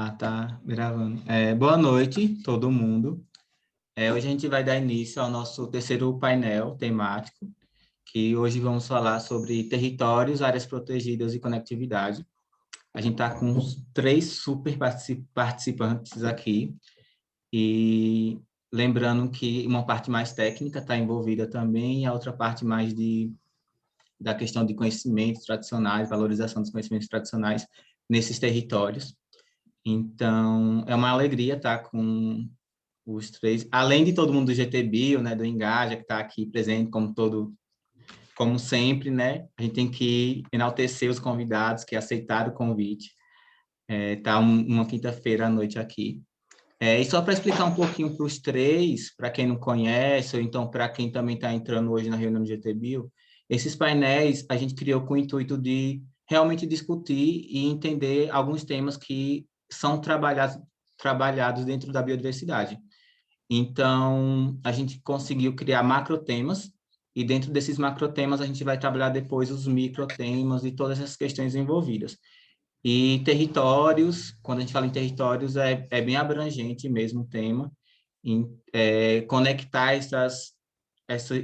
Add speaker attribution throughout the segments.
Speaker 1: Ah, tá gravando. Boa noite, todo mundo. Hoje a gente vai dar início ao nosso terceiro painel temático, que hoje vamos falar sobre territórios, áreas protegidas e conectividade. A gente está com três super participantes aqui, e lembrando que uma parte mais técnica está envolvida também, e a outra parte mais da questão de conhecimentos tradicionais, valorização dos conhecimentos tradicionais nesses territórios. Então, é uma alegria estar com os três, além de todo mundo do GT Bio, né, do Engaja, que está aqui presente como sempre, né? A gente tem que enaltecer os convidados que aceitaram o convite. Tá uma quinta-feira à noite aqui. E só para explicar um pouquinho para os três, para quem não conhece, ou então para quem também está entrando hoje na reunião do GT Bio, esses painéis a gente criou com o intuito de realmente discutir e entender alguns temas que são trabalhados dentro da biodiversidade. Então, a gente conseguiu criar macrotemas, e dentro desses macrotemas a gente vai trabalhar depois os microtemas e todas essas questões envolvidas. E territórios, quando a gente fala em territórios, é bem abrangente mesmo o tema. Conectar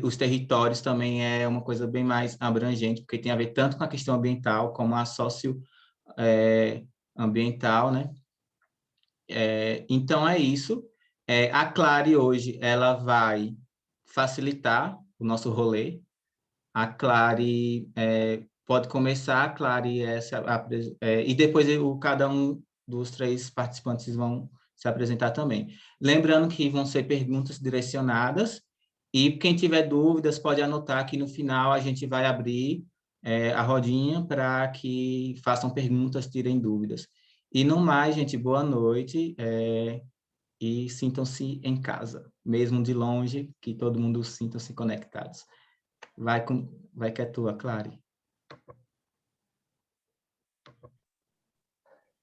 Speaker 1: os territórios também é uma coisa bem mais abrangente, porque tem a ver tanto com a questão ambiental como a socioambiental, né? Então, é isso. A Clary, hoje, ela vai facilitar o nosso rolê. A Clary pode começar, a Clary, e depois cada um dos três participantes vão se apresentar também. Lembrando que vão ser perguntas direcionadas, e quem tiver dúvidas pode anotar que no final a gente vai abrir a rodinha para que façam perguntas, tirem dúvidas. E no mais, gente, boa noite, e sintam-se em casa, mesmo de longe, que todo mundo sinta-se conectados. Vai que é tua, Clary.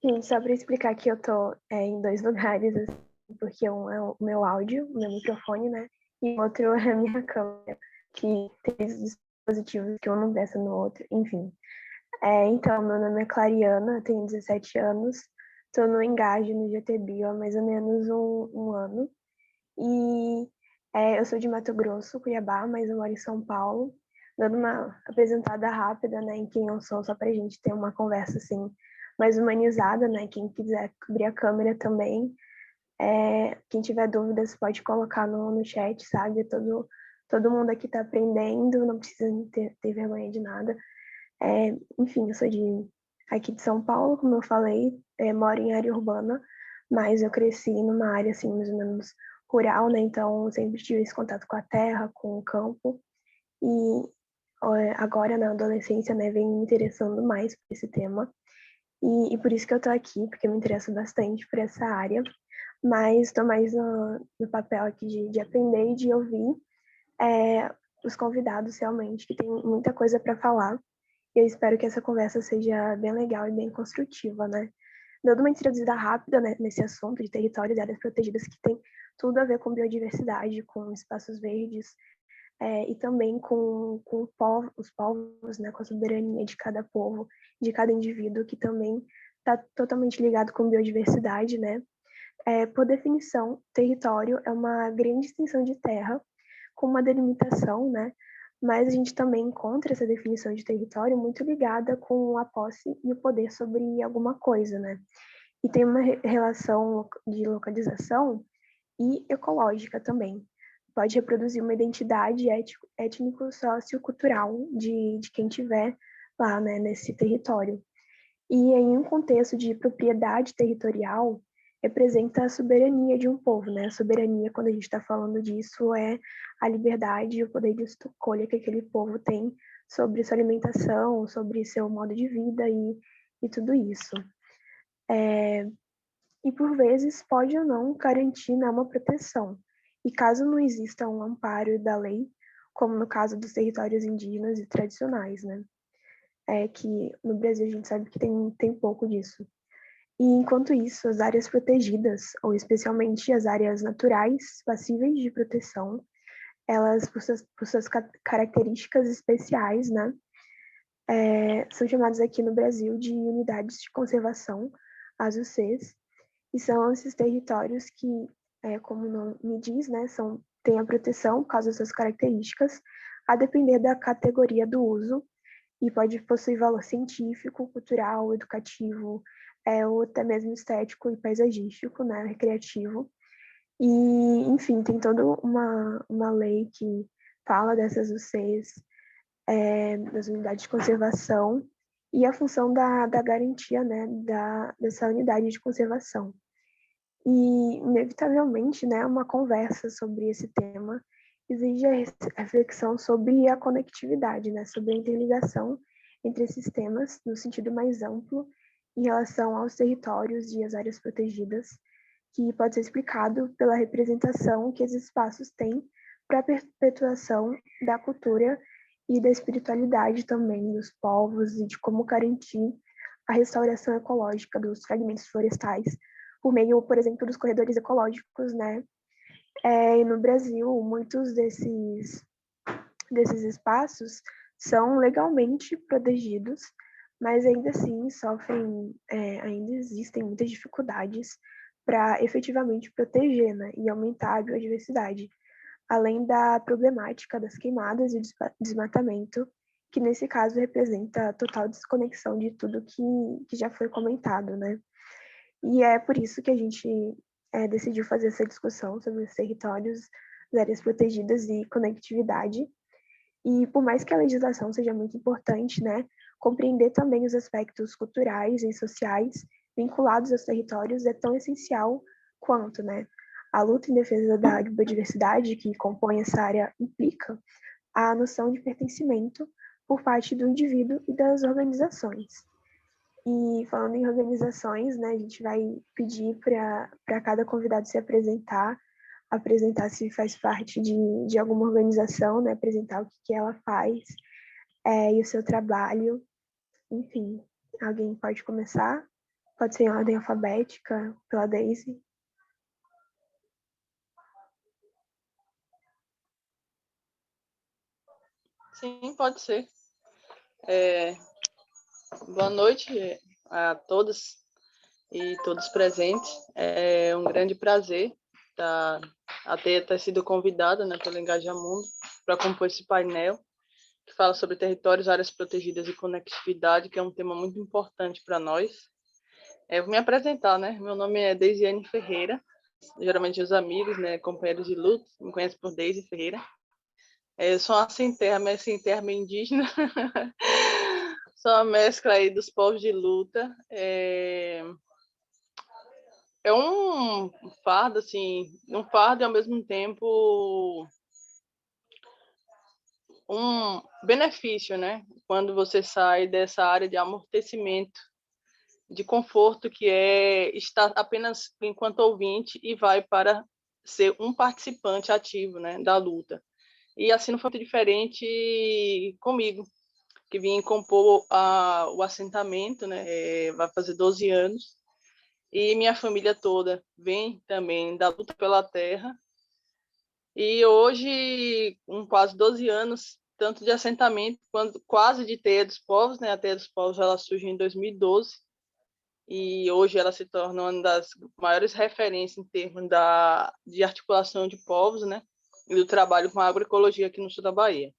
Speaker 2: Gente, só para explicar que eu tô em dois lugares, assim, porque um é o meu áudio, o meu microfone, né? E o outro é a minha câmera, que tem os dispositivos que um não desce no outro, enfim. Então, meu nome é Clariana, tenho 17 anos, estou no Engaje, no GT Bio, há mais ou menos um ano. E eu sou de Mato Grosso, Cuiabá, mas eu moro em São Paulo. Dando uma apresentada rápida, né, em quem eu sou, só para a gente ter uma conversa, assim, mais humanizada, né? Quem quiser abrir a câmera também. Quem tiver dúvidas pode colocar no chat, sabe? Todo mundo aqui está aprendendo, não precisa ter vergonha de nada. Enfim, eu sou aqui de São Paulo, como eu falei, moro em área urbana, mas eu cresci numa área, assim, mais ou menos rural, né? Então, eu sempre tive esse contato com a terra, com o campo. E agora, na adolescência, né, vem me interessando mais por esse tema. E por isso que eu tô aqui, porque eu me interesso bastante por essa área. Mas estou mais no papel aqui de aprender e de ouvir os convidados, realmente, que tem muita coisa para falar. Eu espero que essa conversa seja bem legal e bem construtiva, né? Dando uma introduzida rápida, né, nesse assunto de territórios e áreas protegidas, que tem tudo a ver com biodiversidade, com espaços verdes, e também com os povos, né, com a soberania de cada povo, de cada indivíduo, que também está totalmente ligado com biodiversidade, né? Por definição, território é uma grande extensão de terra com uma delimitação, né? Mas a gente também encontra essa definição de território muito ligada com a posse e o poder sobre alguma coisa, né? E tem uma relação de localização e ecológica também. Pode reproduzir uma identidade étnico-sociocultural de quem tiver lá, né, nesse território. E em um contexto de propriedade territorial, representa a soberania de um povo, né? A soberania, quando a gente está falando disso, é a liberdade e o poder de escolha que aquele povo tem sobre sua alimentação, sobre seu modo de vida e tudo isso. E por vezes pode ou não garantir, né, uma proteção. E caso não exista um amparo da lei, como no caso dos territórios indígenas e tradicionais, né? Que no Brasil a gente sabe que tem pouco disso. E enquanto isso, as áreas protegidas, ou especialmente as áreas naturais passíveis de proteção, elas, por suas características especiais, né, são chamadas aqui no Brasil de unidades de conservação, as UCs, E são esses territórios que, como o nome diz, né, têm a proteção por causa das suas características, a depender da categoria do uso, e pode possuir valor científico, cultural, educativo, ou até mesmo estético e paisagístico, né, recreativo. E, enfim, tem toda uma lei que fala dessas UCs, das unidades de conservação, e a função da garantia, né, dessa unidade de conservação. E, inevitavelmente, né, uma conversa sobre esse tema exige a reflexão sobre a conectividade, né, sobre a interligação entre esses temas, no sentido mais amplo, em relação aos territórios e às áreas protegidas, que pode ser explicado pela representação que esses espaços têm para a perpetuação da cultura e da espiritualidade também dos povos e de como garantir a restauração ecológica dos fragmentos florestais por meio, por exemplo, dos corredores ecológicos, né? E no Brasil, muitos desses espaços são legalmente protegidos, mas ainda assim ainda existem muitas dificuldades para efetivamente proteger, né, e aumentar a biodiversidade, além da problemática das queimadas e desmatamento, que nesse caso representa a total desconexão de tudo que já foi comentado, né? E é por isso que a gente decidiu fazer essa discussão sobre os territórios, as áreas protegidas e conectividade. E por mais que a legislação seja muito importante, né, compreender também os aspectos culturais e sociais vinculados aos territórios é tão essencial quanto, né? A luta em defesa da biodiversidade que compõe essa área implica a noção de pertencimento por parte do indivíduo e das organizações. E falando em organizações, né, a gente vai pedir para cada convidado se apresentar se faz parte de alguma organização, né, apresentar o que ela faz e o seu trabalho. Enfim, alguém pode começar? Pode ser em ordem alfabética, pela Daisy.
Speaker 3: Sim, pode ser. Boa noite a todas e todos presentes. É um grande prazer ter sido convidada, né, pelo Engajamundo para compor esse painel que fala sobre territórios, áreas protegidas e conectividade, que é um tema muito importante para nós. Vou me apresentar, né? Meu nome é Deisiane Ferreira. Geralmente os amigos, né, companheiros de luta, me conhecem por Deise Ferreira. Eu sou uma sem terra, mas sem terra meio indígena. Sou uma mescla aí dos povos de luta. É um fardo, assim, um fardo e ao mesmo tempo um benefício, né? Quando você sai dessa área de amortecimento, de conforto, que é estar apenas enquanto ouvinte e vai para ser um participante ativo, né, da luta. E assim não foi muito diferente comigo, que vim compor o assentamento, né, vai fazer 12 anos, e minha família toda vem também da luta pela terra. E hoje, com quase 12 anos, tanto de assentamento quanto quase de Teia dos Povos, né? A Teia dos Povos ela surgiu em 2012 e hoje ela se torna uma das maiores referências em termos de articulação de povos, né? E do trabalho com a agroecologia aqui no sul da Bahia.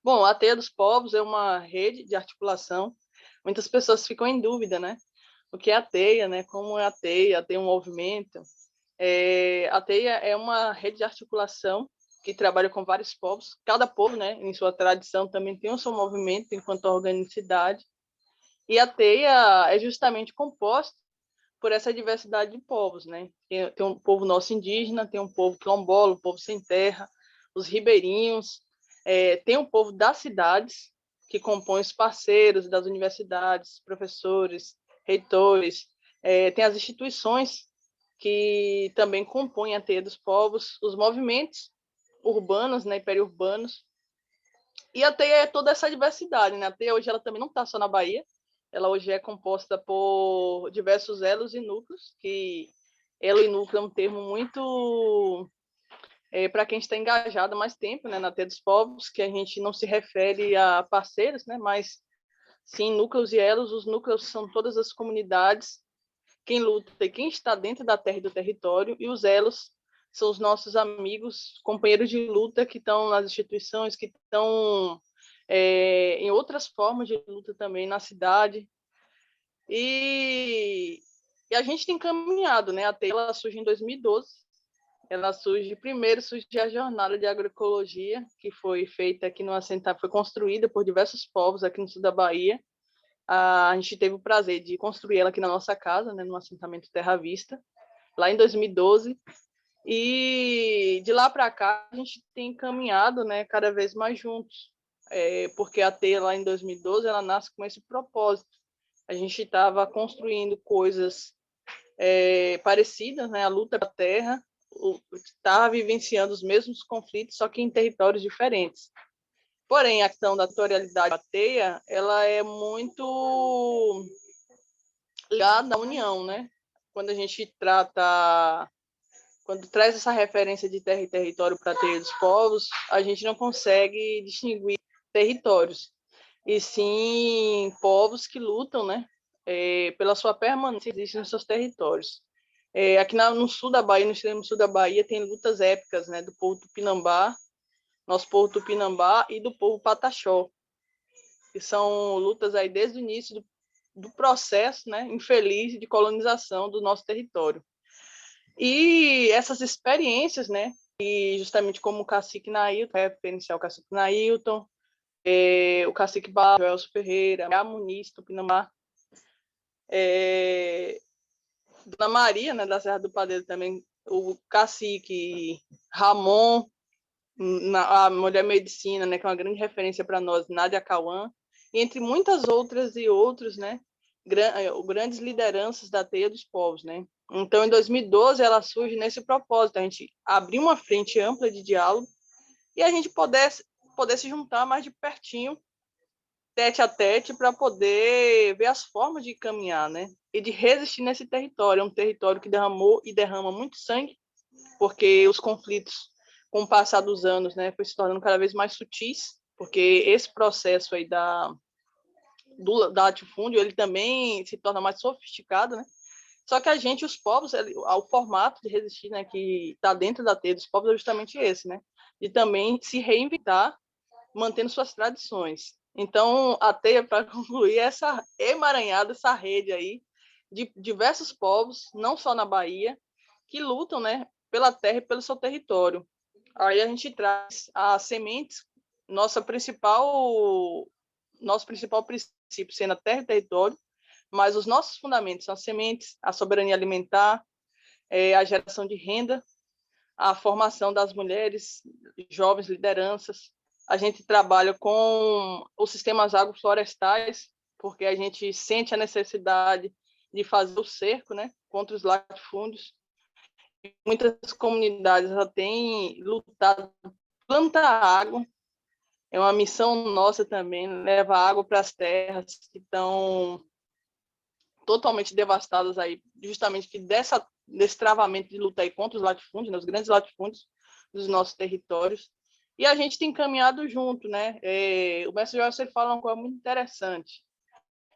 Speaker 3: Bom, a Teia dos Povos é uma rede de articulação. Muitas pessoas ficam em dúvida, né? O que é a teia, né? Como é a teia? Tem um movimento. A teia é uma rede de articulação que trabalha com vários povos. Cada povo, né, em sua tradição, também tem o seu movimento enquanto organicidade. E a teia é justamente composta por essa diversidade de povos, né? Tem um povo nosso indígena, tem um povo quilombola, um povo sem terra, os ribeirinhos, tem um povo das cidades, que compõe os parceiros das universidades, professores, reitores, tem as instituições que também compõem a teia dos povos, os movimentos urbanos, né, periurbanos, e a teia é toda essa diversidade, né? A teia hoje ela também não está só na Bahia, ela hoje é composta por diversos elos e núcleos, que elo e núcleo é um termo muito para quem está engajado há mais tempo, né, na teia dos povos, que a gente não se refere a parceiros, né, mas sim núcleos e elos. Os núcleos são todas as comunidades quem luta e quem está dentro da terra e do território, e os elos são os nossos amigos, companheiros de luta que estão nas instituições, que estão em outras formas de luta também na cidade. E a gente tem caminhado, né? A TEI, ela surge em 2012. Primeiro surge a jornada de agroecologia, que foi feita aqui no assentamento, foi construída por diversos povos aqui no sul da Bahia. A gente teve o prazer de construir ela aqui na nossa casa, né, no assentamento Terra Vista, lá em 2012. E de lá para cá a gente tem caminhado, né, cada vez mais juntos, porque a TEI lá em 2012 ela nasce com esse propósito. A gente estava construindo coisas parecidas, né, a luta pela terra, estava vivenciando os mesmos conflitos, só que em territórios diferentes. Porém, a questão da territorialidade da teia, ela é muito ligada à união, né? Quando a gente quando traz essa referência de terra e território para a teia dos povos, a gente não consegue distinguir territórios, e sim povos que lutam, né? Pela sua permanência existe nos seus territórios. Aqui no sul da Bahia, no extremo sul da Bahia, tem lutas épicas, né, do povo Tupinambá, nosso povo Tupinambá, e do povo Pataxó, que são lutas aí desde o início do processo, né, infeliz de colonização do nosso território. E essas experiências, né, e justamente como o cacique Nailton, referenciar o cacique Nailton, o cacique Barro, Elcio Ferreira, a Muniz, Tupinambá, Dona Maria, né, da Serra do Padeiro também, o cacique Ramon, a Mulher Medicina, né, que é uma grande referência para nós, Nádia Cauã, e entre muitas outras e outros, né, grandes lideranças da teia dos povos, né. Então, em 2012, ela surge nesse propósito, a gente abrir uma frente ampla de diálogo e a gente poder se juntar mais de pertinho, tete a tete, para poder ver as formas de caminhar, né, e de resistir nesse território. É um território que derramou e derrama muito sangue, porque os conflitos, com o passar dos anos, né, foi se tornando cada vez mais sutis, porque esse processo aí do latifúndio, ele também se torna mais sofisticado, né? Só que a gente, os povos, o formato de resistir, né, que está dentro da teia dos povos é justamente esse, né? De também se reinventar, mantendo suas tradições. Então, a teia, para concluir, é essa emaranhada, essa rede aí de diversos povos, não só na Bahia, que lutam, né, pela terra e pelo seu território. Aí a gente traz as sementes, nosso principal princípio sendo a terra e território, mas os nossos fundamentos são as sementes, a soberania alimentar, a geração de renda, a formação das mulheres, jovens lideranças. A gente trabalha com os sistemas agroflorestais, porque a gente sente a necessidade de fazer o cerco, né, contra os latifúndios. Muitas comunidades já têm lutado por plantar água. É uma missão nossa também, levar água para as terras que estão totalmente devastadas aí, justamente que desse travamento de luta aí contra os latifúndios, né, os grandes latifúndios dos nossos territórios. E a gente tem caminhado junto, né? O mestre Joyce, ele fala uma coisa muito interessante.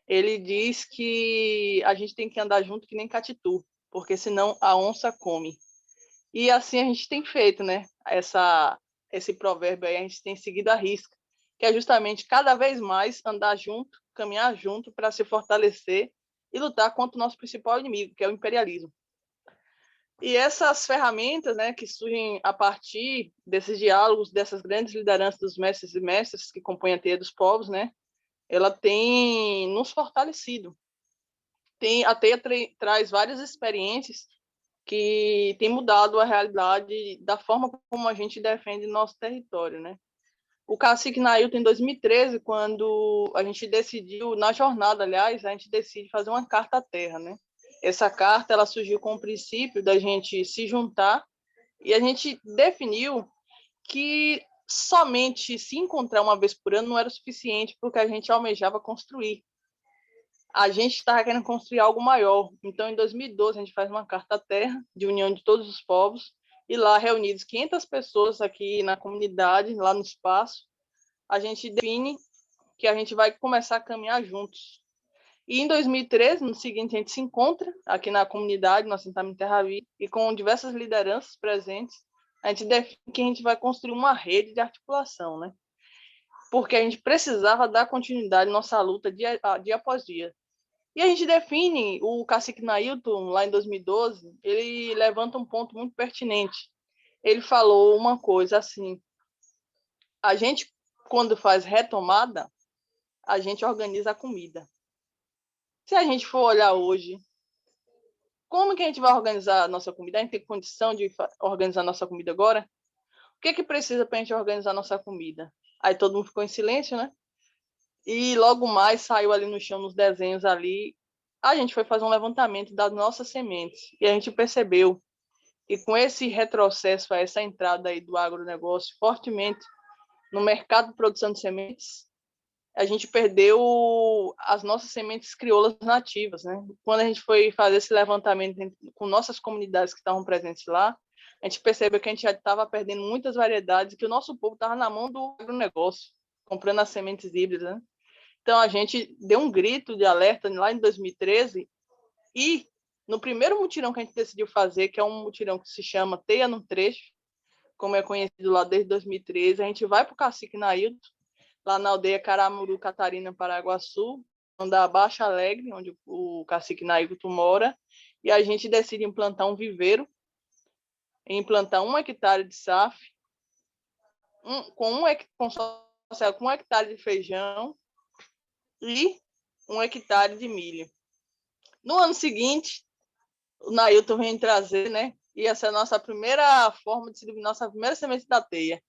Speaker 3: Ele diz que a gente tem que andar junto que nem catitu, porque senão a onça come. E assim a gente tem feito, né? Esse provérbio aí a gente tem seguido à risca, que é justamente cada vez mais andar junto, caminhar junto para se fortalecer e lutar contra o nosso principal inimigo, que é o imperialismo. E essas ferramentas, né, que surgem a partir desses diálogos, dessas grandes lideranças dos mestres e mestras que compõem a teia dos povos, né, ela tem nos fortalecido. A teia traz várias experiências que tem mudado a realidade da forma como a gente defende nosso território, né? O cacique Nailton, em 2013, quando a gente decidiu, na jornada, aliás, a gente decide fazer uma carta à terra, né? Essa carta, ela surgiu com o princípio da gente se juntar e a gente definiu que somente se encontrar uma vez por ano não era suficiente porque a gente almejava construir. A gente estava querendo construir algo maior. Então, em 2012, a gente faz uma carta à terra de união de todos os povos e lá, reunidos 500 pessoas aqui na comunidade, lá no espaço, a gente define que a gente vai começar a caminhar juntos. E em 2013, no seguinte, a gente se encontra aqui na comunidade, no assentamento Terra Viva, e com diversas lideranças presentes, a gente define que a gente vai construir uma rede de articulação, né? Porque a gente precisava dar continuidade à nossa luta dia após dia. E a gente define, o cacique Nailton, lá em 2012, ele levanta um ponto muito pertinente. Ele falou uma coisa assim: a gente, quando faz retomada, a gente organiza a comida. Se a gente for olhar hoje, como que a gente vai organizar a nossa comida? A gente tem condição de organizar a nossa comida agora? O que precisa para a gente organizar a nossa comida? Aí todo mundo ficou em silêncio, né? E logo mais saiu ali no chão, nos desenhos ali, a gente foi fazer um levantamento das nossas sementes. E a gente percebeu que com esse retrocesso, essa entrada aí do agronegócio fortemente no mercado de produção de sementes, a gente perdeu as nossas sementes crioulas nativas, né? Quando a gente foi fazer esse levantamento com nossas comunidades que estavam presentes lá, a gente percebeu que a gente já estava perdendo muitas variedades e que o nosso povo estava na mão do agronegócio, comprando as sementes híbridas, né? Então, a gente deu um grito de alerta lá em 2013 e, no primeiro mutirão que a gente decidiu fazer, que é um mutirão que se chama Teia no Trecho, como é conhecido lá desde 2013, a gente vai para o Cacique Nailton, lá na aldeia Caramuru, Catarina, Paraguaçu, da Baixa Alegre, onde o Cacique Nailton mora, e a gente decide implantar um viveiro, implantar 1 hectare de SAF, com 1 hectare de feijão, e 1 hectare de milho. No ano seguinte, o Nailton vem trazer, né? E essa é a nossa primeira forma de distribuir nossa primeira semente da teia.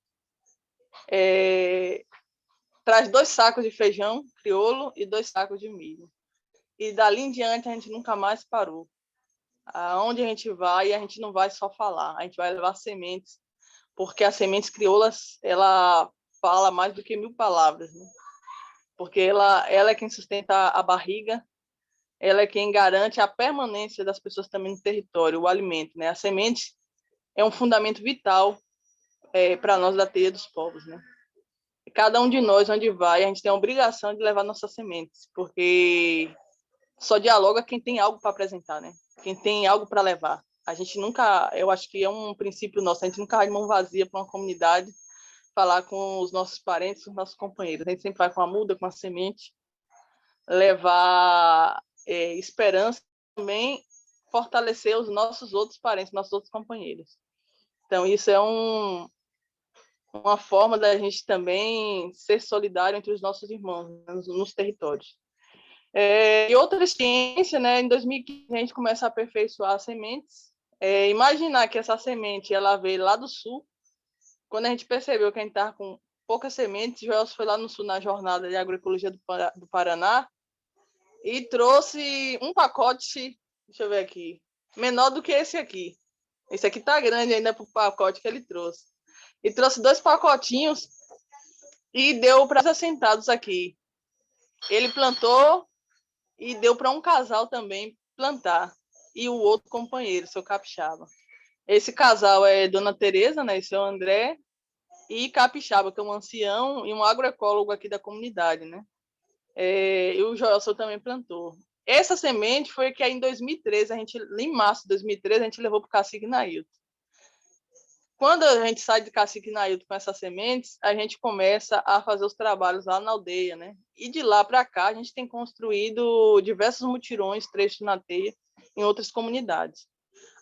Speaker 3: Traz 2 sacos de feijão crioulo e 2 sacos de milho. E dali em diante a gente nunca mais parou. Aonde a gente vai, a gente não vai só falar, a gente vai levar sementes, porque as sementes crioulas, ela fala mais do que 1000 palavras, né? Porque ela é quem sustenta a barriga, ela é quem garante a permanência das pessoas também no território, o alimento, né? A semente é um fundamento vital para nós da teia dos povos, né? E cada um de nós, onde vai, a gente tem a obrigação de levar nossas sementes, porque só dialoga quem tem algo para apresentar, né? Quem tem algo para levar. A gente nunca, eu acho que é um princípio nosso, a gente nunca vai de mão vazia para uma comunidade falar com os nossos parentes, com os nossos companheiros. A gente sempre vai com a muda, com a semente, levar esperança, também fortalecer os nossos outros parentes, nossos outros companheiros. Então, isso é uma forma da gente também ser solidário entre os nossos irmãos, né, nos territórios. E outra experiência, né, em 2015 a gente começa a aperfeiçoar as sementes. Imaginar que essa semente ela veio lá do sul. Quando a gente percebeu que a gente estava com poucas sementes, o Joelson foi lá no sul na jornada de agroecologia do Paraná e trouxe um pacote, deixa eu ver aqui, menor do que esse aqui. Esse aqui tá grande ainda para o pacote que ele trouxe. E trouxe 2 pacotinhos e deu para os assentados aqui. Ele plantou e deu para um casal também plantar. E o outro companheiro, seu Capixaba. Esse casal é Dona Tereza, né, e seu André, e Capixaba, que é um ancião e um agroecólogo aqui da comunidade, né? E o Joelson também plantou. Essa semente foi que aí em 2013, em março de 2013, a gente levou para o Cacique Nailton. Quando a gente sai de Cacique Nailton com essas sementes, a gente começa a fazer os trabalhos lá na aldeia, né? E de lá para cá, a gente tem construído diversos mutirões, trechos na teia, em outras comunidades.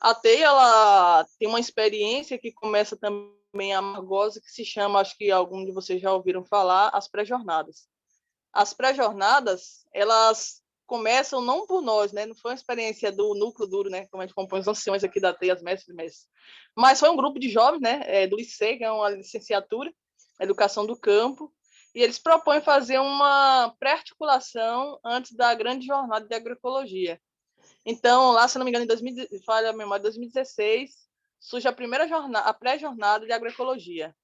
Speaker 3: A teia, ela tem uma experiência que começa também amargosa, que se chama, acho que alguns de vocês já ouviram falar, as pré-jornadas. As pré-jornadas, elas começam não por nós, né? Não foi uma experiência do núcleo duro, né? Como a gente compõe os anciões aqui da TEI, as mestres e mestres. Mas foi um grupo de jovens, né? Do IC, que é uma licenciatura, Educação do Campo, e eles propõem fazer uma pré-articulação antes da grande jornada de agroecologia. Então, lá, se não me engano, falha a memória, 2016, surge a primeira jornada, a pré-jornada de agroecologia.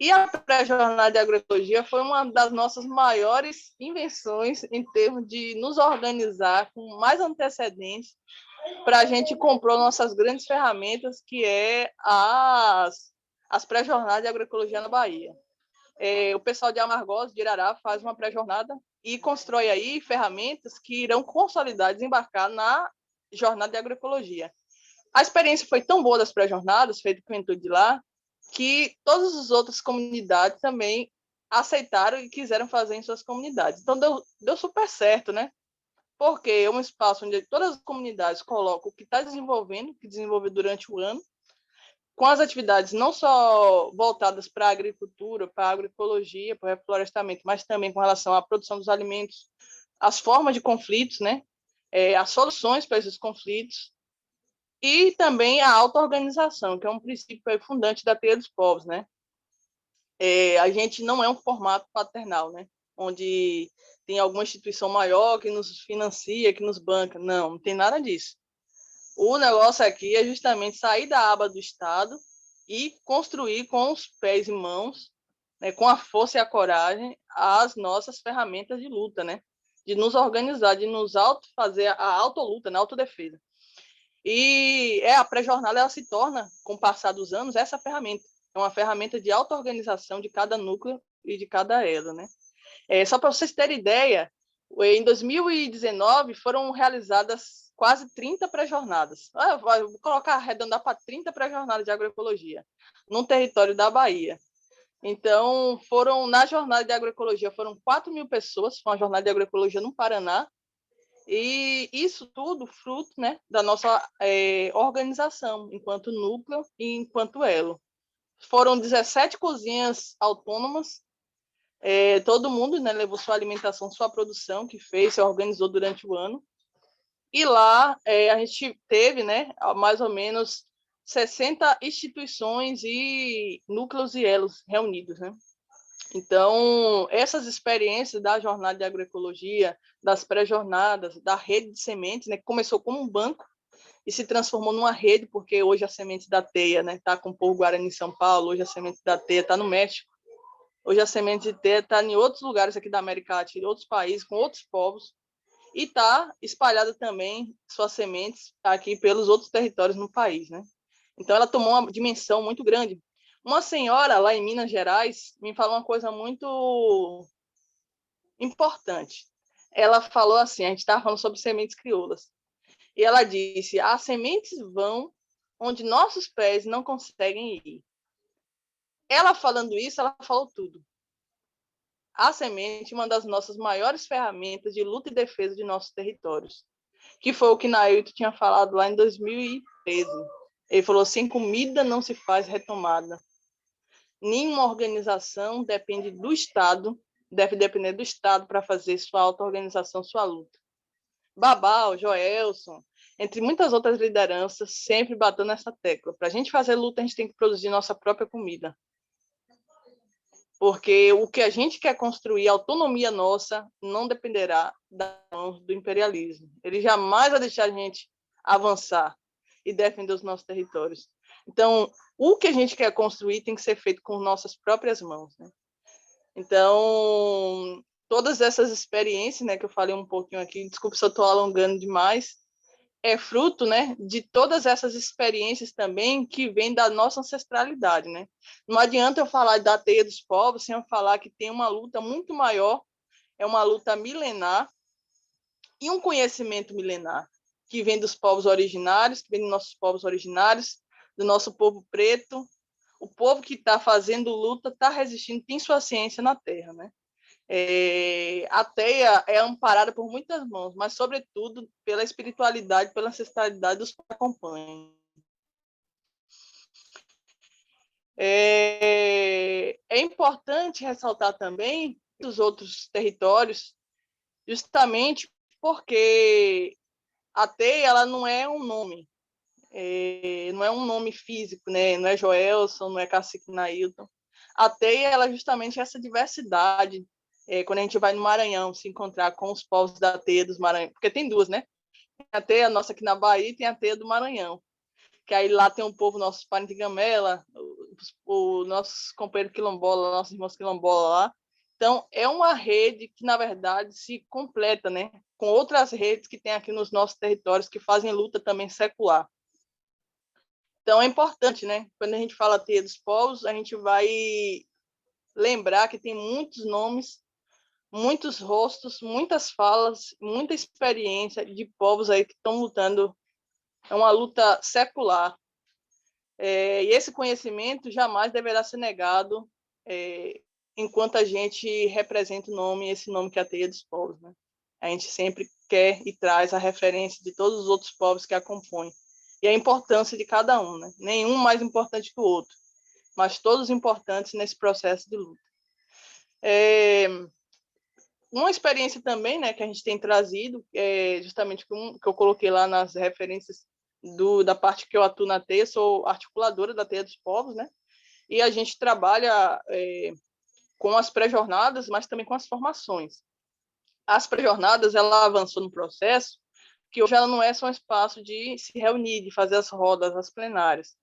Speaker 3: E a pré-jornada de agroecologia foi uma das nossas maiores invenções em termos de nos organizar com mais antecedentes para a gente comprar nossas grandes ferramentas, que é as pré-jornadas de agroecologia na Bahia. O pessoal de Amargosa, de Irará, faz uma pré-jornada e constrói aí ferramentas que irão consolidar, desembarcar na jornada de agroecologia. A experiência foi tão boa das pré-jornadas, feita com a juventude lá, que todas as outras comunidades também aceitaram e quiseram fazer em suas comunidades. Então, deu super certo, né? Porque é um espaço onde todas as comunidades colocam o que está desenvolvendo, que desenvolveu durante o ano, com as atividades não só voltadas para a agricultura, para a agroecologia, para o reflorestamento, mas também com relação à produção dos alimentos, as formas de conflitos, né? As soluções para esses conflitos, e também a auto-organização, que é um princípio fundante da teia dos povos, né? A gente não é um formato paternal, né? Onde tem alguma instituição maior que nos financia, que nos banca. Não tem nada disso. O negócio aqui é justamente sair da aba do Estado e construir com os pés e mãos, né, com a força e a coragem, as nossas ferramentas de luta, né? De nos organizar, de nos fazer a autoluta, na autodefesa. E a pré-jornada ela se torna, com o passar dos anos, essa ferramenta. É uma ferramenta de auto-organização de cada núcleo e de cada elo, né? Só para vocês terem ideia, em 2019 foram realizadas quase 30 pré-jornadas. Vou colocar, arredondar para 30 pré-jornadas de agroecologia, no território da Bahia. Então, na jornada de agroecologia, foram 4.000 pessoas, foi uma jornada de agroecologia no Paraná, e isso tudo fruto, né, da nossa organização, enquanto núcleo e enquanto elo. Foram 17 cozinhas autônomas, todo mundo, né, levou sua alimentação, sua produção, que fez, se organizou durante o ano. E lá a gente teve, né, mais ou menos 60 instituições e núcleos e elos reunidos, né? Então, essas experiências da jornada de agroecologia, das pré-jornadas, da rede de sementes, né, que começou como um banco e se transformou numa rede, porque hoje a semente da teia, né, está com o povo Guarani em São Paulo, hoje a semente da teia está no México, hoje a semente de teia está em outros lugares aqui da América Latina, em outros países, com outros povos, e está espalhada também suas sementes aqui pelos outros territórios no país, né? Então, ela tomou uma dimensão muito grande. Uma senhora lá em Minas Gerais me falou uma coisa muito importante. Ela falou assim, a gente estava falando sobre sementes crioulas, e ela disse, as sementes vão onde nossos pés não conseguem ir. Ela falando isso, ela falou tudo. A semente é uma das nossas maiores ferramentas de luta e defesa de nossos territórios, que foi o que Nailton tinha falado lá em 2013. Ele falou assim, comida não se faz retomada. Nenhuma organização depende do Estado, deve depender do Estado para fazer sua auto-organização, sua luta. Babal, Joelson, entre muitas outras lideranças, sempre batendo nessa tecla. Para a gente fazer luta, a gente tem que produzir nossa própria comida. Porque o que a gente quer construir, a autonomia nossa, não dependerá das mãos do imperialismo. Ele jamais vai deixar a gente avançar e defender os nossos territórios. Então, o que a gente quer construir tem que ser feito com nossas próprias mãos, né? Então, todas essas experiências, né, que eu falei um pouquinho aqui, desculpa se eu estou alongando demais, é fruto, né, de todas essas experiências também que vêm da nossa ancestralidade, né? Não adianta eu falar da teia dos povos sem eu falar que tem uma luta muito maior, é uma luta milenar e um conhecimento milenar que vem dos povos originários, que vem dos nossos povos originários, do nosso povo preto, o povo que está fazendo luta, está resistindo, tem sua ciência na terra, né? A teia é amparada por muitas mãos, mas, sobretudo, pela espiritualidade, pela ancestralidade dos que acompanham. É importante ressaltar também os outros territórios, justamente porque a teia ela não é um nome, não é um nome físico, né? Não é Joelson, não é Cacique Nailton. A teia ela é justamente essa diversidade. Quando a gente vai no Maranhão se encontrar com os povos da teia dos Maranhão, porque tem duas, né? Tem a teia nossa aqui na Bahia e tem a teia do Maranhão, que aí lá tem um povo, nossos parentes de Gamela, os nossos companheiros quilombola, nossos irmãos quilombola lá. Então, é uma rede que, na verdade, se completa, né? Com outras redes que tem aqui nos nossos territórios que fazem luta também secular. Então, é importante, né? Quando a gente fala teia dos povos, a gente vai lembrar que tem muitos nomes, muitos rostos, muitas falas, muita experiência de povos aí que estão lutando. É uma luta secular. E esse conhecimento jamais deverá ser negado enquanto a gente representa esse nome que é a Teia dos Povos, né? A gente sempre quer e traz a referência de todos os outros povos que a compõem. E a importância de cada um, né? Nenhum mais importante que o outro, mas todos importantes nesse processo de luta. Uma experiência também, né, que a gente tem trazido, justamente que eu coloquei lá nas referências da parte que eu atuo na TEIA, sou articuladora da TEIA dos Povos, né? E a gente trabalha com as pré-jornadas, mas também com as formações. As pré-jornadas, ela avançou no processo, que hoje ela não é só um espaço de se reunir, de fazer as rodas, as plenárias.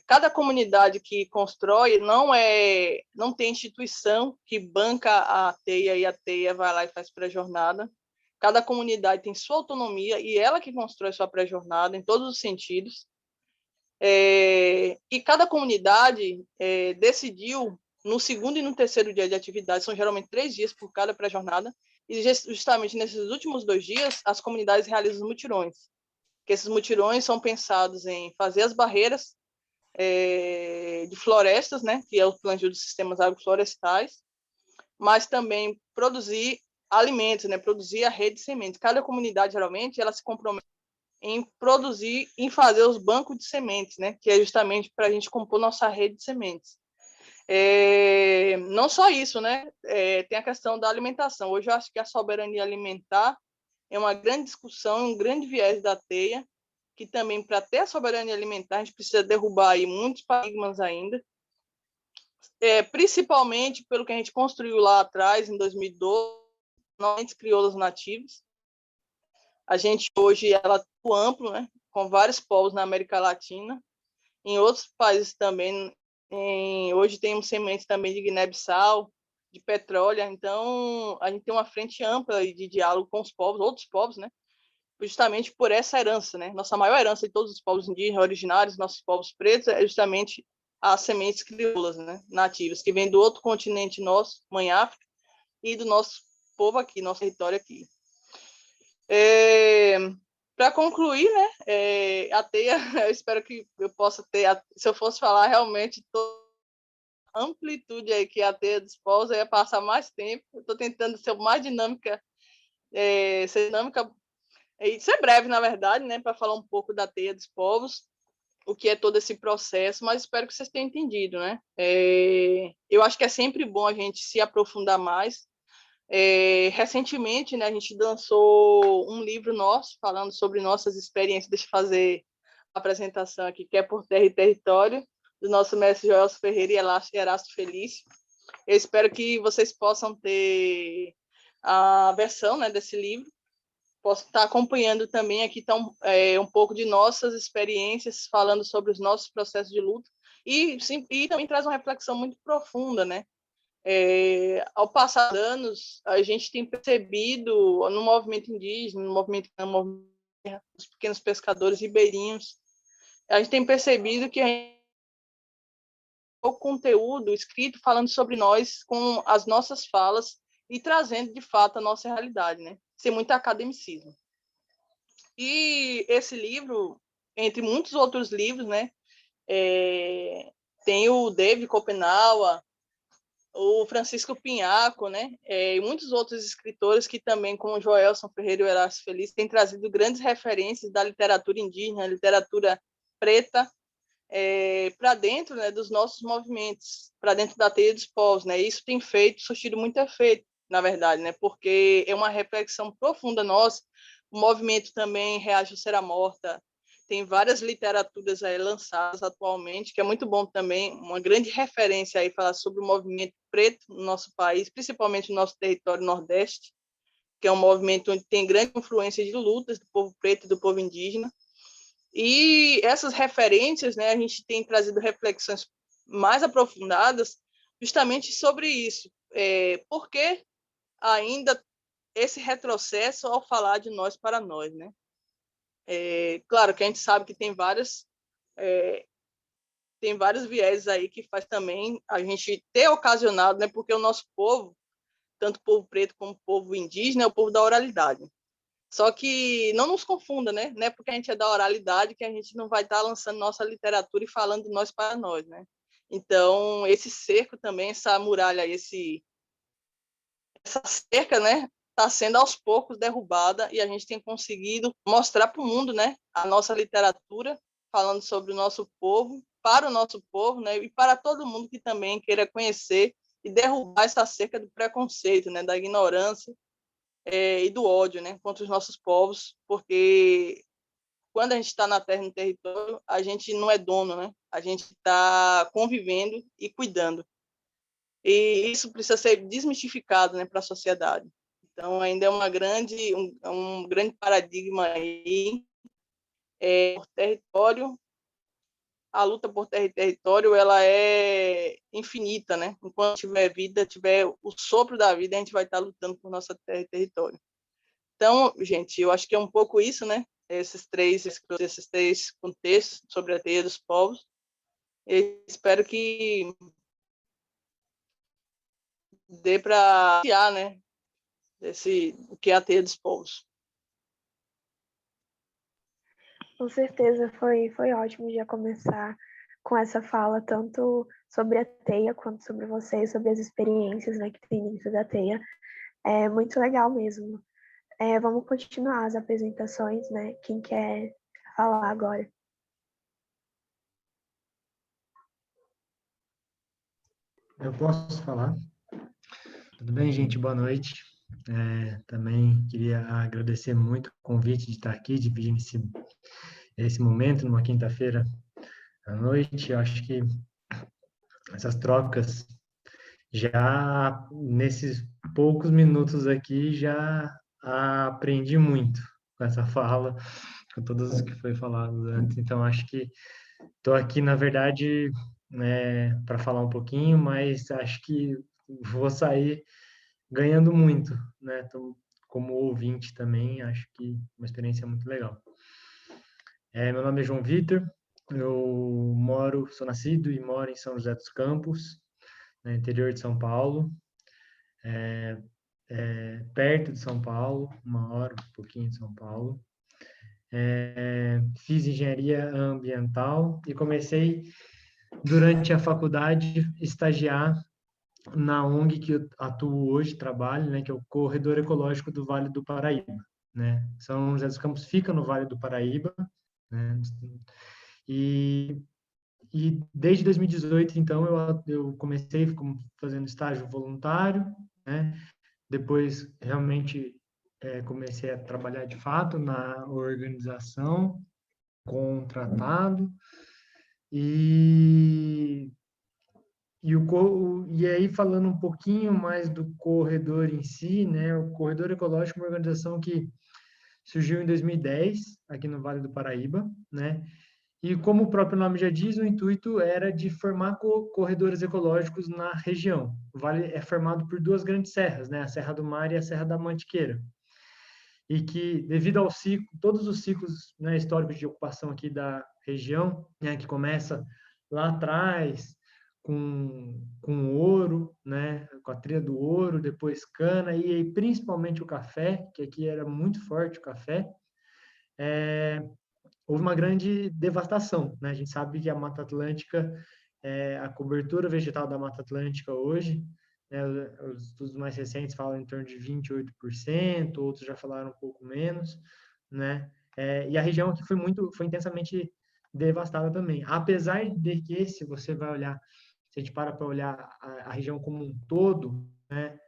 Speaker 3: Cada comunidade que constrói não tem instituição que banca a TEIA e a TEIA vai lá e faz pré-jornada. Cada comunidade tem sua autonomia e ela que constrói sua pré-jornada em todos os sentidos. E cada comunidade decidiu, no segundo e no terceiro dia de atividade, são geralmente 3 dias por cada pré-jornada, e justamente nesses últimos 2 dias, as comunidades realizam os mutirões, que esses mutirões são pensados em fazer as barreiras de florestas, né, que é o plantio dos sistemas agroflorestais, mas também produzir alimentos, né, produzir a rede de sementes. Cada comunidade, geralmente, ela se compromete em produzir, em fazer os bancos de sementes, né, que é justamente para a gente compor nossa rede de sementes. Não só isso, né, tem a questão da alimentação. Hoje eu acho que a soberania alimentar é uma grande discussão, um grande viés da TEIA, que também, para ter a soberania alimentar, a gente precisa derrubar aí muitos paradigmas ainda, principalmente pelo que a gente construiu lá atrás, em 2012, nós crioulas nativas. A gente hoje ela atua amplo, né, com vários povos na América Latina, em outros países também. Hoje temos sementes também de Guiné-Bissau, de petróleo, então a gente tem uma frente ampla de diálogo com os povos, outros povos, né, justamente por essa herança, né? Nossa maior herança de todos os povos indígenas originários, nossos povos pretos, é justamente as sementes crioulas, né? Nativas, que vêm do outro continente nosso, Mãe África, e do nosso povo aqui, nosso território aqui. Para concluir, né? A TEIA, eu espero que eu possa ter, se eu fosse falar realmente toda a amplitude aí que a TEIA dos povos, eu ia passar mais tempo. Eu estou tentando ser mais dinâmica, ser dinâmica e ser breve, na verdade, né, para falar um pouco da Teia dos Povos, o que é todo esse processo, mas espero que vocês tenham entendido, né? Eu acho que é sempre bom a gente se aprofundar mais. Recentemente, né, a gente lançou um livro nosso, falando sobre nossas experiências. Deixa eu fazer a apresentação aqui, que é Por Terra e Território, do nosso mestre Joelson Ferreira e Erasto Felício. Eu espero que vocês possam ter a versão, né, desse livro. Posso estar acompanhando também aqui um pouco de nossas experiências, falando sobre os nossos processos de luta, e também traz uma reflexão muito profunda, né? Ao passar dos anos, a gente tem percebido no movimento indígena, no movimento dos pequenos pescadores ribeirinhos, a gente tem percebido que o conteúdo escrito falando sobre nós com as nossas falas e trazendo, de fato, a nossa realidade, né? Sem muito academicismo. E esse livro, entre muitos outros livros, né, tem o David Kopenawa, o Francisco Pinhaco, né, e muitos outros escritores que também, como o Joelson Ferreira e o Erasto Felício, têm trazido grandes referências da literatura indígena, literatura preta, para dentro, né, dos nossos movimentos, para dentro da Teia dos Povos, né? Isso tem surtido muito efeito, na verdade, né? Porque é uma reflexão profunda nossa. O movimento também Reage ao Será Morta, tem várias literaturas aí lançadas atualmente, que é muito bom também, uma grande referência aí falar sobre o movimento preto no nosso país, principalmente no nosso território nordeste, que é um movimento onde tem grande influência de lutas do povo preto e do povo indígena. E essas referências, né, a gente tem trazido reflexões mais aprofundadas justamente sobre isso. Por que ainda esse retrocesso ao falar de nós para nós, né? Claro que a gente sabe que tem vários viés aí que faz também a gente ter ocasionado, né? Porque o nosso povo, tanto o povo preto como o povo indígena, é o povo da oralidade. Só que não nos confunda, né? Não é porque a gente é da oralidade que a gente não vai estar lançando nossa literatura e falando de nós para nós, né? Então, esse cerco também, essa muralha, essa cerca, né, está sendo aos poucos derrubada e a gente tem conseguido mostrar para o mundo, né, a nossa literatura, falando sobre o nosso povo, para o nosso povo, né, e para todo mundo que também queira conhecer e derrubar essa cerca do preconceito, né, da ignorância e do ódio, né, contra os nossos povos, porque quando a gente está na terra, no território, a gente não é dono, né, a gente está convivendo e cuidando. E isso precisa ser desmistificado, né, para a sociedade. Então, ainda é um grande paradigma aí, por território. A luta por terra e território, ela é infinita, né? Enquanto tiver vida, tiver o sopro da vida, a gente vai estar lutando por nossa terra e território. Então, gente, eu acho que é um pouco isso, né? Esses três contextos sobre a teia dos povos. Eu espero que dê para criar, né? O que é a teia dos povos.
Speaker 2: Com certeza, foi ótimo já começar com essa fala, tanto sobre a teia quanto sobre vocês, sobre as experiências, né, que tem dentro da teia. É muito legal mesmo. Vamos continuar as apresentações, né? Quem quer falar agora?
Speaker 4: Eu posso falar? Tudo bem, gente? Boa noite. Também queria agradecer muito o convite de estar aqui, dividindo esse momento, numa quinta-feira à noite. Eu acho que essas trocas, já nesses poucos minutos aqui, já aprendi muito com essa fala, com todas as que foi falado antes. Então, acho que estou aqui, na verdade, para falar um pouquinho, mas acho que vou sair ganhando muito, né? Então, como ouvinte também, acho que uma experiência muito legal. Meu nome é João Vitor, eu sou nascido e moro em São José dos Campos, no interior de São Paulo, perto de São Paulo, 1 hora, um pouquinho de São Paulo. Fiz engenharia ambiental e comecei, durante a faculdade, estagiar na ONG que eu atuo hoje, trabalho, né, que é o Corredor Ecológico do Vale do Paraíba, né? São José dos Campos fica no Vale do Paraíba, né? E desde 2018, então, eu comecei fazendo estágio voluntário, né? Depois, realmente, comecei a trabalhar de fato na organização, contratado, e e aí, falando um pouquinho mais do corredor em si, né? O Corredor Ecológico é uma organização que surgiu em 2010, aqui no Vale do Paraíba, né? E como o próprio nome já diz, o intuito era de formar corredores ecológicos na região. O vale é formado por 2 grandes serras, né? A Serra do Mar e a Serra da Mantiqueira. E que, devido ao ciclo, todos os ciclos, né, históricos de ocupação aqui da região, né, que começa lá atrás, com ouro, né, com a trilha do ouro, depois cana e aí, principalmente o café, que aqui era muito forte o café, houve uma grande devastação, né? A gente sabe que a Mata Atlântica, a cobertura vegetal da Mata Atlântica hoje, né, os estudos mais recentes falam em torno de 28%, outros já falaram um pouco menos, né? E a região aqui foi intensamente devastada também. Apesar de que, se você vai olhar, se a gente para olhar a região como um todo, né,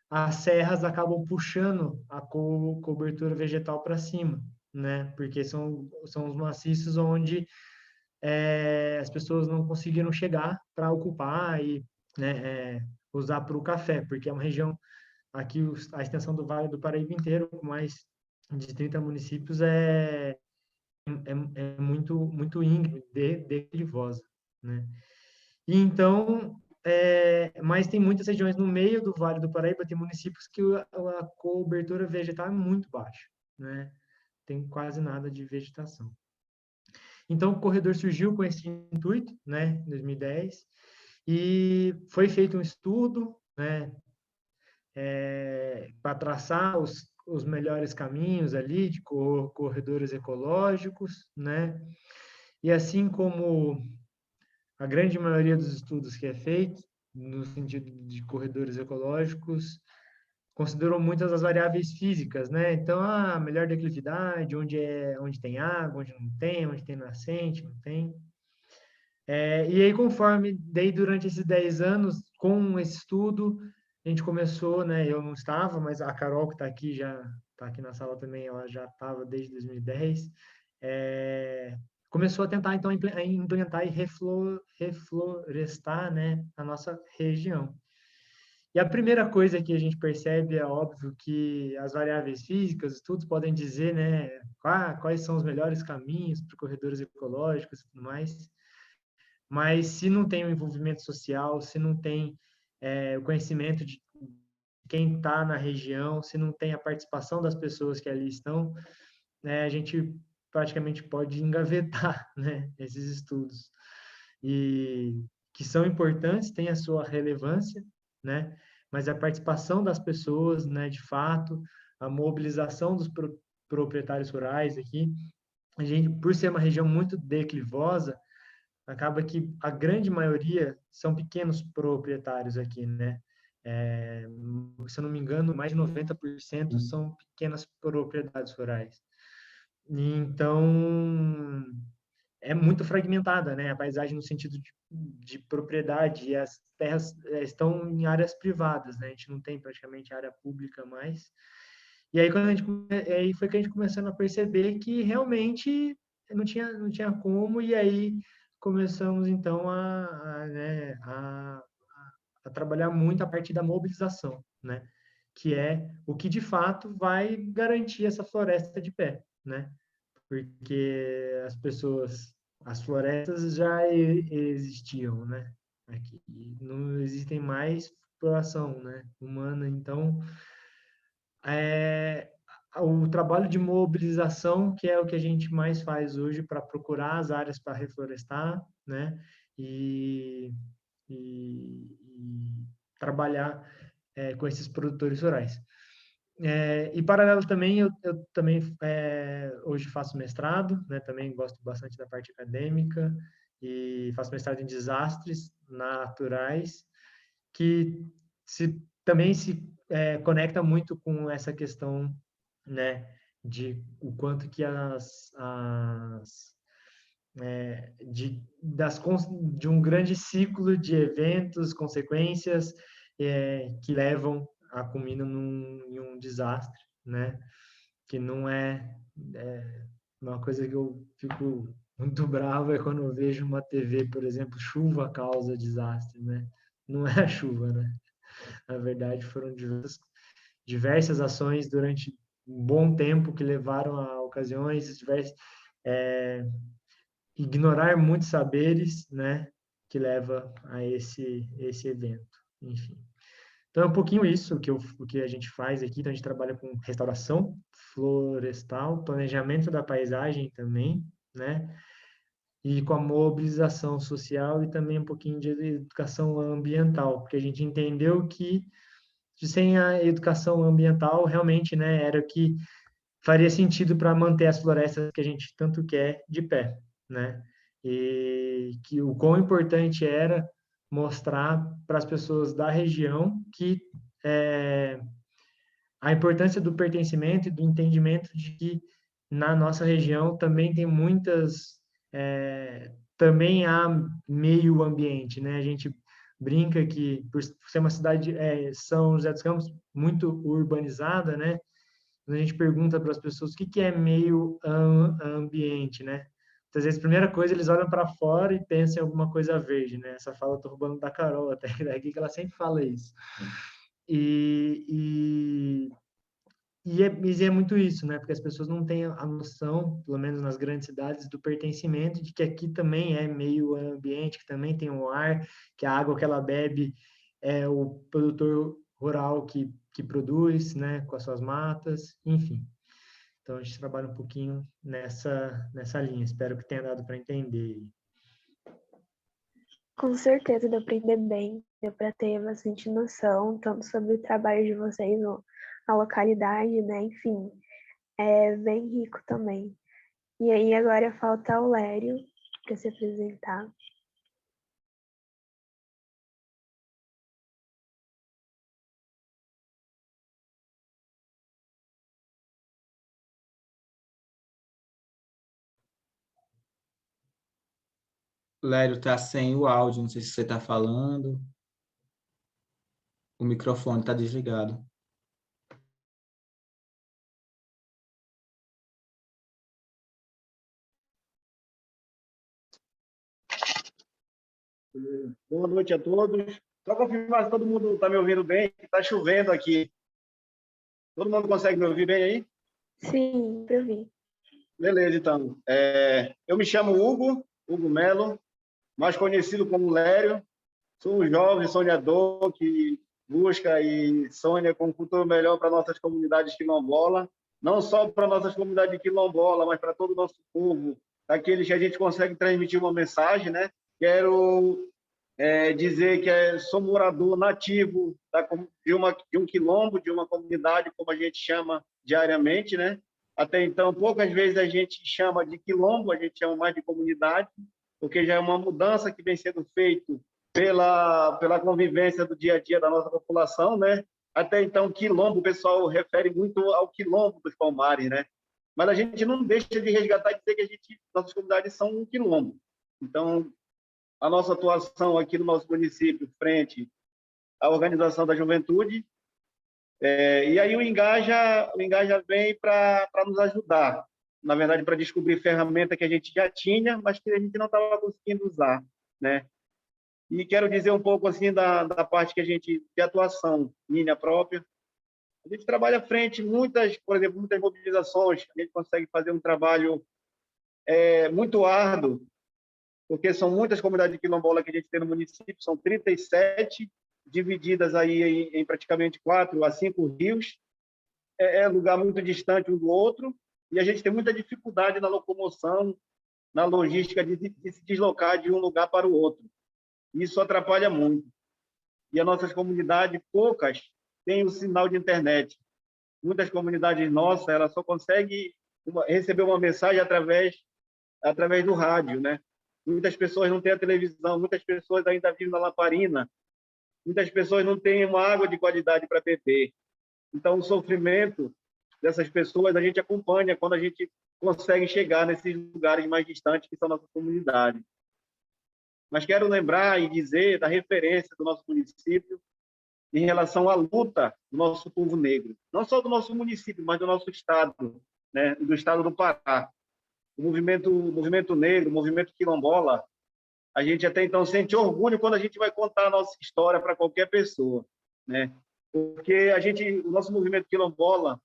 Speaker 4: as serras acabam puxando a cobertura vegetal para cima, né? Porque são os maciços onde as pessoas não conseguiram chegar para ocupar e, né, usar para o café, porque é uma região, aqui a extensão do Vale do Paraíba inteiro, com mais de 30 municípios, é muito íngreme, declivosa, né? E então, mas tem muitas regiões no meio do Vale do Paraíba, tem municípios que a cobertura vegetal é muito baixa, né? Tem quase nada de vegetação. Então, o corredor surgiu com esse intuito, né, em 2010, e foi feito um estudo, né, para traçar os melhores caminhos ali de corredores ecológicos, né? E assim como a grande maioria dos estudos que é feito no sentido de corredores ecológicos considerou muitas das variáveis físicas, né? Então, a melhor declividade, onde tem água, onde tem nascente, não tem. E aí, conforme, daí durante esses 10 anos, com esse estudo, a gente começou, né? Eu não estava, mas a Carol, que está aqui, já está aqui na sala também, ela já estava desde 2010, começou a tentar, então, implementar e reflorestar, né, a nossa região. E a primeira coisa que a gente percebe é óbvio que as variáveis físicas, estudos podem dizer, né, quais são os melhores caminhos para corredores ecológicos e tudo mais, mas se não tem o envolvimento social, se não tem o conhecimento de quem está na região, se não tem a participação das pessoas que ali estão, né, a gente praticamente pode engavetar, né, esses estudos. E que são importantes, têm a sua relevância, né, mas a participação das pessoas, né, de fato, a mobilização dos proprietários rurais aqui, a gente, por ser uma região muito declivosa, acaba que a grande maioria são pequenos proprietários aqui, né? Se eu não me engano, mais de 90% são pequenas propriedades rurais. E, então, é muito fragmentada, né? A paisagem no sentido de propriedade, e as terras estão em áreas privadas, né? A gente não tem praticamente área pública mais. E aí, aí foi que a gente começou a perceber que realmente não tinha como, e aí começamos, então, né, a trabalhar muito a partir da mobilização, né? Que é o que, de fato, vai garantir essa floresta de pé, né? Porque as florestas já existiam, né? Aqui não existem mais exploração, né? Humana, então é, o trabalho de mobilização, que é o que a gente mais faz hoje para procurar as áreas para reflorestar, né? E, e trabalhar com esses produtores rurais. E paralelo também, eu também hoje faço mestrado, né? Também gosto bastante da parte acadêmica e faço mestrado em desastres naturais, que também se conecta muito com essa questão, né, de o quanto que de um grande ciclo de eventos, consequências que levam a culmina em um desastre, né? Que não uma coisa que eu fico muito bravo é quando eu vejo uma TV, por exemplo, chuva causa desastre, né? Não é a chuva, né? Na verdade, foram diversas ações durante um bom tempo que levaram a ocasiões, ignorar muitos saberes, né, que leva a esse evento, enfim. Então, é um pouquinho isso o que a gente faz aqui. Então, a gente trabalha com restauração florestal, planejamento da paisagem também, né, e com a mobilização social e também um pouquinho de educação ambiental, porque a gente entendeu que sem a educação ambiental, realmente, né, era o que faria sentido para manter as florestas que a gente tanto quer de pé, né? E que o quão importante era mostrar para as pessoas da região que a importância do pertencimento e do entendimento de que na nossa região também tem também há meio ambiente, né? A gente brinca que por ser uma cidade, São José dos Campos, muito urbanizada, né? Quando a gente pergunta para as pessoas o que é meio ambiente, né? Às vezes, a primeira coisa, eles olham para fora e pensam em alguma coisa verde, né? Essa fala eu tô roubando da Carol até daqui, que ela sempre fala isso. Mas é muito isso, né? Porque as pessoas não têm a noção, pelo menos nas grandes cidades, do pertencimento de que aqui também é meio ambiente, que também tem o ar, que a água que ela bebe é o produtor rural que produz, né? Com as suas matas, enfim. Então, a gente trabalha um pouquinho nessa linha. Espero que tenha dado para entender.
Speaker 2: Com certeza deu para aprender bem, deu para ter bastante noção, tanto sobre o trabalho de vocês, a localidade, né? Enfim, é bem rico também. E aí agora falta o Lério para se apresentar.
Speaker 1: Lério tá sem o áudio, não sei se você está falando. O microfone está desligado.
Speaker 5: Boa noite a todos. Só confirmar se todo mundo está me ouvindo bem, está chovendo aqui. Todo mundo consegue me ouvir bem aí?
Speaker 2: Sim, para ouvir.
Speaker 5: Beleza, então. Eu me chamo Hugo Melo, mais conhecido como Lério. Sou um jovem sonhador que busca e sonha com um futuro melhor para nossas comunidades quilombolas, não só para nossas comunidades quilombolas, mas para todo o nosso povo, aqueles que a gente consegue transmitir uma mensagem, né? Quero dizer que sou morador nativo de um quilombo, de uma comunidade, como a gente chama diariamente, né? Até então, poucas vezes a gente chama de quilombo, a gente chama mais de comunidade, porque já é uma mudança que vem sendo feita pela convivência do dia a dia da nossa população, né? Até então, quilombo, o pessoal refere muito ao quilombo dos Palmares, né? Mas a gente não deixa de resgatar e dizer que nossas comunidades são um quilombo. Então, a nossa atuação aqui no nosso município, frente à organização da juventude, e aí o Engaja vem para nos ajudar, na verdade, para descobrir ferramenta que a gente já tinha, mas que a gente não estava conseguindo usar, né? E quero dizer um pouco assim da parte que a gente de atuação minha própria. A gente trabalha frente por exemplo, muitas mobilizações. A gente consegue fazer um trabalho muito árduo, porque são muitas comunidades quilombolas que a gente tem no município, são 37, divididas aí em praticamente 4 a 5 rios. É lugar muito distante um do outro, e a gente tem muita dificuldade na locomoção, na logística de se deslocar de um lugar para o outro. Isso atrapalha muito. E as nossas comunidades, poucas, têm o sinal de internet. Muitas comunidades nossas, elas só conseguem receber uma mensagem através do rádio, né? Muitas pessoas não têm a televisão, muitas pessoas ainda vivem na lamparina, muitas pessoas não têm uma água de qualidade para beber. Então, o sofrimento dessas pessoas a gente acompanha quando a gente consegue chegar nesses lugares mais distantes que são nossas comunidades. Mas quero lembrar e dizer da referência do nosso município em relação à luta do nosso povo negro, não só do nosso município, mas do nosso estado, né? Do estado do Pará. O movimento negro, o movimento quilombola, a gente até então sente orgulho quando a gente vai contar a nossa história para qualquer pessoa, né? Porque o nosso movimento quilombola,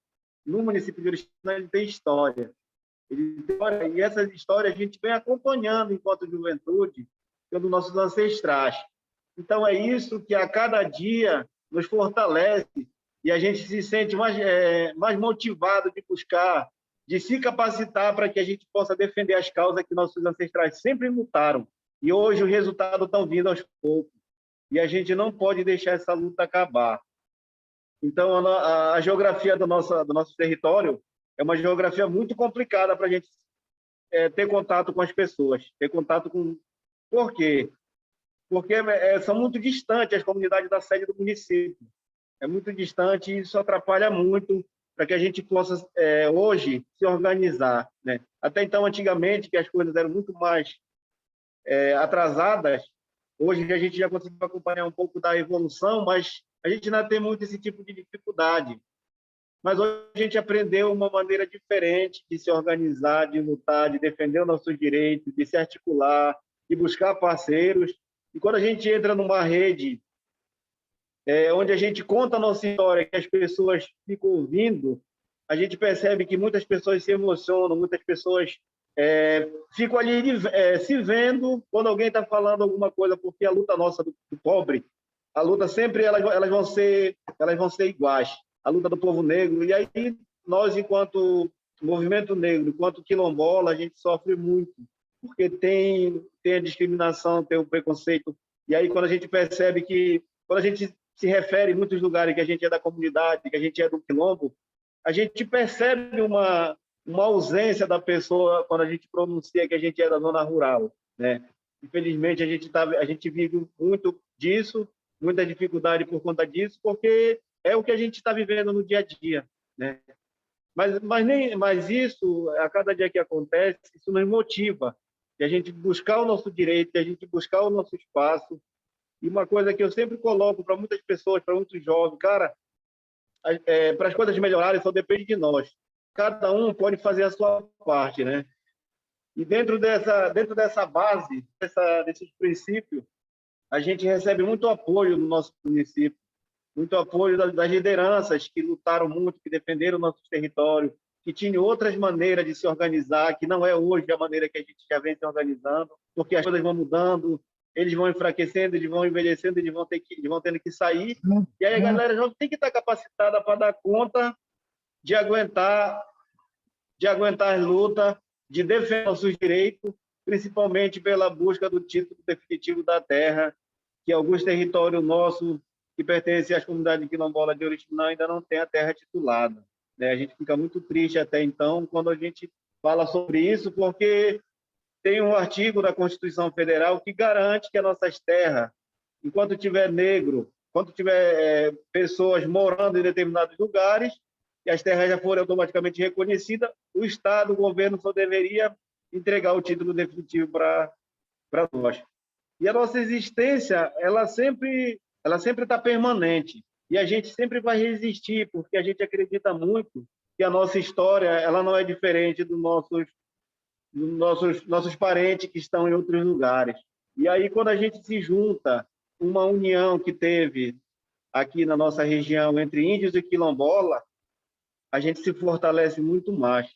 Speaker 5: no município de Uruguaiana, ele tem história. E essa história a gente vem acompanhando enquanto juventude pelos nossos ancestrais. Então, é isso que a cada dia nos fortalece e a gente se sente mais motivado de buscar, de se capacitar para que a gente possa defender as causas que nossos ancestrais sempre lutaram. E hoje o resultado está vindo aos poucos. E a gente não pode deixar essa luta acabar. Então, a geografia do nosso território é uma geografia muito complicada para a gente ter contato com as pessoas, ter contato com... Por quê? Porque são muito distantes as comunidades da sede do município. É muito distante e isso atrapalha muito para que a gente possa, hoje, se organizar, né? Até então, antigamente, que as coisas eram muito mais atrasadas, hoje a gente já conseguiu acompanhar um pouco da evolução, mas a gente ainda tem muito esse tipo de dificuldade. Mas hoje a gente aprendeu uma maneira diferente de se organizar, de lutar, de defender os nossos direitos, de se articular, de buscar parceiros. E quando a gente entra numa rede onde a gente conta a nossa história, que as pessoas ficam ouvindo, a gente percebe que muitas pessoas se emocionam, muitas pessoas ficam ali se vendo quando alguém está falando alguma coisa, porque a luta nossa do pobre, a luta sempre elas vão ser iguais, a luta do povo negro. E aí nós, enquanto movimento negro, enquanto quilombola, a gente sofre muito, porque tem a discriminação, tem o preconceito E aí, quando a gente percebe que, quando a gente se refere em muitos lugares que a gente é da comunidade, que a gente é do quilombo, a gente percebe uma ausência da pessoa quando a gente pronuncia que a gente é da zona rural, né? Infelizmente, a gente vive muito disso, muita dificuldade por conta disso, porque é o que a gente está vivendo no dia a dia, né? Mas isso, a cada dia que acontece, isso nos motiva, de a gente buscar o nosso direito, de a gente buscar o nosso espaço. E uma coisa que eu sempre coloco para muitas pessoas, para muitos jovens, cara, para as coisas melhorarem só depende de nós. Cada um pode fazer a sua parte, né? E dentro dessa base, desses princípios, a gente recebe muito apoio no nosso município, muito apoio das lideranças que lutaram muito, que defenderam nossos territórios, que tinham outras maneiras de se organizar, que não é hoje a maneira que a gente já vem se organizando, porque as coisas vão mudando, eles vão enfraquecendo, eles vão envelhecendo, eles vão tendo que sair, e aí a galera já tem que estar capacitada para dar conta de aguentar as lutas, de defender nossos direitos, principalmente pela busca do título definitivo da terra, que alguns territórios nossos que pertencem às comunidades quilombolas de original ainda não têm a terra titulada, né? A gente fica muito triste até então quando a gente fala sobre isso, porque tem um artigo da Constituição Federal que garante que as nossas terras, enquanto tiver negro, enquanto tiver pessoas morando em determinados lugares, e as terras já forem automaticamente reconhecidas, o Estado, o governo só deveria entregar o título definitivo para nós. E a nossa existência, ela sempre está permanente. E a gente sempre vai resistir, porque a gente acredita muito que a nossa história ela não é diferente dos nossos parentes que estão em outros lugares. E aí, quando a gente se junta, uma união que teve aqui na nossa região entre índios e quilombola, a gente se fortalece muito mais,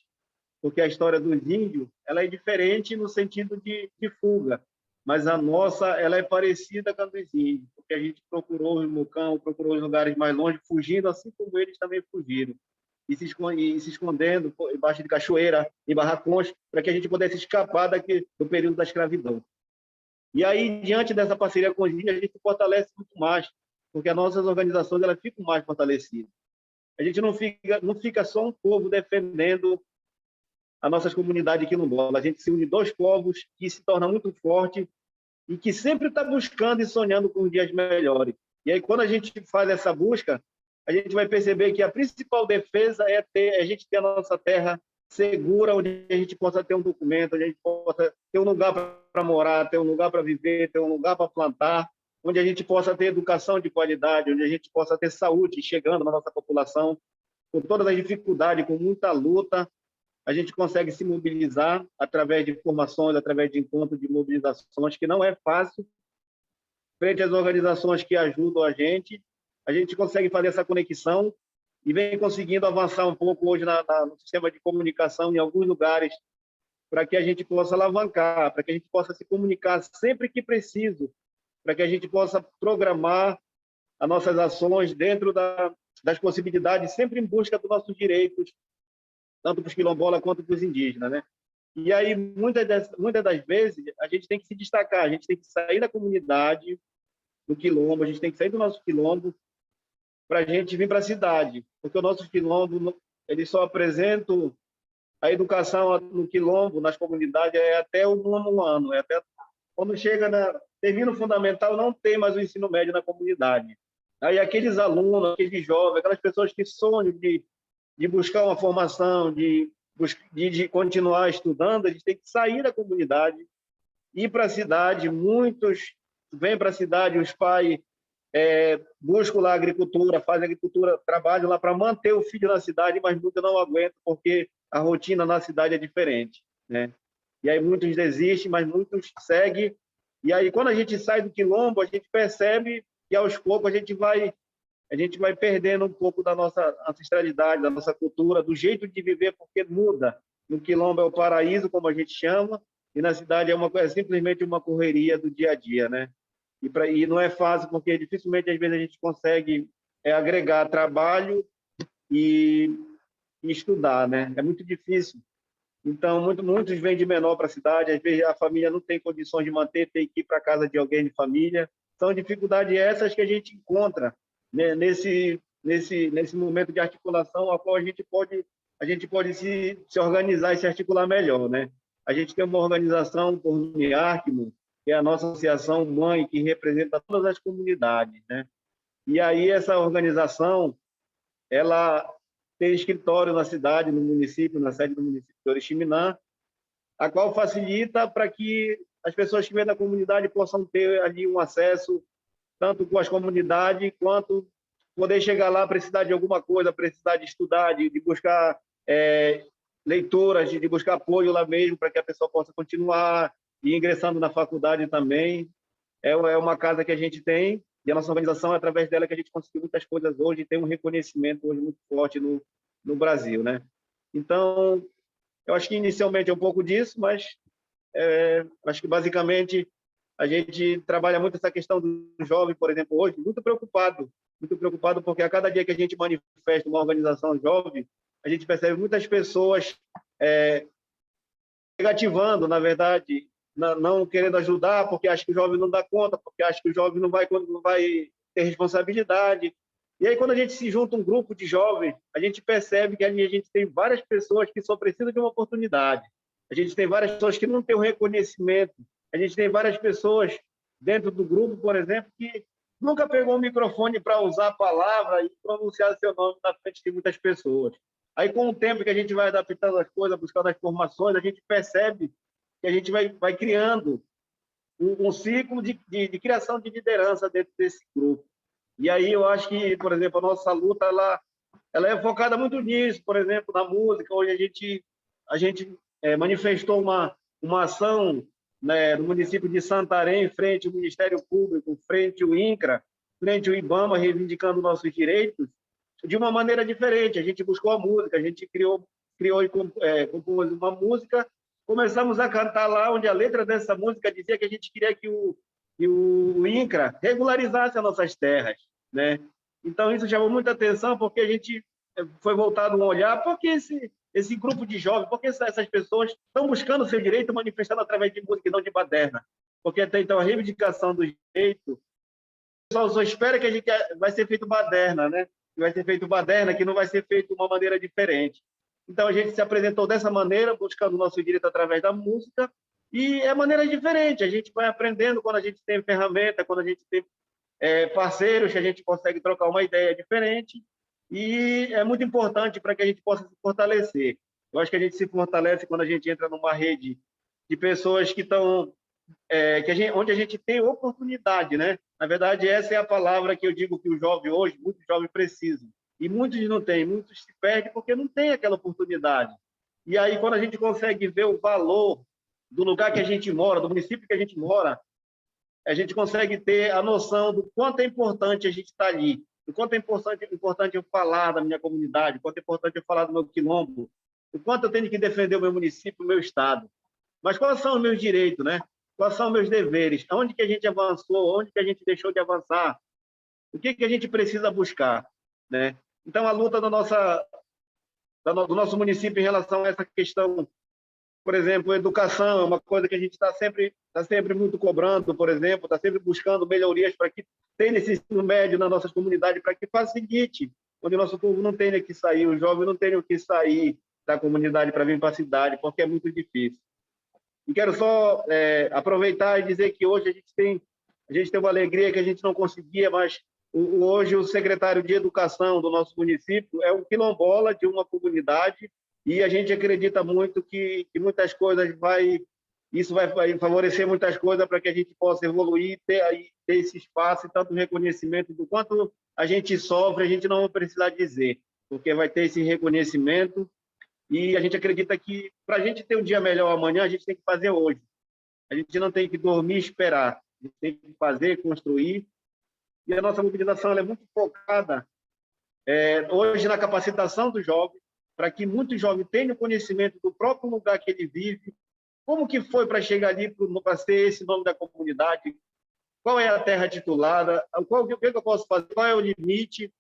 Speaker 5: porque a história dos índios ela é diferente no sentido de fuga, mas a nossa ela é parecida com a dos índios, porque a gente procurou o Mocão, procurou os lugares mais longe, fugindo, assim como eles também fugiram, e se escondendo embaixo de cachoeira, em barracões, para que a gente pudesse escapar do período da escravidão. E aí, diante dessa parceria com os índios, a gente se fortalece muito mais, porque as nossas organizações elas ficam mais fortalecidas. A gente não fica só um povo defendendo as nossas comunidades quilombolas. A gente se une dois povos que se tornam muito fortes e que sempre está buscando e sonhando com dias melhores. E aí, quando a gente faz essa busca, a gente vai perceber que a principal defesa é a gente ter a nossa terra segura, onde a gente possa ter um documento, onde a gente possa ter um lugar para morar, ter um lugar para viver, ter um lugar para plantar, onde a gente possa ter educação de qualidade, onde a gente possa ter saúde chegando na nossa população. Com todas as dificuldades, com muita luta, a gente consegue se mobilizar através de formações, através de encontros, de mobilizações, que não é fácil. Frente às organizações que ajudam a gente consegue fazer essa conexão e vem conseguindo avançar um pouco hoje no sistema de comunicação em alguns lugares, para que a gente possa alavancar, para que a gente possa se comunicar sempre que preciso, para que a gente possa programar as nossas ações dentro das possibilidades, sempre em busca dos nossos direitos, tanto para os quilombolas quanto para os indígenas, né? E aí, muitas das vezes, a gente tem que se destacar, a gente tem que sair da comunidade, do quilombo, a gente tem que sair do nosso quilombo para a gente vir para a cidade, porque o nosso quilombo, eles só apresentam a educação no quilombo, nas comunidades, até o 9º ano, até quando termina o fundamental, não tem mais o ensino médio na comunidade. Aí aqueles alunos, aqueles jovens, aquelas pessoas que sonham de buscar uma formação, de continuar estudando, a gente tem que sair da comunidade, ir para a cidade. Muitos vêm para a cidade, os pais buscam lá a agricultura, fazem agricultura, trabalham lá para manter o filho na cidade, mas muitos não aguentam porque a rotina na cidade é diferente, né? E aí muitos desistem, mas muitos seguem. E aí, quando a gente sai do quilombo, a gente percebe que, aos poucos, a gente vai perdendo um pouco da nossa ancestralidade, da nossa cultura, do jeito de viver, porque muda. No quilombo é o paraíso, como a gente chama, e na cidade é simplesmente uma correria do dia a dia, né? E não é fácil, porque dificilmente, às vezes, a gente consegue agregar trabalho e estudar, né? É muito difícil. Então, muitos vêm de menor para a cidade, às vezes a família não tem condições de manter, tem que ir para a casa de alguém de família. São dificuldades essas que a gente encontra, né, nesse momento de articulação, a qual a gente pode se organizar e se articular melhor, né? A gente tem uma organização por nome Arquimo, que é a nossa associação mãe, que representa todas as comunidades, né? E aí essa organização, ela tem escritório na cidade, no município, na sede do município de Oriximiná, a qual facilita para que as pessoas que vêm da comunidade possam ter ali um acesso tanto com as comunidades, quanto poder chegar lá, precisar de alguma coisa, precisar de estudar, de buscar leituras, de buscar apoio lá mesmo, para que a pessoa possa continuar e ingressando na faculdade também. É uma casa que a gente tem, e a nossa organização, é através dela que a gente conseguiu muitas coisas hoje, e tem um reconhecimento hoje muito forte no Brasil, né? Então, eu acho que inicialmente é um pouco disso, mas acho que basicamente a gente trabalha muito essa questão do jovem, por exemplo, hoje, muito preocupado porque a cada dia que a gente manifesta uma organização jovem, a gente percebe muitas pessoas negativando, na verdade, não querendo ajudar, porque acha que o jovem não dá conta, porque acha que o jovem não vai ter responsabilidade. E aí, quando a gente se junta um grupo de jovens, a gente percebe que ali a gente tem várias pessoas que só precisam de uma oportunidade. A gente tem várias pessoas que não têm um reconhecimento. A gente tem várias pessoas dentro do grupo, por exemplo, que nunca pegou um microfone para usar a palavra e pronunciar seu nome na frente de muitas pessoas. Aí, com o tempo que a gente vai adaptando as coisas, buscando as formações, a gente percebe que a gente vai criando um ciclo de criação de liderança dentro desse grupo. E aí eu acho que, por exemplo, a nossa luta ela é focada muito nisso, por exemplo, na música. Hoje a gente manifestou uma ação, né, no município de Santarém, frente ao Ministério Público, frente ao INCRA, frente ao IBAMA, reivindicando nossos direitos, de uma maneira diferente. A gente buscou a música, a gente criou e compôs uma música, começamos a cantar lá, onde a letra dessa música dizia que a gente queria que o INCRA regularizasse as nossas terras, né? Então, isso chamou muita atenção, porque a gente foi voltado um olhar, porque esse grupo de jovens, porque essas pessoas estão buscando o seu direito, manifestando através de música e não de baderna. Porque até então a reivindicação do direito, o pessoal só espera que a gente vai ser feito baderna, né? Que vai ser feito baderna, que não vai ser feito de uma maneira diferente. Então a gente se apresentou dessa maneira, buscando o nosso direito através da música, e é maneira diferente. A gente vai aprendendo quando a gente tem ferramenta, quando a gente tem parceiros, que a gente consegue trocar uma ideia diferente, e é muito importante para que a gente possa se fortalecer. Eu acho que a gente se fortalece quando a gente entra numa rede de pessoas que estão onde a gente tem oportunidade, né? Na verdade, essa é a palavra que eu digo que o jovem hoje, muitos jovens precisam. E muitos não têm, muitos se perdem porque não tem aquela oportunidade. E aí, quando a gente consegue ver o valor do lugar que a gente mora, do município que a gente mora, a gente consegue ter a noção do quanto é importante a gente estar ali, do quanto é importante eu falar da minha comunidade, do quanto é importante eu falar do meu quilombo, o quanto eu tenho que defender o meu município, o meu estado. Mas quais são os meus direitos, né? Quais são os meus deveres? Onde que a gente avançou? Onde que a gente deixou de avançar? O que que a gente precisa buscar, né? Então, a luta do nosso município em relação a essa questão, por exemplo, educação, é uma coisa que a gente está sempre muito cobrando, por exemplo, está sempre buscando melhorias para que tenha esse ensino médio na nossa comunidade, para que facilite, onde o nosso povo não tenha que sair, os jovens não tenham que sair da comunidade para vir para a cidade, porque é muito difícil. E quero só aproveitar e dizer que hoje a gente tem uma alegria que a gente não conseguia, mas hoje o secretário de Educação do nosso município é um quilombola de uma comunidade, e a gente acredita muito que muitas coisas isso vai favorecer muitas coisas para que a gente possa evoluir, ter esse espaço e tanto reconhecimento do quanto a gente sofre, a gente não vai precisar dizer, porque vai ter esse reconhecimento. E a gente acredita que, para a gente ter um dia melhor amanhã, a gente tem que fazer hoje. A gente não tem que dormir e esperar. A gente tem que fazer, construir. E a nossa mobilização é muito focada hoje na capacitação do jovem, para que muitos jovens tenham conhecimento do próprio lugar que ele vive, como que foi para chegar ali para ser esse nome da comunidade, qual é a terra titulada, o que eu posso fazer, qual é o limite,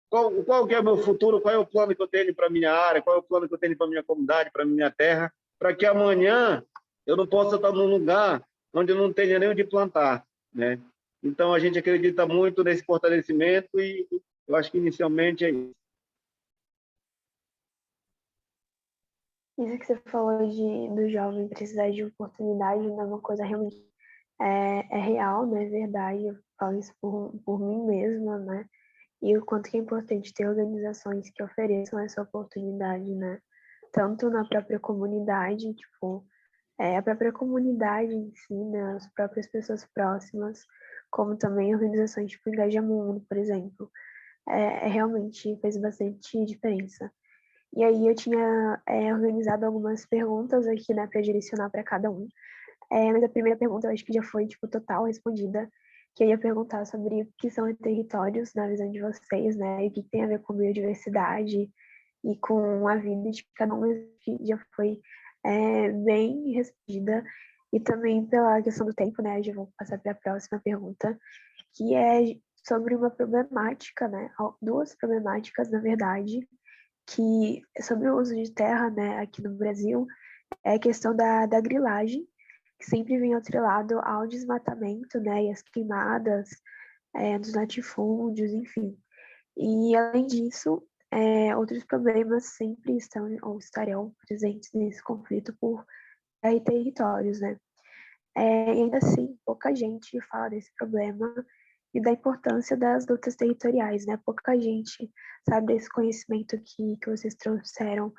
Speaker 5: qual que é o meu futuro, qual é o plano que eu tenho para a minha área, qual é o plano que eu tenho para a minha comunidade, para a minha terra, para que amanhã eu não possa estar num lugar onde eu não tenha nem onde plantar, né? Então, a gente acredita muito nesse fortalecimento e eu acho que inicialmente é isso.
Speaker 2: Isso que você falou do jovem precisar de oportunidade não é uma coisa realmente real, né? É verdade. Eu falo isso por mim mesma, né? E o quanto que é importante ter organizações que ofereçam essa oportunidade, né? Tanto na própria comunidade, tipo, a própria comunidade em si, né? As próprias pessoas próximas, como também organizações tipo Engajamundo, por exemplo. Realmente fez bastante diferença. E aí eu tinha organizado algumas perguntas aqui, né, para direcionar para cada um. Mas a primeira pergunta eu acho que já foi, tipo, total respondida, que eu ia perguntar sobre o que são territórios na visão de vocês, né, e o que tem a ver com biodiversidade e com a vida de cada um, que já foi bem respondida. E também pela questão do tempo, né, eu já vou passar para a próxima pergunta, que é sobre uma problemática, né, duas problemáticas, na verdade, que sobre o uso de terra, né, aqui no Brasil, é a questão da grilagem, que sempre vem atrelado ao desmatamento, né, e as queimadas dos latifúndios, enfim. E, além disso, outros problemas sempre estão ou estarão presentes nesse conflito por territórios, né. E ainda assim, pouca gente fala desse problema e da importância das lutas territoriais, né? Pouca gente sabe desse conhecimento que vocês trouxeram,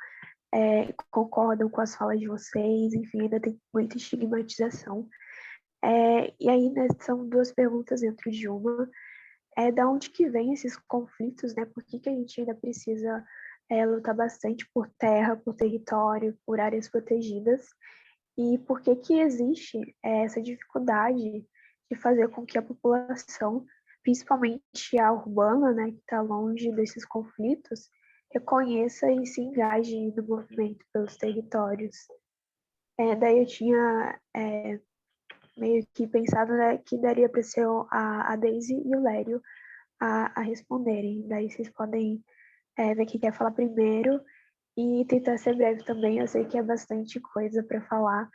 Speaker 2: concordam com as falas de vocês, enfim, ainda tem muita estigmatização. E aí, né, são duas perguntas dentro de uma. Da onde que vem esses conflitos, né? Por que a gente ainda precisa lutar bastante por terra, por território, por áreas protegidas? E por que existe essa dificuldade de fazer com que a população, principalmente a urbana, né, que está longe desses conflitos, reconheça e se engaje no movimento pelos territórios? Daí eu tinha meio que pensado, né, que daria para ser a Daisy e o Lério a responderem. Daí vocês podem ver quem quer falar primeiro e tentar ser breve também. Eu sei que é bastante coisa para falar,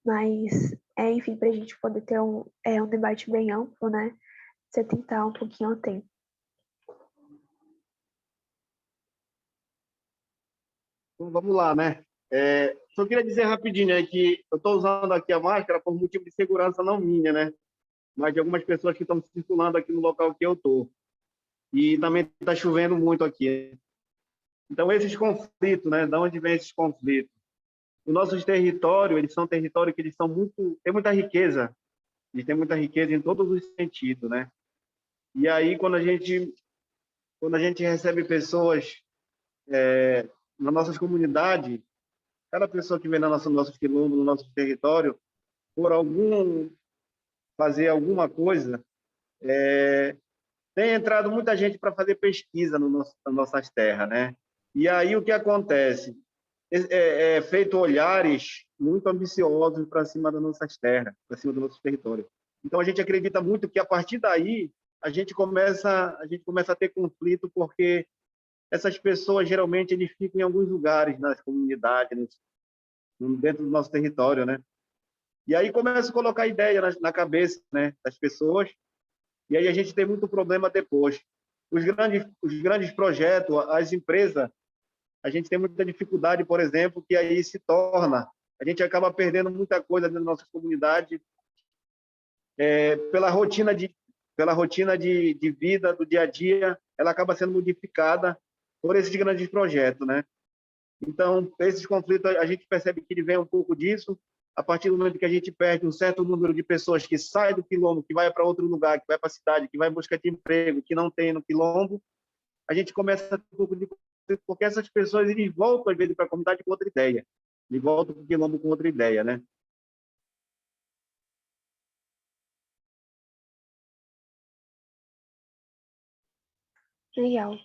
Speaker 2: mas, enfim, para a gente poder ter um debate bem amplo, né? Você tentar um pouquinho ao tempo.
Speaker 5: Então, vamos lá, né? Só queria dizer rapidinho, né, que eu estou usando aqui a máscara por motivo de segurança não minha, né? Mas de algumas pessoas que estão circulando aqui no local que eu estou. E também está chovendo muito aqui. Então, esses conflitos, né? De onde vem esses conflitos? Os nossos territórios, eles são territórios que eles são tem muita riqueza. Eles têm muita riqueza em todos os sentidos, né? E aí, quando a gente recebe pessoas na nossas comunidades, cada pessoa que vem no nosso quilombo, no nosso território, por fazer alguma coisa, tem entrado muita gente para fazer pesquisa nas nossas terras, né? E aí o que acontece? É feito olhares muito ambiciosos para cima das nossas terras, para cima do nosso território. Então a gente acredita muito que a partir daí a gente começa a ter conflito, porque essas pessoas geralmente eles ficam em alguns lugares nas comunidades, dentro do nosso território, né? E aí começa a colocar ideia na cabeça, né, das pessoas. E aí a gente tem muito problema depois. Os grandes projetos, as empresas, a gente tem muita dificuldade, por exemplo, que aí a gente acaba perdendo muita coisa dentro da nossa comunidade pela rotina de vida do dia a dia, ela acaba sendo modificada por esses grandes projetos, né? Então, esses conflitos, a gente percebe que ele vem um pouco disso, a partir do momento que a gente perde um certo número de pessoas que saem do quilombo, que vai para outro lugar, que vai para a cidade, que vai em busca de emprego, que não tem no quilombo, a gente começa a ter um pouco de conflito, porque essas pessoas eles voltam, às vezes, para a comunidade com outra ideia. Eles voltam para o quilombo com outra ideia, né?
Speaker 2: Legal.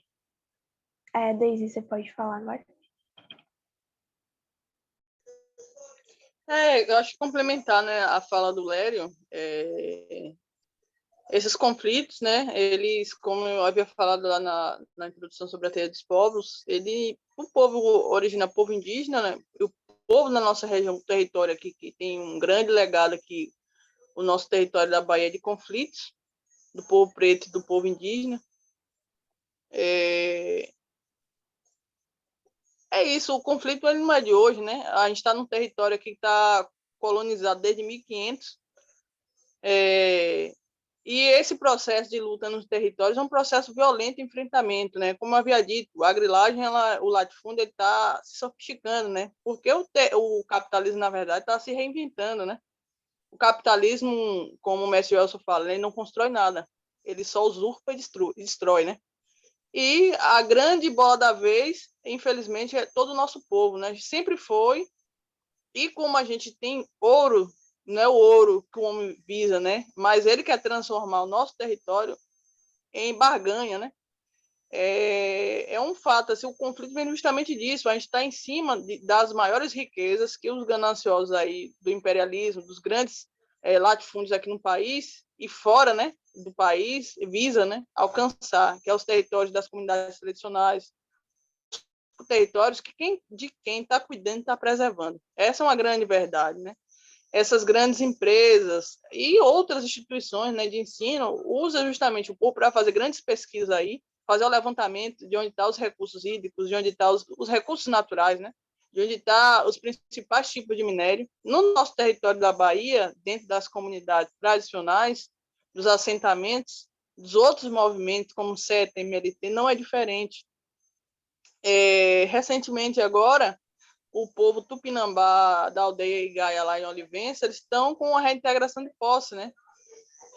Speaker 2: Daisy, você pode falar agora?
Speaker 3: Eu acho que complementar, né, a fala do Lério, esses conflitos, né, eles, como eu havia falado lá na introdução sobre a teia dos povos, o povo origina povo indígena, né, e o povo na nossa região, o território aqui, que tem um grande legado aqui, o nosso território da Bahia de conflitos, do povo preto e do povo indígena. É isso, o conflito ele não é de hoje, né? A gente está num território aqui que está colonizado desde 1500. E esse processo de luta nos territórios é um processo violento de enfrentamento, né? Como eu havia dito, a grilagem, o latifúndio está se sofisticando, né? Porque o capitalismo, na verdade, está se reinventando, né? O capitalismo, como o Mestre Wilson fala, ele não constrói nada, ele só usurpa e destrói, né? E a grande bola da vez, infelizmente, é todo o nosso povo, né? Sempre foi, e como a gente tem ouro, não é o ouro que o homem visa, né? Mas ele quer transformar o nosso território em barganha, né? É um fato, assim, o conflito vem justamente disso, a gente está em cima das maiores riquezas que os gananciosos aí do imperialismo, dos grandes latifúndios aqui no país e fora, né, do país, visa, né, alcançar, que é os territórios das comunidades tradicionais, territórios que de quem está cuidando está preservando. Essa é uma grande verdade, né? Essas grandes empresas e outras instituições, né, de ensino usam justamente o povo para fazer grandes pesquisas aí, fazer o levantamento de onde estão os recursos hídricos, de onde estão os recursos naturais, né? De onde estão os principais tipos de minério. No nosso território da Bahia, dentro das comunidades tradicionais, dos assentamentos, dos outros movimentos, como SETA e MLT, não é diferente. Recentemente, agora, o povo tupinambá da aldeia Igaia, lá em Olivença, eles estão com a reintegração de posse, né?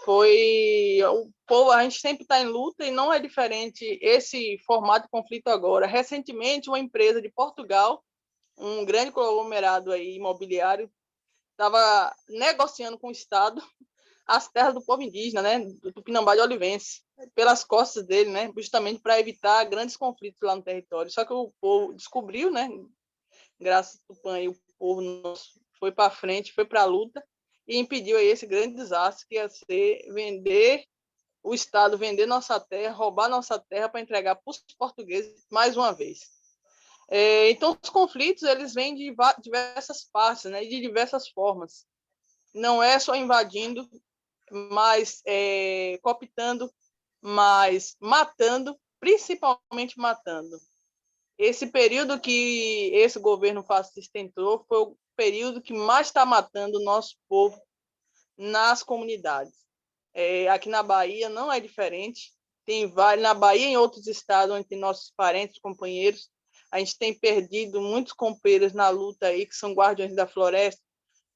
Speaker 3: O povo, a gente sempre está em luta e não é diferente esse formato de conflito agora. Recentemente, uma empresa de Portugal, um grande conglomerado aí imobiliário, estava negociando com o Estado as terras do povo indígena, né, do Tupinambá de Olivença, pelas costas dele, né, justamente para evitar grandes conflitos lá no território. Só que o povo descobriu, né, graças ao Tupã, e o povo nosso foi para frente, foi para a luta e impediu aí esse grande desastre que ia ser o Estado vender nossa terra, roubar nossa terra para entregar para os portugueses mais uma vez. Então, os conflitos eles vêm de diversas partes, né, de diversas formas. Não é só invadindo, mas cooptando, mas matando, principalmente matando. Esse período que esse governo fascista entrou foi o período que mais está matando o nosso povo nas comunidades. Aqui na Bahia não é diferente. Tem vários, na Bahia e em outros estados onde tem nossos parentes, companheiros, a gente tem perdido muitos companheiros na luta aí, que são guardiões da floresta,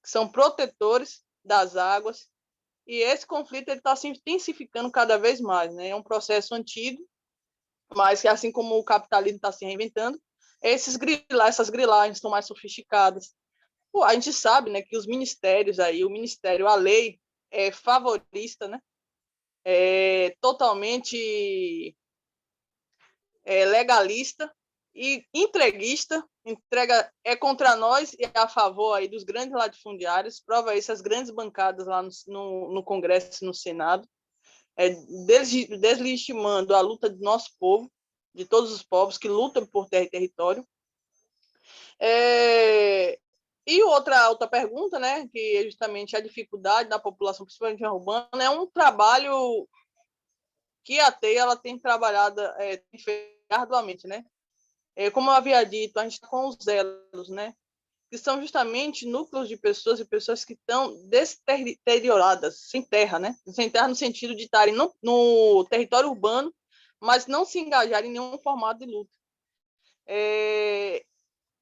Speaker 3: que são protetores das águas. E esse conflito está se intensificando cada vez mais, né? É um processo antigo, mas que assim como o capitalismo está se reinventando, essas grilagens estão mais sofisticadas. Pô, a gente sabe, né, que os ministérios aí, a lei é favorista, né? É totalmente legalista e entreguista, contra nós e a favor aí dos grandes latifundiários, prova isso as grandes bancadas lá no Congresso e no Senado, deslegitimando a luta do nosso povo, de todos os povos que lutam por terra e território. E outra pergunta, né, que é justamente a dificuldade da população, principalmente urbana, é um trabalho que a TEI ela tem trabalhado arduamente, né? Como eu havia dito, a gente está com os elos, né? Que são justamente núcleos de pessoas e pessoas que estão deterioradas, sem terra, né? Sem terra no sentido de estarem no território urbano, mas não se engajarem em nenhum formato de luta.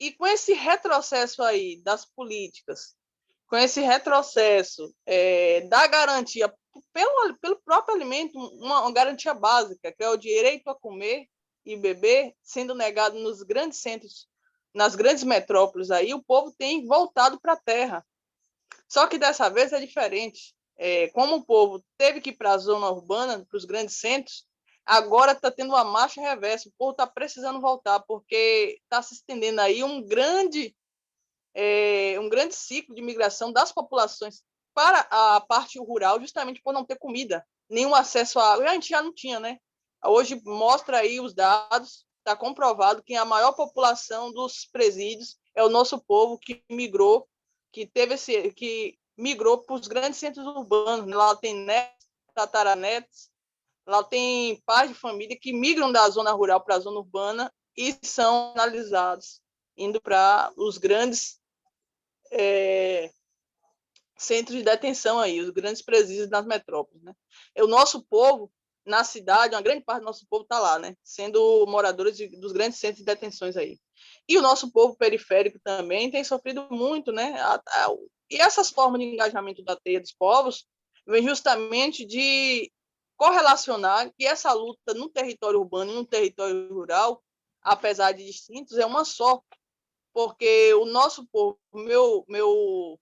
Speaker 3: E com esse retrocesso aí das políticas, com esse retrocesso da garantia pelo próprio alimento, uma garantia básica, que é o direito a comer e beber, sendo negado nos grandes centros, nas grandes metrópoles, aí o povo tem voltado para a terra. Só que dessa vez é diferente. Como o povo teve que ir para a zona urbana, para os grandes centros, agora está tendo uma marcha reversa. O povo está precisando voltar, porque está se estendendo aí um grande ciclo de migração das populações para a parte rural, justamente por não ter comida, nenhum acesso à água. A gente já não tinha, né? Hoje mostra aí os dados, está comprovado que a maior população dos presídios é o nosso povo que migrou, que migrou para os grandes centros urbanos. Lá tem netos, tataranetos, lá tem pais de família que migram da zona rural para a zona urbana e são analisados, indo para os grandes centros de detenção aí, os grandes presídios das metrópoles, né? O nosso povo na cidade, uma grande parte do nosso povo está lá, né? Sendo moradores dos grandes centros de detenções aí. E o nosso povo periférico também tem sofrido muito, né? E essas formas de engajamento da teia dos povos vem justamente de correlacionar que essa luta no território urbano e no território rural, apesar de distintos, é uma só, porque o nosso povo, meu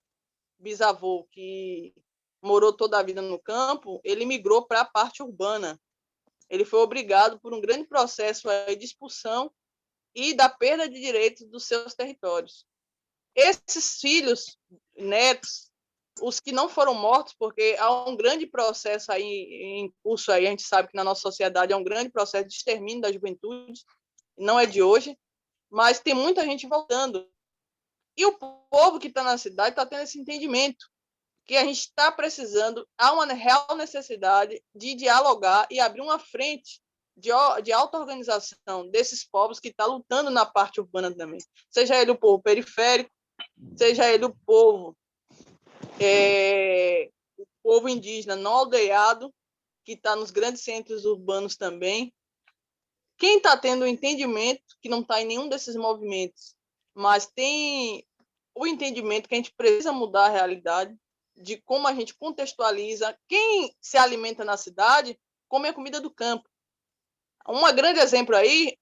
Speaker 3: bisavô, que morou toda a vida no campo, ele migrou para a parte urbana. Ele foi obrigado por um grande processo de expulsão e da perda de direitos dos seus territórios. Esses filhos, netos, os que não foram mortos, porque há um grande processo aí em curso aí, a gente sabe que na nossa sociedade é um grande processo de extermínio da juventude, não é de hoje, mas tem muita gente voltando. E o povo que está na cidade está tendo esse entendimento que a gente está precisando, há uma real necessidade de dialogar e abrir uma frente de auto-organização desses povos que estão lutando na parte urbana também. Seja ele o povo periférico, seja ele o povo indígena não aldeado, que está nos grandes centros urbanos também. Quem está tendo o entendimento, que não está em nenhum desses movimentos, mas tem o entendimento que a gente precisa mudar a realidade, de como a gente contextualiza. Quem se alimenta na cidade come a comida do campo. Um grande exemplo aí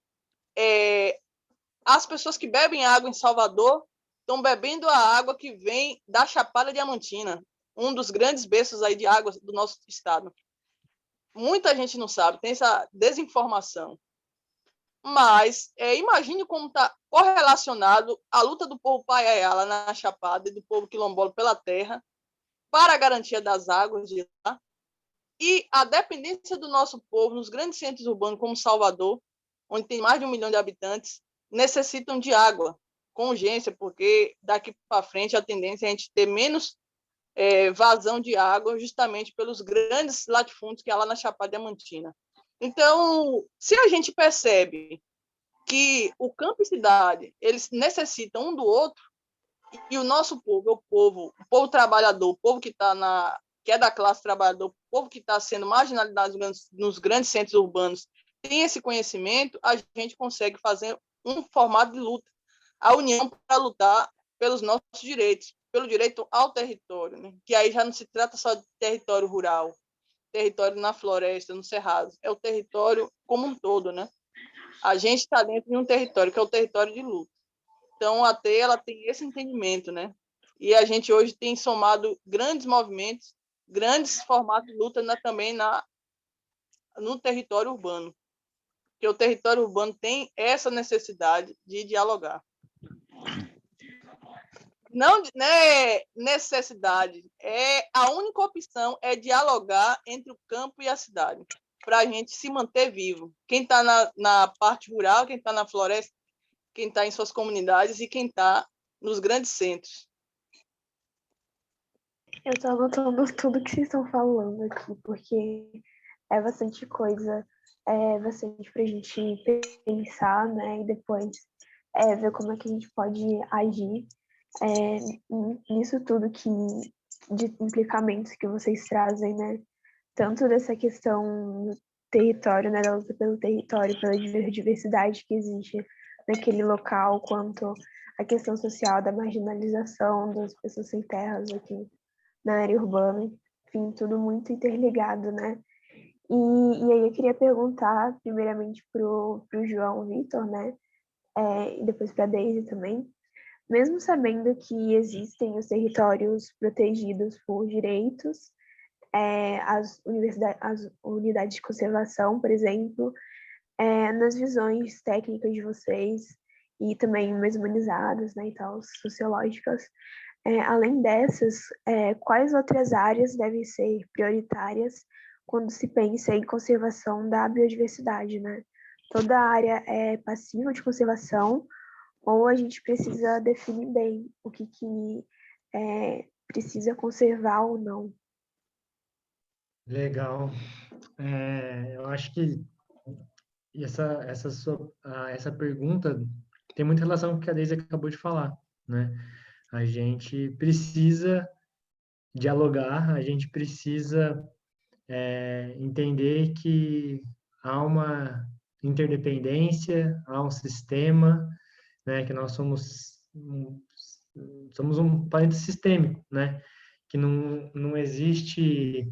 Speaker 3: é as pessoas que bebem água em Salvador estão bebendo a água que vem da Chapada Diamantina, um dos grandes berços aí de água do nosso estado. Muita gente não sabe, tem essa desinformação. Mas imagine como está correlacionado a luta do povo Paiaiala na Chapada e do povo quilombola pela terra para a garantia das águas de lá e a dependência do nosso povo nos grandes centros urbanos como Salvador, onde tem mais de 1 milhão de habitantes, necessitam de água com urgência, porque daqui para frente a tendência é a gente ter menos vazão de água justamente pelos grandes latifúndios que há lá na Chapada Diamantina. Então, se a gente percebe que o campo e cidade eles necessitam um do outro, e o nosso povo, o povo trabalhador, o povo que é da classe trabalhadora, o povo que está sendo marginalizado nos grandes centros urbanos, tem esse conhecimento, a gente consegue fazer um formato de luta, a união para lutar pelos nossos direitos, pelo direito ao território, né? Que aí já não se trata só de território rural, território na floresta, no cerrado, é o território como um todo, né? A gente está dentro de um território que é o território de luta. Então, a TEA ela tem esse entendimento, né? E a gente hoje tem somado grandes movimentos, grandes formatos de luta também no território urbano, que o território urbano tem essa necessidade de dialogar. Não é necessidade, a única opção é dialogar entre o campo e a cidade, para a gente se manter vivo. Quem está na parte rural, quem está na floresta, quem está em suas comunidades e quem está nos grandes centros.
Speaker 2: Eu estou anotando tudo que vocês estão falando aqui, porque é bastante coisa, é bastante para a gente pensar, né? E depois ver como é que a gente pode agir nisso tudo de implicamentos que vocês trazem, né? Tanto dessa questão do território, né? Da luta pelo território, pela diversidade que existe naquele local, quanto a questão social da marginalização das pessoas sem terras aqui na área urbana, enfim, tudo muito interligado, né? E aí eu queria perguntar, primeiramente, pro João Vitor, né? E depois para a Deise também. Mesmo sabendo que existem os territórios protegidos por direitos, as unidades de conservação, por exemplo, nas visões técnicas de vocês e também mais humanizadas, né, e tal, sociológicas, além dessas, quais outras áreas devem ser prioritárias quando se pensa em conservação da biodiversidade, né? Toda a área é passiva de conservação ou a gente precisa definir bem o que precisa conservar ou não.
Speaker 4: Legal. Eu acho que essa pergunta tem muita relação com o que a Deise acabou de falar, né? A gente precisa dialogar, a gente precisa entender que há uma interdependência, há um sistema, né? Que nós somos um planeta sistêmico, né? Que não existe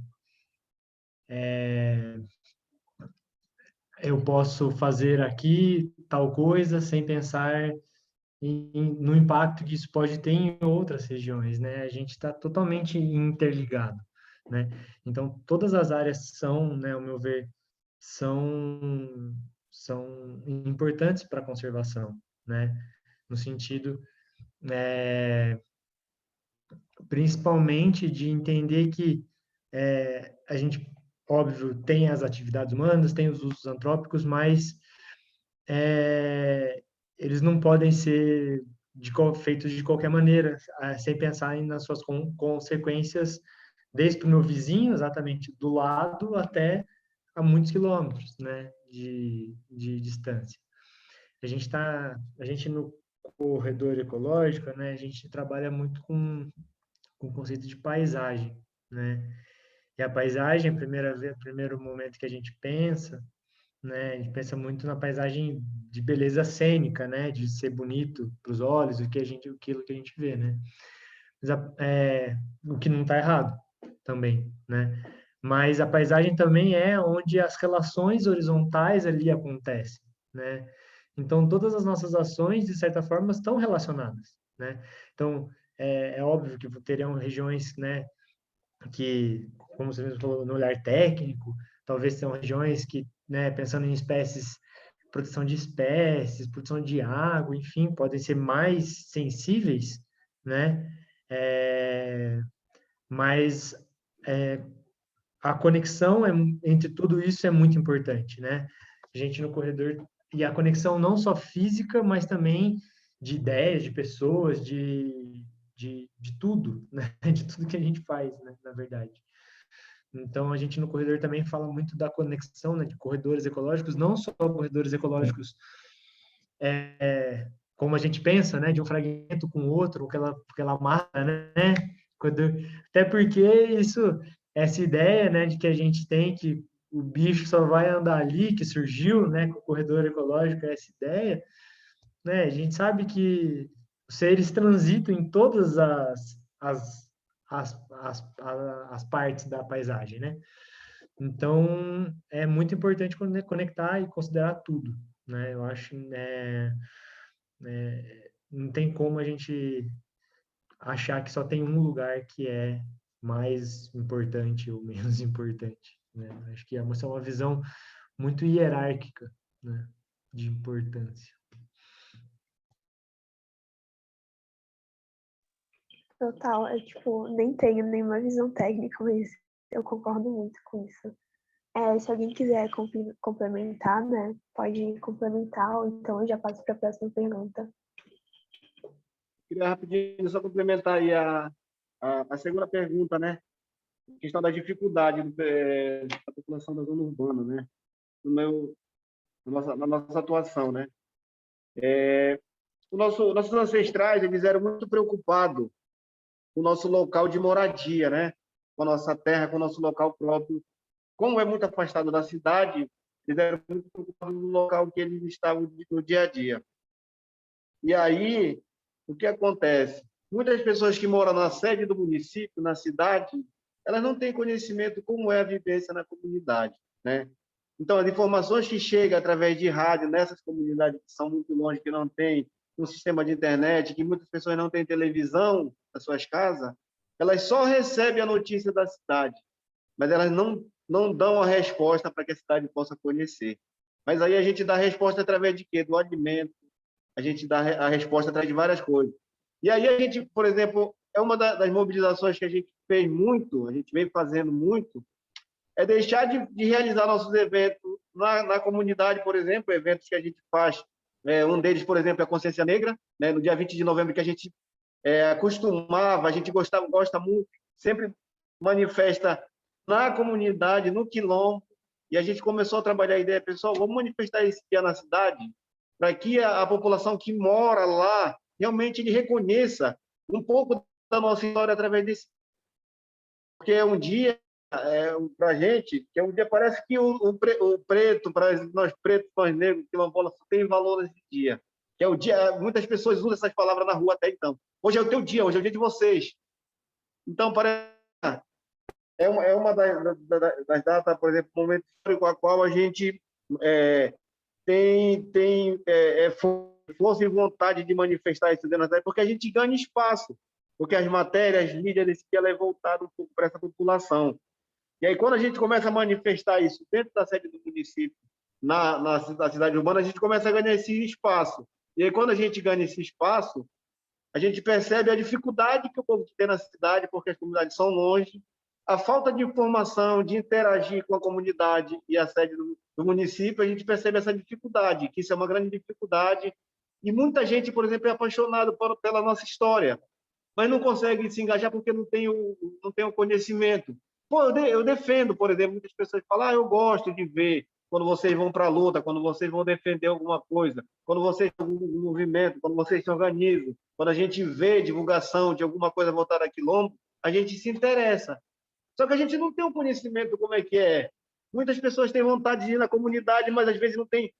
Speaker 4: eu posso fazer aqui tal coisa sem pensar no impacto que isso pode ter em outras regiões, né? A gente está totalmente interligado, né? Então, todas as áreas são, né, ao meu ver, são importantes para a conservação, né? No sentido, principalmente de entender que a gente, óbvio, tem as atividades humanas, tem os usos antrópicos, mas eles não podem ser feitos de qualquer maneira, sem pensar nas suas consequências, desde o meu vizinho, exatamente do lado, até a muitos quilômetros, né, de distância. A gente no corredor ecológico, né, a gente trabalha muito com o conceito de paisagem, né? E a paisagem, primeiro momento que a gente pensa, né? A gente pensa muito na paisagem de beleza cênica, né? De ser bonito para os olhos, aquilo que a gente vê, né? Mas o que não está errado também, né? Mas a paisagem também é onde as relações horizontais ali acontecem, né? Então, todas as nossas ações, de certa forma, estão relacionadas, né? Então, é óbvio que teriam regiões, né, que, como você mesmo falou, no olhar técnico, talvez são regiões que, né, pensando em espécies, proteção de espécies, proteção de água, enfim, podem ser mais sensíveis, né? Mas a conexão entre tudo isso é muito importante, né? A gente no corredor, e a conexão não só física, mas também de ideias, de pessoas, de tudo, né? De tudo que a gente faz, né? Na verdade. Então, a gente no corredor também fala muito da conexão, né, de corredores ecológicos, não só corredores ecológicos como a gente pensa, né, de um fragmento com o outro, aquela mata, né? Até porque essa ideia, né, de que a gente tem que o bicho só vai andar ali, que surgiu, né, com o corredor ecológico, essa ideia, né? A gente sabe que os seres transitam em todas as partes da paisagem, né? Então, é muito importante conectar e considerar tudo, né? Eu acho, não tem como a gente achar que só tem um lugar que é mais importante ou menos importante, né? Acho que essa é uma visão muito hierárquica, né, de importância.
Speaker 2: Total, eu, tipo, nem tenho nenhuma visão técnica, mas eu concordo muito com isso. Se alguém quiser complementar, né, pode complementar, ou então eu já passo para a próxima pergunta.
Speaker 5: Queria rapidinho só complementar aí a segunda pergunta, né? A questão da dificuldade da população da zona urbana, né? Na nossa atuação, né? Nossos ancestrais, eles eram muito preocupados com o nosso local de moradia, né? Com a nossa terra, com o nosso local próprio. Como é muito afastado da cidade, eles eram muito preocupados no local que eles estavam no dia a dia. E aí, o que acontece? Muitas pessoas que moram na sede do município, na cidade, elas não têm conhecimento como é a vivência na comunidade, né? Então, as informações que chegam através de rádio nessas comunidades que são muito longe, que não têm um sistema de internet, que muitas pessoas não têm televisão nas suas casas, elas só recebem a notícia da cidade, mas elas não dão a resposta para que a cidade possa conhecer. Mas aí a gente dá a resposta através de quê? Do alimento, a gente dá a resposta através de várias coisas. E aí a gente, por exemplo, é uma das mobilizações que a gente fez muito, a gente vem fazendo muito, é deixar de realizar nossos eventos na comunidade, por exemplo, eventos que a gente faz Um deles, por exemplo, é a Consciência Negra, né? No dia 20 de novembro, que a gente acostumava, a gente gosta muito, sempre manifesta na comunidade, no quilombo, e a gente começou a trabalhar a ideia, pessoal, vamos manifestar esse dia na cidade, para que a população que mora lá realmente ele reconheça um pouco da nossa história através desse. Porque é um dia, para a gente, que é um dia, parece que o preto, para nós pretos, nós negros, quilombolas, só tem valor nesse dia. Que é o dia, muitas pessoas usam essas palavras na rua até então. Hoje é o teu dia, hoje é o dia de vocês. Então, parece uma das datas, por exemplo, momento histórico a qual a gente tem força e vontade de manifestar isso dentro da cidade, porque a gente ganha espaço, porque as matérias, as mídias, ela é voltada um pouco para essa população. E aí, quando a gente começa a manifestar isso dentro da sede do município, na cidade urbana, a gente começa a ganhar esse espaço. E aí, quando a gente ganha esse espaço, a gente percebe a dificuldade que o povo tem na cidade, porque as comunidades são longe, a falta de informação, de interagir com a comunidade e a sede do município, a gente percebe essa dificuldade, que isso é uma grande dificuldade. E muita gente, por exemplo, é apaixonada pela nossa história, mas não consegue se engajar porque não tem o conhecimento. Pô, eu defendo, por exemplo, muitas pessoas falam, eu gosto de ver quando vocês vão para a luta, quando vocês vão defender alguma coisa, quando vocês estão no movimento, quando vocês se organizam, quando a gente vê divulgação de alguma coisa voltada a quilombo, a gente se interessa. Só que a gente não tem um conhecimento como é que é. Muitas pessoas têm vontade de ir na comunidade, mas às vezes não tem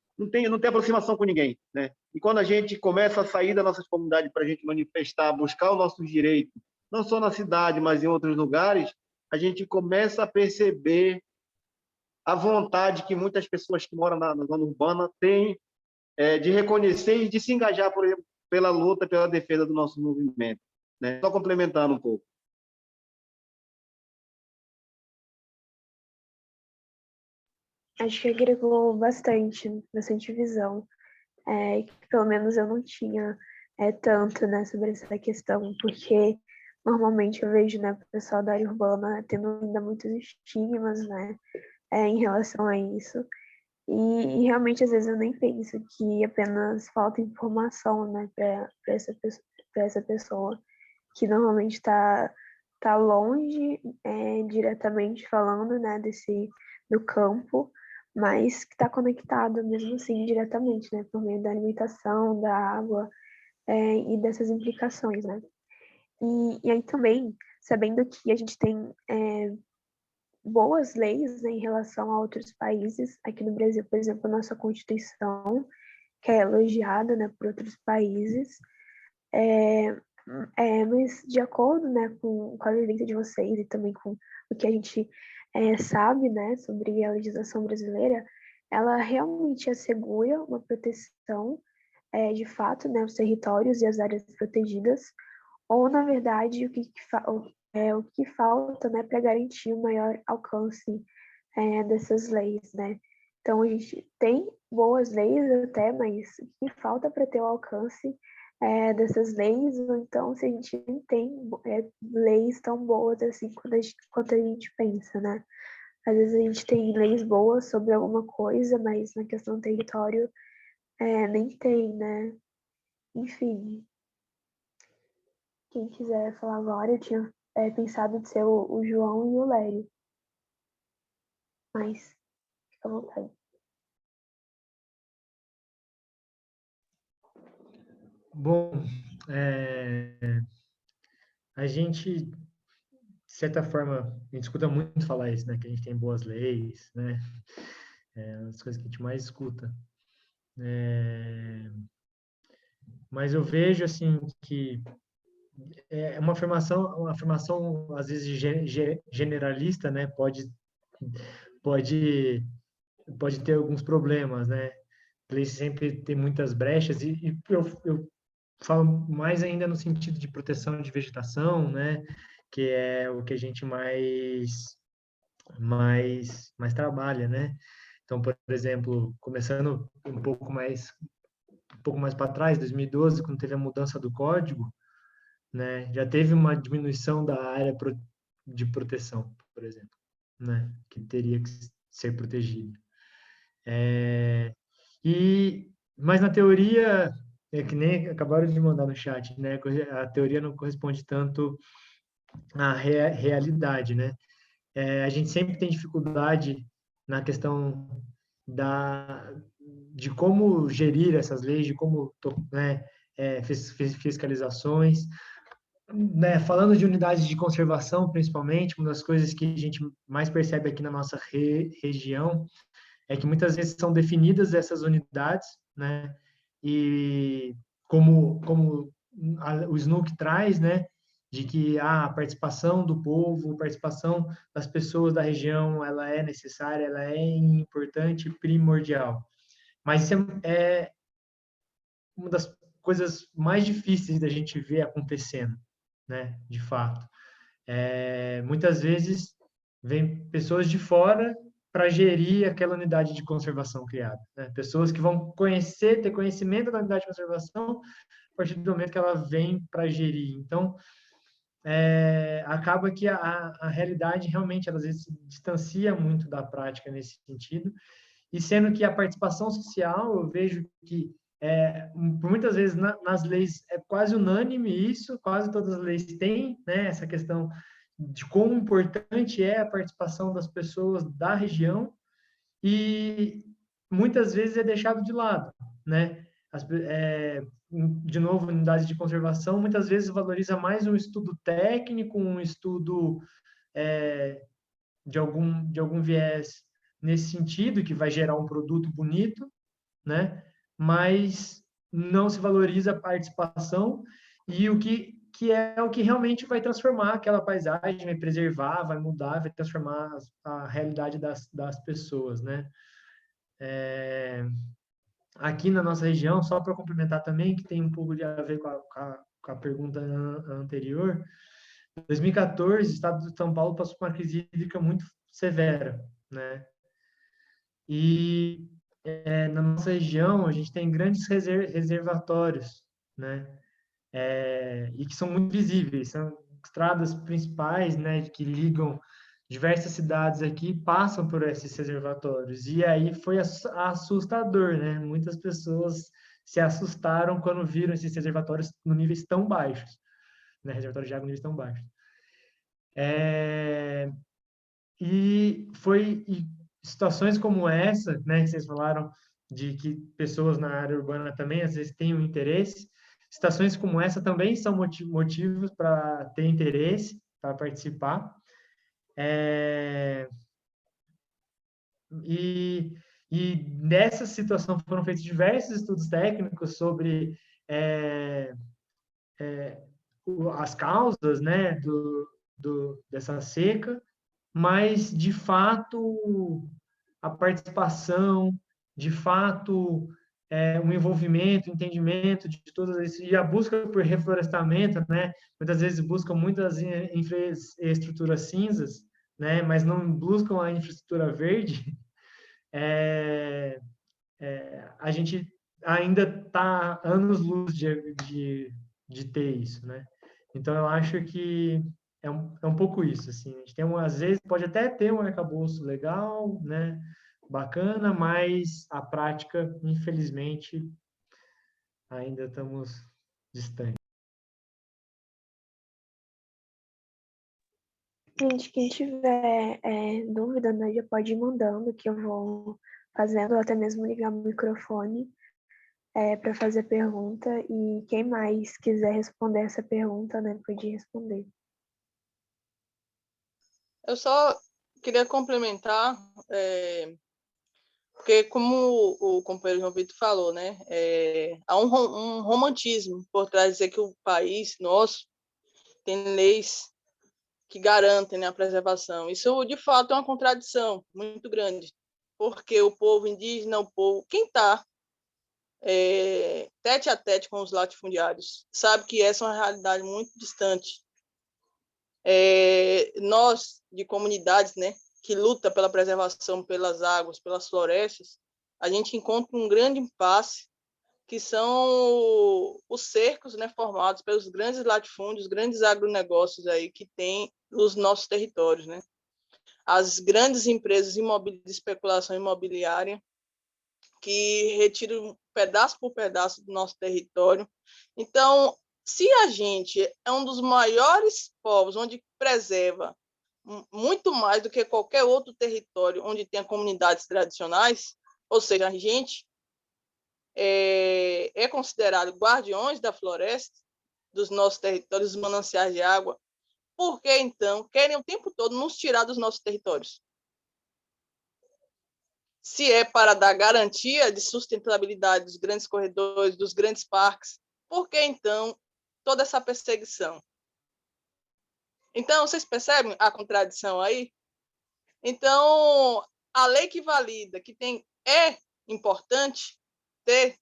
Speaker 5: aproximação com ninguém, né? E quando a gente começa a sair da nossa comunidade para a gente manifestar, buscar os nossos direitos, não só na cidade, mas em outros lugares, a gente começa a perceber a vontade que muitas pessoas que moram na zona urbana têm de reconhecer e de se engajar, por exemplo, pela luta, pela defesa do nosso movimento, né? Só complementando um pouco.
Speaker 2: Acho que agregou bastante visão, que pelo menos eu não tinha tanto, né, sobre essa questão, porque normalmente eu vejo, né, o pessoal da área urbana tendo ainda muitos estigmas, né, em relação a isso, e realmente às vezes eu nem penso que apenas falta informação, né, para essa pessoa que normalmente tá longe, diretamente falando, né, do campo, mas que está conectado mesmo assim diretamente, né, por meio da alimentação, da água, e dessas implicações, né. E aí também, sabendo que a gente tem boas leis, né, em relação a outros países, aqui no Brasil, por exemplo, a nossa Constituição, que é elogiada, né, por outros países, mas de acordo, né, com a vivência de vocês e também com o que a gente sabe, né, sobre a legislação brasileira, ela realmente assegura uma proteção, de fato, né, os territórios e as áreas protegidas, ou, na verdade, o que falta, né, para garantir o maior alcance dessas leis, né? Então, a gente tem boas leis até, mas o que falta para ter o alcance dessas leis, ou então se a gente não tem leis tão boas assim quanto a gente pensa, né? Às vezes a gente tem leis boas sobre alguma coisa, mas na questão do território nem tem, né? Enfim, quem quiser falar agora, eu tinha pensado de ser o João e o Lério, mas fica à vontade.
Speaker 4: Bom, a gente, de certa forma, a gente escuta muito falar isso, né? Que a gente tem boas leis, né? É uma das coisas que a gente mais escuta. Mas eu vejo, assim, que é uma afirmação às vezes generalista, né? Pode, pode ter alguns problemas, né? Lei sempre tem muitas brechas e eu falo mais ainda no sentido de proteção de vegetação, né? Que é o que a gente mais trabalha, né? Então, por exemplo, começando um pouco mais para trás, 2012, quando teve a mudança do código, né? Já teve uma diminuição da área de proteção, por exemplo, né? Que teria que ser protegida. E Mas na teoria, é que nem acabaram de mandar no chat, né? A teoria não corresponde tanto à realidade, né? A gente sempre tem dificuldade na questão de como gerir essas leis, de como, né, fiscalizações. Né, falando de unidades de conservação, principalmente, uma das coisas que a gente mais percebe aqui na nossa região é que muitas vezes são definidas essas unidades, né, e como o SNUC traz, né, de que a participação do povo, a participação das pessoas da região, ela é necessária, ela é importante, primordial. Mas isso é uma das coisas mais difíceis da gente ver acontecendo, né, de fato. Muitas vezes vem pessoas de fora para gerir aquela unidade de conservação criada, né? Pessoas que vão ter conhecimento da unidade de conservação a partir do momento que ela vem para gerir. Então, acaba que a realidade realmente, às vezes, se distancia muito da prática nesse sentido, e sendo que a participação social, eu vejo que muitas vezes nas leis é quase unânime isso, quase todas as leis têm, né, essa questão de como importante é a participação das pessoas da região e muitas vezes é deixado de lado, né? De novo, unidades de conservação muitas vezes valoriza mais um estudo técnico, um estudo de algum viés nesse sentido, que vai gerar um produto bonito, né? Mas não se valoriza a participação e que é o que realmente vai transformar aquela paisagem, vai preservar, vai mudar, vai transformar a realidade das pessoas, né? Aqui na nossa região, só para complementar também, que tem um pouco de a ver com a pergunta anterior, em 2014, o estado de São Paulo passou por uma crise hídrica muito severa, né? E na nossa região, a gente tem grandes reservatórios, né? E que são muito visíveis, são estradas principais, né, que ligam diversas cidades aqui, passam por esses reservatórios. E aí foi assustador, né? Muitas pessoas se assustaram quando viram esses reservatórios no níveis tão baixos, né? Reservatórios de água em níveis tão baixos. E situações como essa, né, que vocês falaram de que pessoas na área urbana também às vezes têm um interesse, situações como essa também são motivos para ter interesse, para participar. E nessa situação foram feitos diversos estudos técnicos sobre as causas, né, dessa seca, mas, de fato, a participação, de fato, o envolvimento, o entendimento de todas isso, e a busca por reflorestamento, né? Muitas vezes buscam muitas infraestruturas cinzas, né? Mas não buscam a infraestrutura verde. A gente ainda está anos-luz de ter isso, né? Então, eu acho que é um pouco isso, assim. A gente tem, às vezes, pode até ter um arcabouço legal, né? Bacana, mas a prática, infelizmente, ainda estamos distantes.
Speaker 2: Gente, quem tiver dúvida, né, já pode ir mandando, que eu vou fazendo, ou até mesmo ligar o microfone para fazer pergunta. E quem mais quiser responder essa pergunta, né, pode responder.
Speaker 3: Eu só queria complementar, porque como o companheiro João Vitor falou, né, há um romantismo por trás de dizer que o país nosso tem leis que garantem, né, a preservação. Isso, de fato, é uma contradição muito grande, porque o povo indígena, quem está tete a tete com os latifundiários, sabe que essa é uma realidade muito distante. Nós, de comunidades, né, que luta pela preservação pelas águas, pelas florestas, a gente encontra um grande impasse, que são os cercos, né, formados pelos grandes latifúndios, grandes agronegócios aí que tem nos nossos territórios, né? As grandes empresas de especulação imobiliária que retiram pedaço por pedaço do nosso território. Então, se a gente é um dos maiores povos onde preserva muito mais do que qualquer outro território onde tenha comunidades tradicionais, ou seja, a gente é considerado guardiões da floresta, dos nossos territórios, dos mananciais de água, por que, então, querem o tempo todo nos tirar dos nossos territórios? Se é para dar garantia de sustentabilidade dos grandes corredores, dos grandes parques, por que, então, toda essa perseguição? Então, vocês percebem a contradição aí? Então, a lei que valida que é importante ter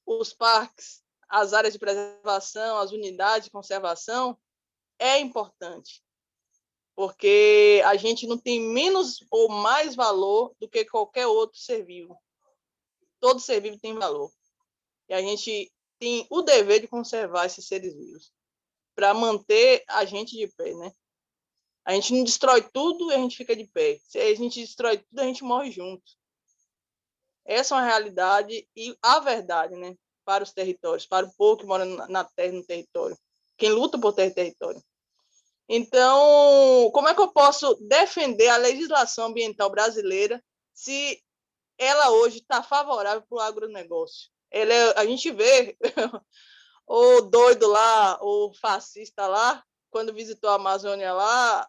Speaker 3: os parques, as áreas de preservação, as unidades de conservação, é importante, porque a gente não tem menos ou mais valor do que qualquer outro ser vivo. Todo ser vivo tem valor. E a gente tem o dever de conservar esses seres vivos, para manter a gente de pé, né? A gente não destrói tudo e a gente fica de pé. Se a gente destrói tudo, a gente morre junto. Essa é uma realidade e a verdade, né? Para os territórios, para o povo que mora na terra, no território. Quem luta por ter território. Então, como é que eu posso defender a legislação ambiental brasileira se ela hoje está favorável para o agronegócio? A gente vê o doido lá, o fascista lá, quando visitou a Amazônia lá,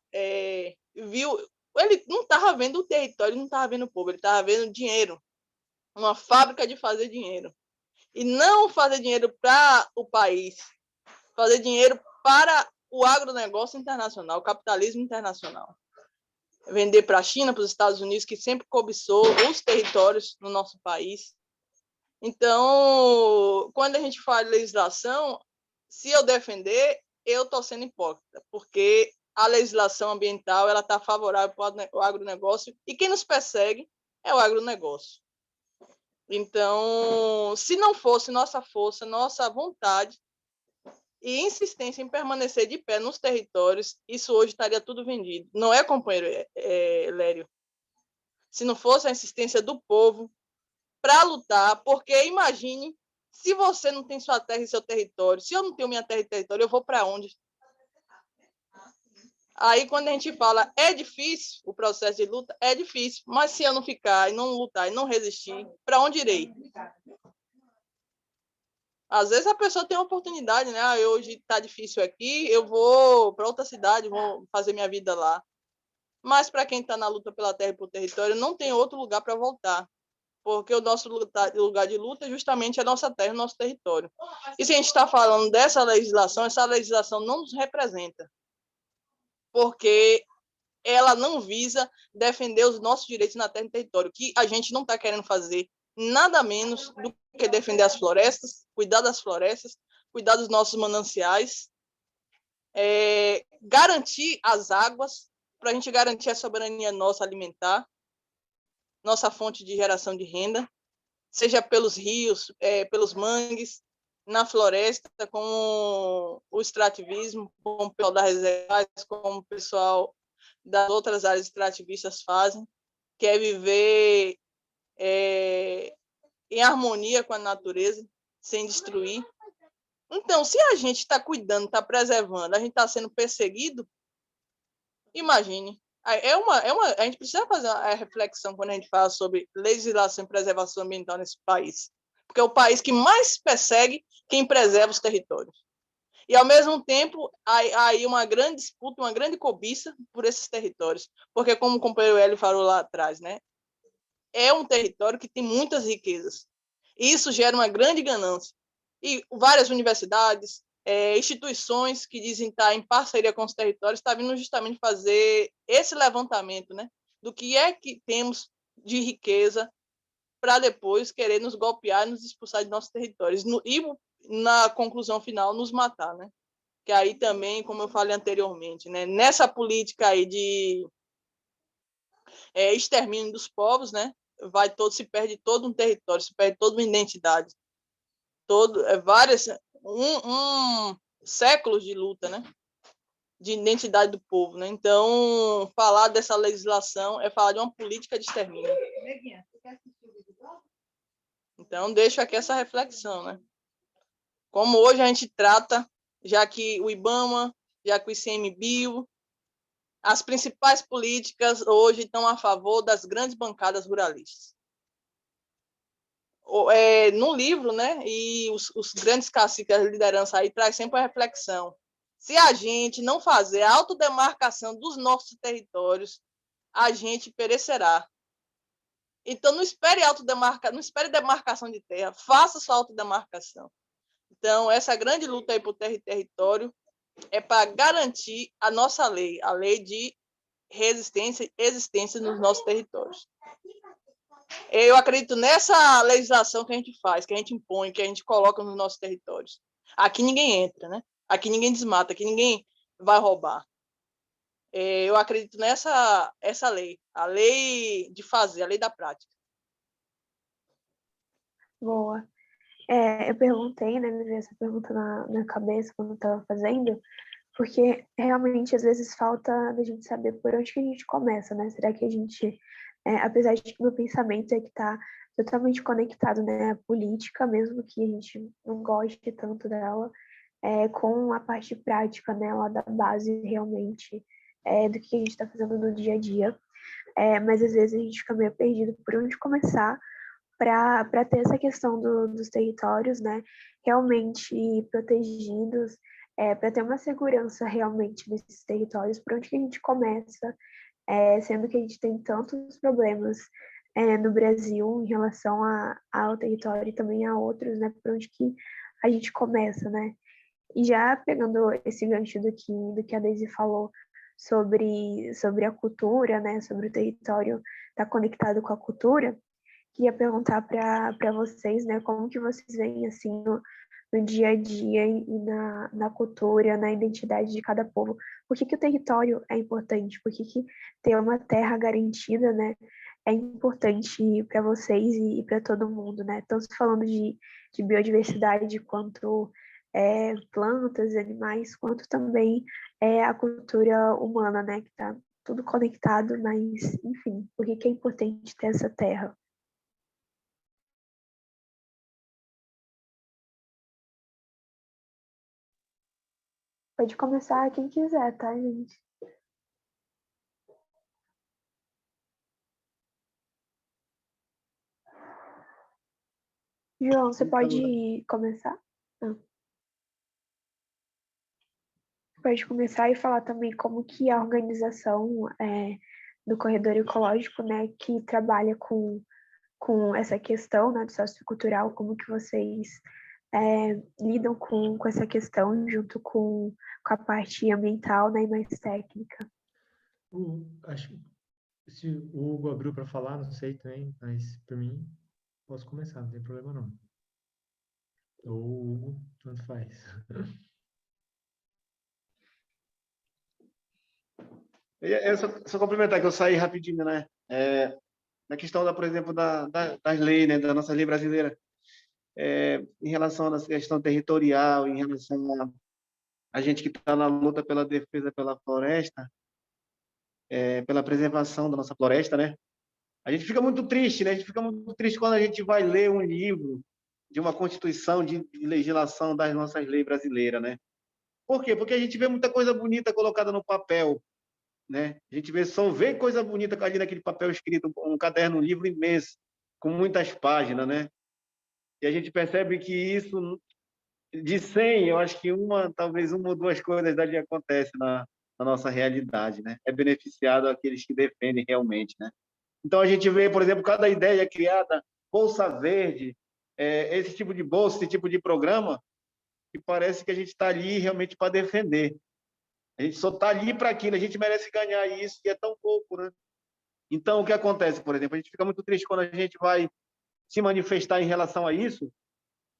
Speaker 3: viu, ele não estava vendo o território, não estava vendo o povo, ele estava vendo dinheiro, uma fábrica de fazer dinheiro. E não fazer dinheiro para o país, fazer dinheiro para o agronegócio internacional, o capitalismo internacional. Vender para a China, para os Estados Unidos, que sempre cobiçou os territórios no nosso país. Então, quando a gente fala de legislação, se eu defender, eu estou sendo hipócrita, porque a legislação ambiental ela está favorável para o agronegócio e quem nos persegue é o agronegócio. Então, se não fosse nossa força, nossa vontade e insistência em permanecer de pé nos territórios, isso hoje estaria tudo vendido. Não é, companheiro Lério? Se não fosse a insistência do povo para lutar, porque imagine, se você não tem sua terra e seu território, se eu não tenho minha terra e território, eu vou para onde? Aí, quando a gente fala, é difícil o processo de luta, é difícil, mas se eu não ficar e não lutar e não resistir, para onde irei? Às vezes a pessoa tem uma oportunidade, né? Hoje está difícil aqui, eu vou para outra cidade, vou fazer minha vida lá. Mas para quem está na luta pela terra e pelo território, não tem outro lugar para voltar, porque o nosso lugar de luta é justamente a nossa terra, o nosso território. E se a gente está falando dessa legislação, essa legislação não nos representa, porque ela não visa defender os nossos direitos na terra e território, que a gente não está querendo fazer nada menos do que defender as florestas, cuidar das florestas, cuidar dos nossos mananciais, garantir as águas, para a gente garantir a soberania nossa alimentar, nossa fonte de geração de renda, seja pelos rios, pelos mangues, na floresta, com o extrativismo, com o pessoal das reservas, como o pessoal das outras áreas extrativistas fazem, que é viver em harmonia com a natureza, sem destruir. Então, se a gente está cuidando, está preservando, a gente está sendo perseguido, imagine. A gente precisa fazer a reflexão quando a gente fala sobre legislação e preservação ambiental nesse país, porque é o país que mais persegue quem preserva os territórios. E, ao mesmo tempo, há aí uma grande disputa, uma grande cobiça por esses territórios, porque, como o companheiro Hélio falou lá atrás, né, é um território que tem muitas riquezas, e isso gera uma grande ganância. E várias universidades, instituições que dizem estar em parceria com os territórios, estão vindo justamente fazer esse levantamento, né, do que é que temos de riqueza para depois querer nos golpear e nos expulsar de nossos territórios. E, na conclusão final, nos matar, né? Que aí também, como eu falei anteriormente, né, nessa política aí de extermínio dos povos, né, se perde todo um território, se perde toda uma identidade, séculos de luta, né, de identidade do povo, né? Então, falar dessa legislação é falar de uma política de extermínio. Então, deixo aqui essa reflexão, né? Como hoje a gente trata, já que o IBAMA, já que o ICMBio, as principais políticas hoje estão a favor das grandes bancadas ruralistas. No livro, né, e os grandes caciques da liderança aí traz sempre a reflexão. Se a gente não fazer a autodemarcação dos nossos territórios, a gente perecerá. Então, não espere não espere demarcação de terra, faça sua autodemarcação. Então, essa grande luta aí por terra e território é para garantir a nossa lei, a lei de resistência e existência nos nossos territórios. Eu acredito nessa legislação que a gente faz, que a gente impõe, que a gente coloca nos nossos territórios. Aqui ninguém entra, né? Aqui ninguém desmata, aqui ninguém vai roubar. Eu acredito essa lei, a lei de fazer, a lei da prática.
Speaker 2: Boa. Eu perguntei, né, me veio essa pergunta na cabeça quando eu estava fazendo, porque realmente às vezes falta da gente saber por onde que a gente começa, né? Será que a gente, apesar de que meu pensamento é que está totalmente conectado, né, à política, mesmo que a gente não goste tanto dela, com a parte prática, né, lá da base realmente, do que a gente está fazendo no dia a dia. Mas às vezes a gente fica meio perdido por onde começar para ter essa questão dos territórios, né, realmente protegidos, para ter uma segurança realmente nesses territórios, por onde que a gente começa, sendo que a gente tem tantos problemas no Brasil em relação ao território e também a outros, né, por onde que a gente começa, né. E já pegando esse gancho do que a Daisy falou sobre a cultura, né, sobre o território estar conectado com a cultura, queria perguntar para vocês, né, como que vocês veem, assim, no dia a dia e na cultura, na identidade de cada povo. Por que o território é importante? Por que ter uma terra garantida, né, é importante para vocês e para todo mundo, né? Tanto falando de biodiversidade quanto plantas, animais, quanto também a cultura humana, né, que está tudo conectado, mas, enfim, por que é importante ter essa terra? Pode começar quem quiser, tá, gente? João, você pode começar? Não. Pode começar e falar também como que a organização do Corredor Ecológico, né, que trabalha com essa questão, né, do sociocultural, como que vocês lidam com essa questão junto com a parte ambiental, né, e mais técnica.
Speaker 4: Acho que se o Hugo abriu para falar, não sei também, mas por mim, posso começar, não tem problema não. Ou o Hugo, tanto faz.
Speaker 5: Só complementar, que eu saí rapidinho, né? Na questão, por exemplo, das leis, né? Da nossa lei brasileira, em relação à questão territorial, em relação a gente que está na luta pela defesa pela floresta, pela preservação da nossa floresta, né? A gente fica muito triste, né? A gente fica muito triste quando a gente vai ler um livro de uma constituição de legislação das nossas leis brasileiras, né? Por quê? Porque a gente vê muita coisa bonita colocada no papel, né? A gente só vê coisa bonita ali naquele papel escrito, um caderno, um livro imenso, com muitas páginas, né? E a gente percebe que isso, de 100, eu acho que talvez uma ou duas coisas dali acontece na nossa realidade, né? É beneficiado aqueles que defendem realmente, né? Então, a gente vê, por exemplo, cada ideia criada, Bolsa Verde, esse tipo de bolsa, esse tipo de programa, que parece que a gente está ali realmente para defender. A gente só está ali para aquilo, a gente merece ganhar isso, e é tão pouco, né? Então, o que acontece, por exemplo? A gente fica muito triste quando a gente vai se manifestar em relação a isso,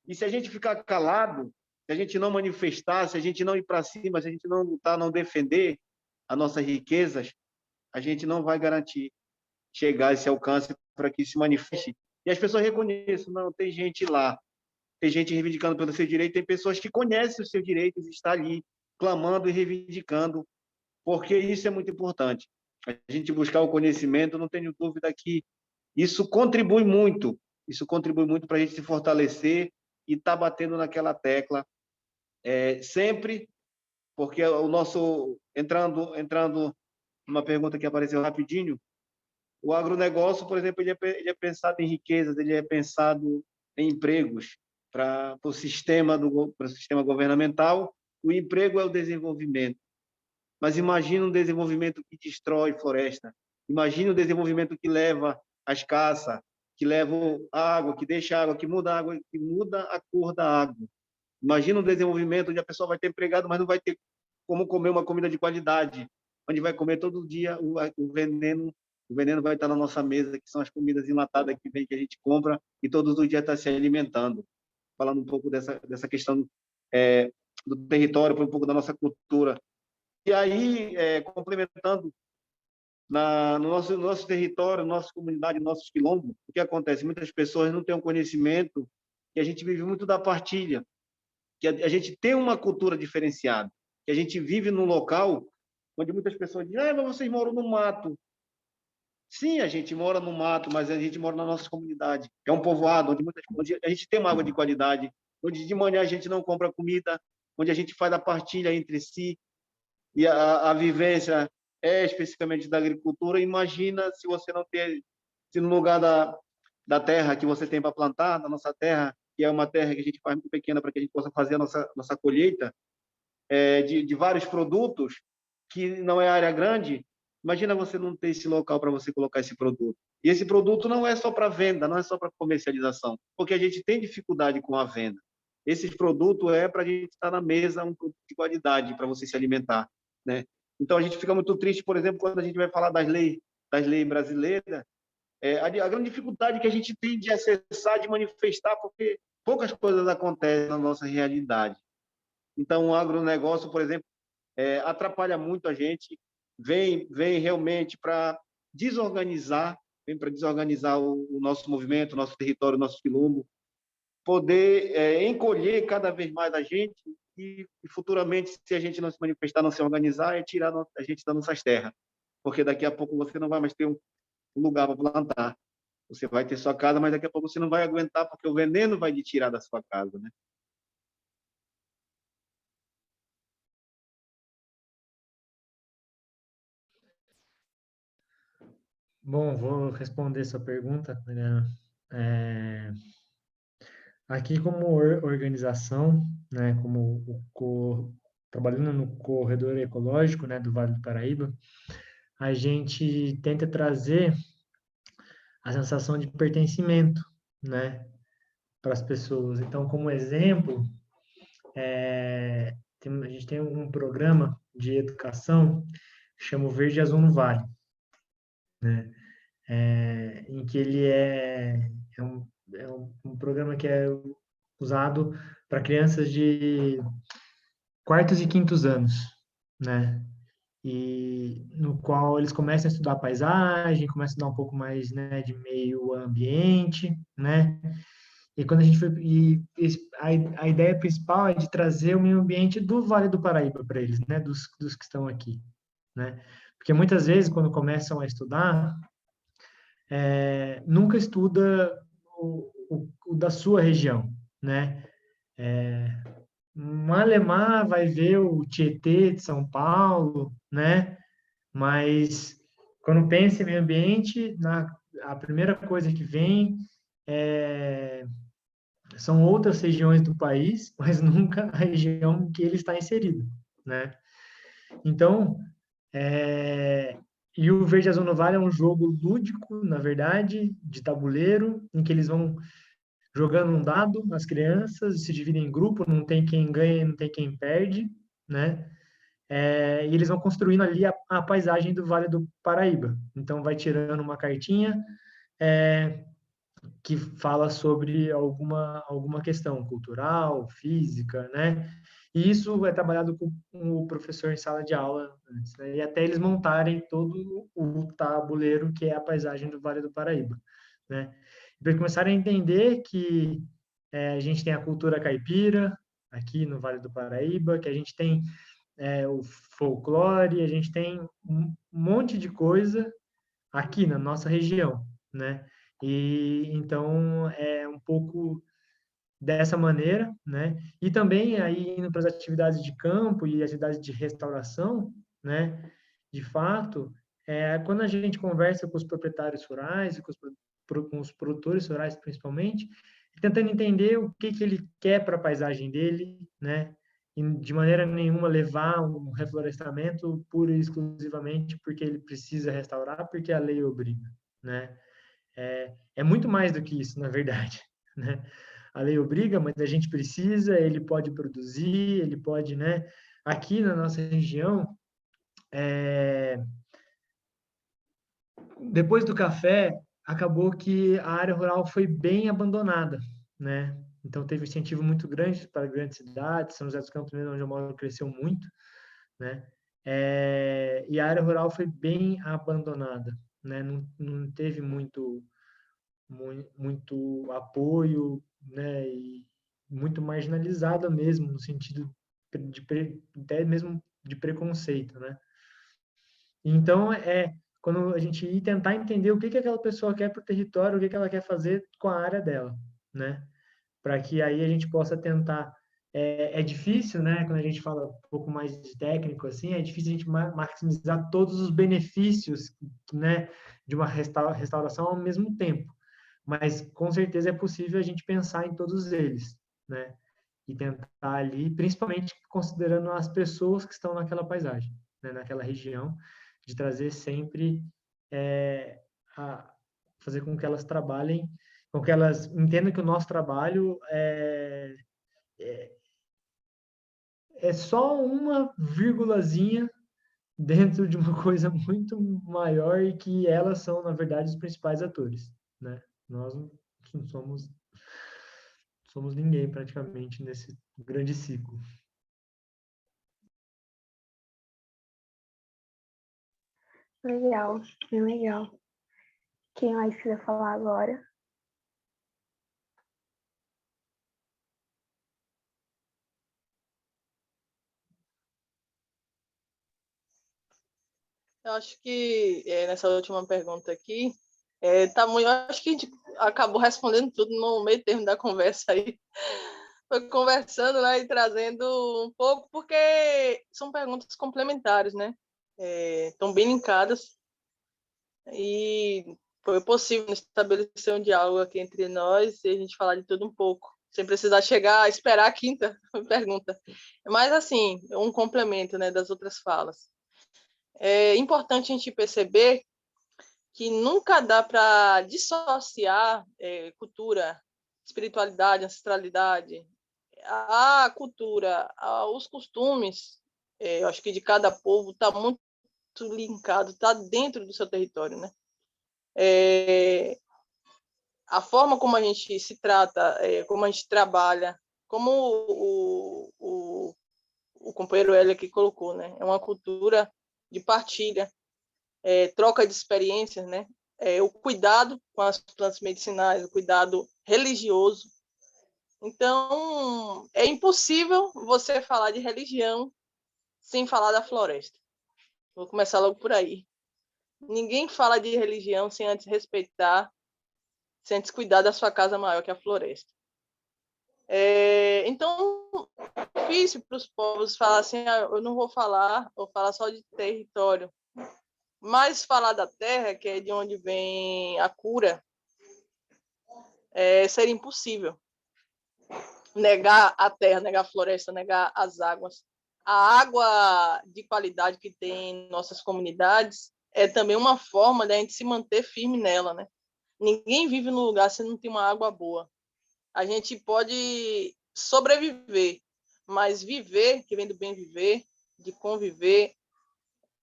Speaker 5: e se a gente ficar calado, se a gente não manifestar, se a gente não ir para cima, se a gente não lutar, não defender as nossas riquezas, a gente não vai garantir chegar a esse alcance para que se manifeste. E as pessoas reconheçam, não, tem gente lá, tem gente reivindicando pelo seu direito, tem pessoas que conhecem os seus direitos e estão ali clamando e reivindicando, porque isso é muito importante. A gente buscar o conhecimento, não tenho dúvida que isso contribui muito Isso contribui muito para a gente se fortalecer e estar batendo naquela tecla sempre, porque o nosso... Entrando numa pergunta que apareceu rapidinho, o agronegócio, por exemplo, ele é pensado em riquezas, ele é pensado em empregos para o sistema governamental. O emprego é o desenvolvimento. Mas imagina um desenvolvimento que destrói floresta. Imagina um desenvolvimento que leva as caças, que leva água, que deixa água, que muda a água, que muda a cor da água. Imagina um desenvolvimento onde a pessoa vai ter empregado, mas não vai ter como comer uma comida de qualidade, onde vai comer todo dia o veneno. O veneno vai estar na nossa mesa, que são as comidas enlatadas que a gente compra e todos os dias está se alimentando. Falando um pouco dessa questão do território, um pouco da nossa cultura. E aí, complementando, no nosso território, nossa comunidade, nossos quilombos, o que acontece? Muitas pessoas não têm um conhecimento, que a gente vive muito da partilha, que a gente tem uma cultura diferenciada, que a gente vive num local onde muitas pessoas dizem: mas vocês moram no mato. Sim, a gente mora no mato, mas a gente mora na nossa comunidade. É um povoado onde a gente tem uma água de qualidade, onde de manhã a gente não compra comida, onde a gente faz a partilha entre si, e a vivência é especificamente da agricultura. Imagina se você não ter, se no lugar da terra que você tem para plantar, da nossa terra, que é uma terra que a gente faz muito pequena para que a gente possa fazer a nossa colheita de vários produtos, que não é área grande. Imagina você não ter esse local para você colocar esse produto. E esse produto não é só para venda, não é só para comercialização, porque a gente tem dificuldade com a venda. Esses produtos para a gente estar na mesa, um produto de qualidade para você se alimentar, né? Então a gente fica muito triste, por exemplo, quando a gente vai falar das leis brasileiras, a grande dificuldade que a gente tem de acessar, de manifestar, porque poucas coisas acontecem na nossa realidade. Então o agronegócio, por exemplo, atrapalha muito a gente, vem realmente para desorganizar, o nosso movimento, o nosso território, o nosso quilombo, poder encolher cada vez mais a gente e futuramente, se a gente não se manifestar, não se organizar, tirar a gente das nossas terras, porque daqui a pouco você não vai mais ter um lugar para plantar. Você vai ter sua casa, mas daqui a pouco você não vai aguentar, porque o veneno vai lhe tirar da sua casa, né?
Speaker 4: Bom, vou responder sua pergunta, Mariana. Aqui, como organização, né, trabalhando no corredor ecológico, né, do Vale do Paraíba, a gente tenta trazer a sensação de pertencimento, né, para as pessoas. Então, como exemplo, a gente tem um programa de educação que chama o Verde e Azul no Vale, né, em que ele um programa que é usado para crianças de quartos e quintos anos, né? E no qual eles começam a estudar paisagem, começam a estudar um pouco mais, né, de meio ambiente, né? E quando a gente foi a ideia principal é de trazer o meio ambiente do Vale do Paraíba para eles, né, dos que estão aqui, né? Porque muitas vezes quando começam a estudar, nunca estuda o da sua região, né? Malemar vai ver o Tietê de São Paulo, né? Mas quando pensa em meio ambiente, a primeira coisa que vem são outras regiões do país, mas nunca a região em que ele está inserido, né? Então, e o Verde Azul no Vale é um jogo lúdico, na verdade, de tabuleiro, em que eles vão jogando um dado, as crianças se dividem em grupo, não tem quem ganha, não tem quem perde, né? E eles vão construindo ali a paisagem do Vale do Paraíba. Então, vai tirando uma cartinha que fala sobre alguma questão cultural, física, né? E isso é trabalhado com o professor em sala de aula, antes, né? E até eles montarem todo o tabuleiro que é a paisagem do Vale do Paraíba, né? Para eles começarem a entender que a gente tem a cultura caipira aqui no Vale do Paraíba, que a gente tem o folclore, a gente tem um monte de coisa aqui na nossa região, né? E então é um pouco dessa maneira, né? E também aí indo para as atividades de campo e atividades de restauração, né? De fato, quando a gente conversa com os proprietários rurais e com os produtores rurais principalmente, tentando entender o que ele quer para a paisagem dele, né? E de maneira nenhuma levar um reflorestamento pura e exclusivamente porque ele precisa restaurar, porque a lei obriga, né? É muito mais do que isso, na verdade, né? A lei obriga, mas a gente precisa, ele pode produzir, ele pode, né? Aqui na nossa região, depois do café, acabou que a área rural foi bem abandonada, né? Então teve um incentivo muito grande para grandes cidades, São José dos Campos, mesmo onde eu moro, cresceu muito, né? E a área rural foi bem abandonada, né? Não teve muito apoio, né? E muito marginalizada mesmo, no sentido até mesmo de preconceito, né? Então, quando a gente ir tentar entender o que que aquela pessoa quer para o território, o que que ela quer fazer com a área dela, né? Para que aí a gente possa tentar. É difícil, né? Quando a gente fala um pouco mais de técnico, assim, é difícil a gente maximizar todos os benefícios, né? De uma restauração ao mesmo tempo. Mas, com certeza, é possível a gente pensar em todos eles, né? E tentar ali, principalmente considerando as pessoas que estão naquela paisagem, né? Naquela região, de trazer sempre a fazer com que elas trabalhem, com que elas entendam que o nosso trabalho é só uma vírgulazinha dentro de uma coisa muito maior e que elas são, na verdade, os principais atores, né? Nós não somos ninguém praticamente nesse grande ciclo.
Speaker 2: Legal, bem legal. Quem mais quiser falar agora?
Speaker 3: Eu acho que nessa última pergunta aqui, tá muito, eu acho que a gente acabou respondendo tudo no meio termo da conversa aí. Foi conversando, né, e trazendo um pouco, porque são perguntas complementares, né? Estão bem linkadas e foi possível estabelecer um diálogo aqui entre nós e a gente falar de tudo um pouco, sem precisar chegar a esperar a quinta pergunta. Mas, assim, um complemento, né, das outras falas. É importante a gente perceber que nunca dá para dissociar cultura, espiritualidade, ancestralidade, a cultura, os costumes, eu acho que de cada povo está muito linkado, está dentro do seu território, né? A forma como a gente se trata, como a gente trabalha, como o companheiro Hélio aqui colocou, né? É uma cultura de partilha, troca de experiências, né? O cuidado com as plantas medicinais, o cuidado religioso. Então, é impossível você falar de religião sem falar da floresta. Vou começar logo por aí. Ninguém fala de religião sem antes respeitar, sem antes cuidar da sua casa maior, que é a floresta. Então, é difícil para os povos falar assim, eu não vou falar só de território. Mas falar da terra, que é de onde vem a cura, seria impossível. Negar a terra, negar a floresta, negar as águas. A água de qualidade que tem em nossas comunidades é também uma forma de a gente se manter firme nela, né? Ninguém vive num lugar se não tem uma água boa. A gente pode sobreviver, mas viver, que vem do bem viver, de conviver,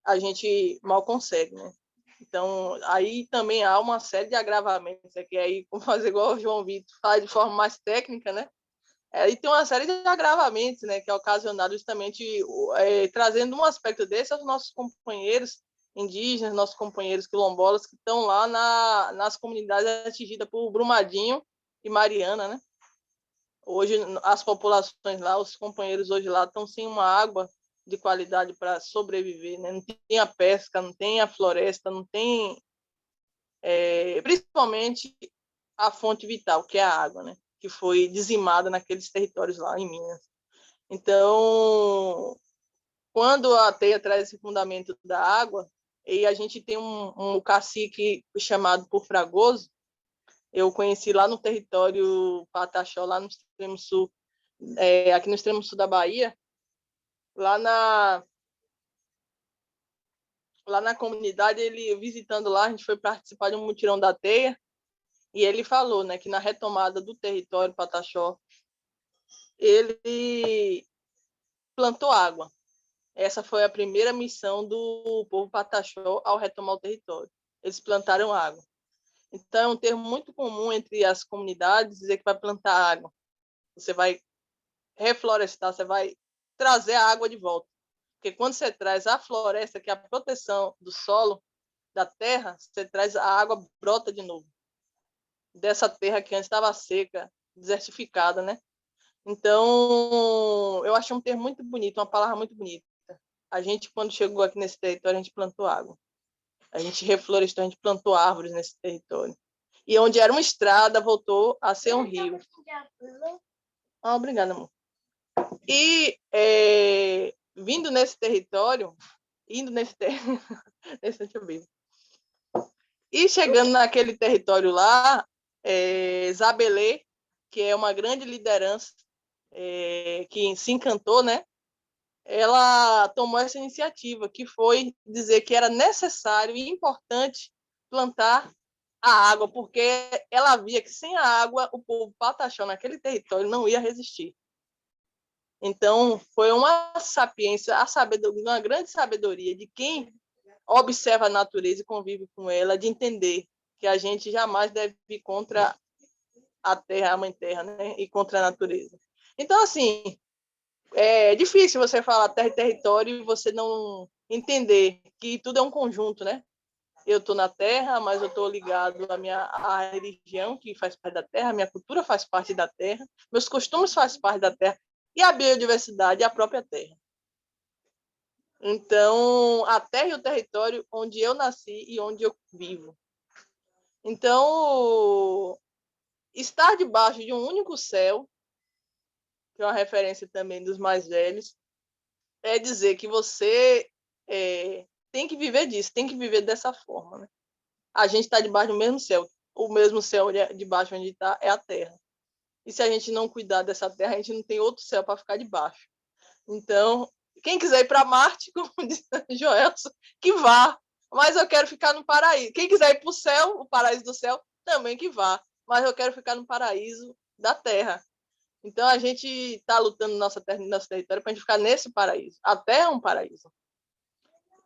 Speaker 3: a gente mal consegue, né? Então, aí também há uma série de agravamentos, que aí, como fazer igual o João Vitor faz de forma mais técnica, né? E tem uma série de agravamentos, né, que é ocasionado justamente trazendo um aspecto desse aos nossos companheiros indígenas, nossos companheiros quilombolas que estão lá nas comunidades atingidas por Brumadinho e Mariana, né? Hoje as populações lá, os companheiros hoje lá estão sem uma água de qualidade para sobreviver, né? Não tem a pesca, não tem a floresta, não tem principalmente a fonte vital, que é a água, né? Que foi dizimada naqueles territórios lá em Minas. Então, quando a teia traz esse fundamento da água, e a gente tem um cacique chamado por Fragoso, eu conheci lá no território Pataxó, lá no extremo sul, aqui no extremo sul da Bahia, lá na comunidade, ele visitando lá, a gente foi participar de um mutirão da teia, e ele falou, né, que na retomada do território Pataxó, ele plantou água. Essa foi a primeira missão do povo Pataxó ao retomar o território. Eles plantaram água. Então, é um termo muito comum entre as comunidades dizer que vai plantar água. Você vai reflorestar, você vai trazer a água de volta. Porque quando você traz a floresta, que é a proteção do solo, da terra, você traz a água, brota de novo. Dessa terra que antes estava seca, desertificada, né? Então, eu achei um termo muito bonito, uma palavra muito bonita. A gente, quando chegou aqui nesse território, a gente plantou água. A gente reflorestou, a gente plantou árvores nesse território. E onde era uma estrada, voltou a ser um rio. Obrigada, amor. E vindo nesse território, indo nesse território, e chegando naquele território lá, Zabelê, que é uma grande liderança, que se encantou, né? Ela tomou essa iniciativa, que foi dizer que era necessário e importante plantar a água, porque ela via que sem a água o povo Pataxó naquele território não ia resistir. Então, foi uma sapiência, uma grande sabedoria de quem observa a natureza e convive com ela, de entender que a gente jamais deve ir contra a terra, a mãe terra, né? E contra a natureza. Então, assim, é difícil você falar terra e território e você não entender que tudo é um conjunto, né? Eu estou na terra, mas eu estou ligado à religião, que faz parte da terra, a minha cultura faz parte da terra, meus costumes fazem parte da terra, e a biodiversidade é a própria terra. Então, a terra e o território onde eu nasci e onde eu vivo. Então, estar debaixo de um único céu, que é uma referência também dos mais velhos, é dizer que você tem que viver disso, tem que viver dessa forma, né? A gente está debaixo do mesmo céu. O mesmo céu debaixo onde está é a terra. E se a gente não cuidar dessa terra, a gente não tem outro céu para ficar debaixo. Então, quem quiser ir para Marte, como disse Joelson, que vá. Mas eu quero ficar no paraíso. Quem quiser ir para o céu, o paraíso do céu, também que vá. Mas eu quero ficar no paraíso da terra. Então, a gente está lutando nossa terra, nosso território para a gente ficar nesse paraíso. A terra é um paraíso.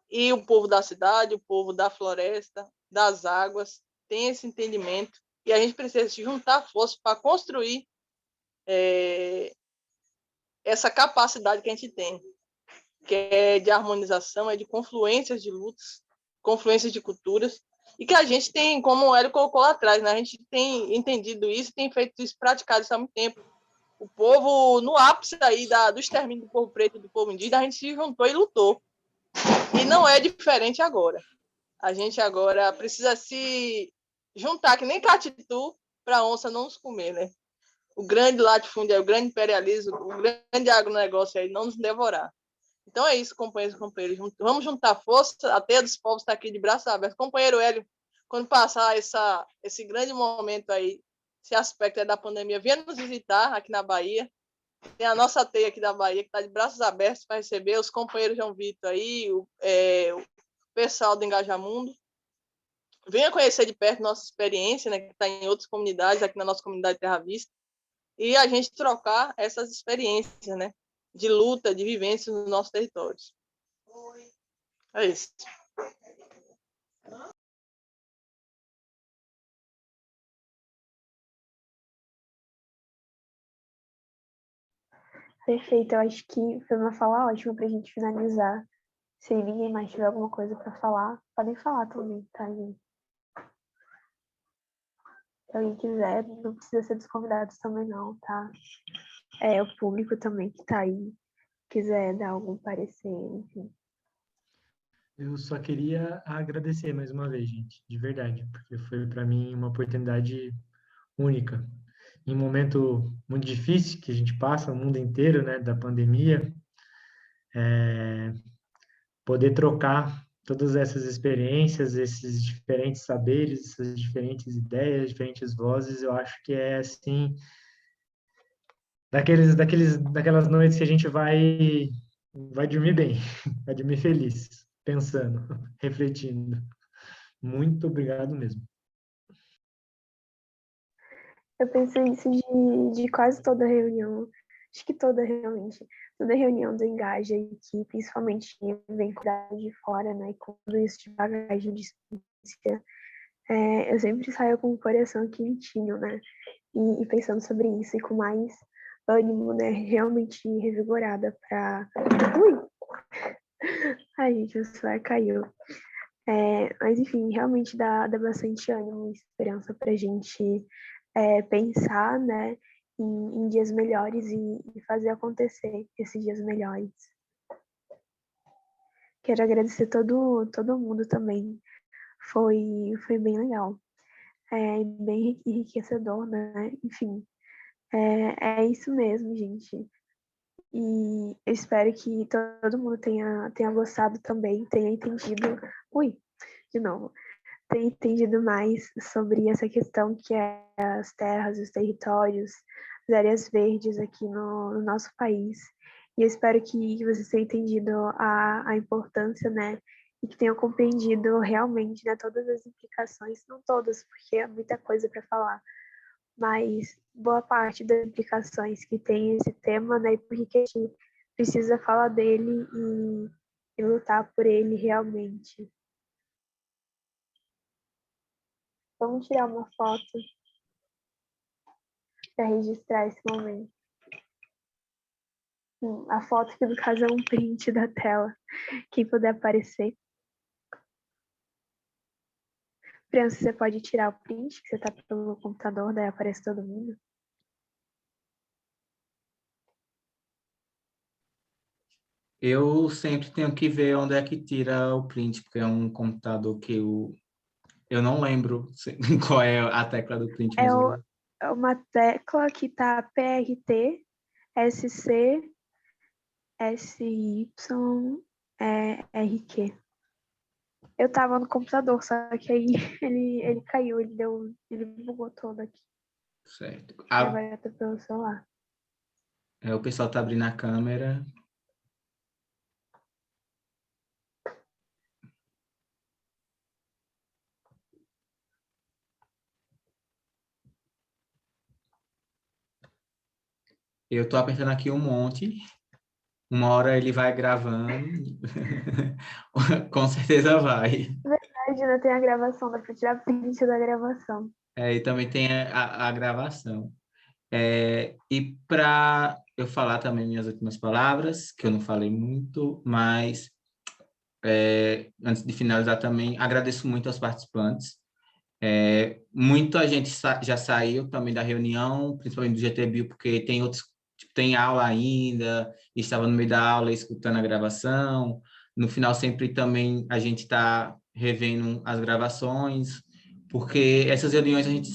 Speaker 3: E o povo da cidade, o povo da floresta, das águas, tem esse entendimento. E a gente precisa se juntar forças para construir essa capacidade que a gente tem, que é de harmonização, é de confluências de lutas, confluências de culturas, e que a gente tem, como o Hélio colocou lá atrás, né? A gente tem entendido isso, tem feito isso, praticado isso há muito tempo. O povo, no ápice aí do extermínio do povo preto e do povo indígena, a gente se juntou e lutou. E não é diferente agora. A gente agora precisa se juntar, que nem catitu, para a onça não nos comer, né? O grande latifúndio, o grande imperialismo, o grande agronegócio aí não nos devorar. Então é isso, companheiros e companheiros. Vamos juntar força, a teia dos povos está aqui de braços abertos. Companheiro Hélio, quando passar esse grande momento aí, esse aspecto da pandemia, venha nos visitar aqui na Bahia. Tem a nossa teia aqui da Bahia, que está de braços abertos para receber os companheiros João Vitor aí, o pessoal do Engajamundo. Venha conhecer de perto nossa experiência, né, que está em outras comunidades, aqui na nossa comunidade Terra Vista, e a gente trocar essas experiências, né, de luta, de vivência nos nossos territórios. É isso.
Speaker 2: Perfeito, eu acho que foi uma fala ótima para a gente finalizar. Se ninguém mais tiver alguma coisa para falar, podem falar também, tá, gente? Se alguém quiser, não precisa ser dos convidados também não, tá? O público também que tá aí, quiser dar algum parecer, enfim.
Speaker 4: Eu só queria agradecer mais uma vez, gente, de verdade, porque foi para mim uma oportunidade única. Em um momento muito difícil que a gente passa, o mundo inteiro, né, da pandemia, poder trocar todas essas experiências, esses diferentes saberes, essas diferentes ideias, diferentes vozes, eu acho que é assim, daquelas noites que a gente vai dormir bem, vai dormir feliz, pensando, refletindo. Muito obrigado mesmo.
Speaker 2: Eu penso isso de quase toda reunião, acho que toda realmente, toda reunião do Engaja e que principalmente vem cuidar de fora, né, com tudo isso de bagagem de experiência, eu sempre saio com o coração quentinho, né, e pensando sobre isso e com mais ânimo, né, realmente revigorada para... Ui! Ai, gente, o celular caiu. Mas, enfim, realmente dá bastante ânimo e esperança para a gente pensar, né, em dias melhores e fazer acontecer esses dias melhores. Quero agradecer todo mundo também. Foi bem legal. Bem enriquecedor, né? Enfim, é isso mesmo, gente. E eu espero que todo mundo tenha gostado também, tenha entendido. Ui, de novo. Tenha entendido mais sobre essa questão que é as terras, os territórios, as áreas verdes aqui no nosso país. E eu espero que vocês tenham entendido a importância, né? E que tenham compreendido realmente, né, todas as implicações, não todas, porque é muita coisa para falar, mas boa parte das implicações que tem esse tema, né? E por que a gente precisa falar dele e lutar por ele realmente. Vamos tirar uma foto para registrar esse momento. A foto que no caso é um print da tela, quem puder aparecer. Criança, você pode tirar o print, que você está pelo computador, daí aparece todo mundo.
Speaker 1: Eu sempre tenho que ver onde é que tira o print, porque é um computador que eu não lembro qual é a tecla do print, mas
Speaker 2: É uma tecla que tá PRT, SC, SY, RQ. Eu tava no computador, só que aí ele caiu, ele bugou todo aqui.
Speaker 1: certo.
Speaker 2: Agora eu tô pelo celular.
Speaker 1: O pessoal tá abrindo a câmera. Eu tô apertando aqui um monte. Uma hora ele vai gravando. Com certeza vai.
Speaker 2: Verdade, ainda tem a gravação, dá pra tirar print da gravação.
Speaker 1: E também tem a gravação. E para eu falar também minhas últimas palavras, que eu não falei muito, mas antes de finalizar também, agradeço muito aos participantes. Muita gente já saiu também da reunião, principalmente do GTBio, porque tem outros, tipo, tem aula ainda, e estava no meio da aula escutando a gravação. No final, sempre também a gente está revendo as gravações, porque essas reuniões a gente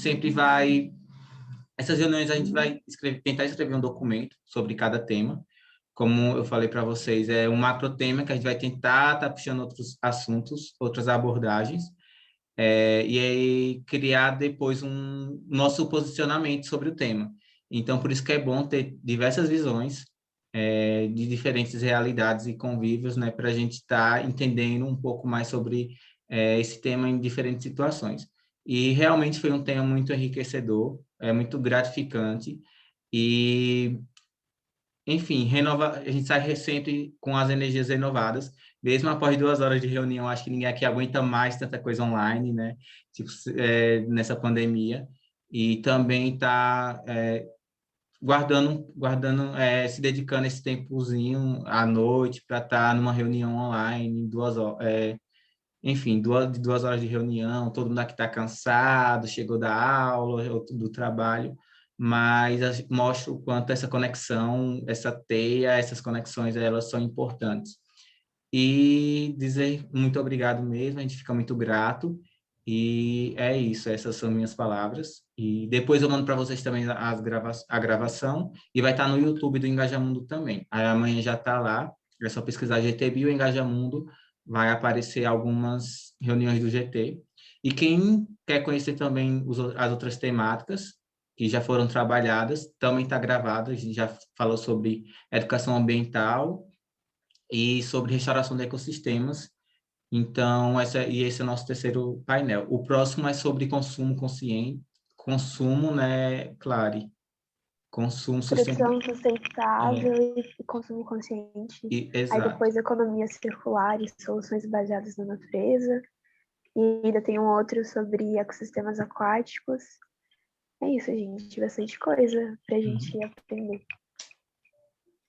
Speaker 1: vai tentar escrever um documento sobre cada tema. Como eu falei para vocês, é um macro tema que a gente vai tentar estar puxando outros assuntos, outras abordagens, e aí criar depois um nosso posicionamento sobre o tema. Então, por isso que é bom ter diversas visões de diferentes realidades e convívios, né, para a gente estar entendendo um pouco mais sobre esse tema em diferentes situações. E realmente foi um tema muito enriquecedor, muito gratificante e, enfim, a gente sai sempre com as energias renovadas, mesmo após 2 horas de reunião. Acho que ninguém aqui aguenta mais tanta coisa online, né? Tipo, nessa pandemia. E também está se dedicando esse tempozinho à noite para estar numa reunião online, 2 horas, enfim, 2 horas de reunião, todo mundo aqui está cansado, chegou da aula, ou do trabalho, mas mostra o quanto essa conexão, essa teia, essas conexões, elas são importantes. e dizer muito obrigado mesmo, a gente fica muito grato. E é isso, essas são minhas palavras. E depois eu mando para vocês também a gravação e vai estar no YouTube do Engajamundo também. Aí amanhã já está lá, é só pesquisar GT Bio Engajamundo, vai aparecer algumas reuniões do GT. E quem quer conhecer também as outras temáticas que já foram trabalhadas, também está gravada, a gente já falou sobre educação ambiental e sobre restauração de ecossistemas. Então, esse é o nosso terceiro painel. O próximo é sobre consumo consciente, consumo, né, Clare? Consumo
Speaker 2: Produção
Speaker 1: sustentável.
Speaker 2: sustentável e consumo consciente. Aí
Speaker 1: Exato.
Speaker 2: depois economia circular e soluções baseadas na natureza. E ainda tem um outro sobre ecossistemas aquáticos. É isso, gente. Bastante coisa pra gente aprender.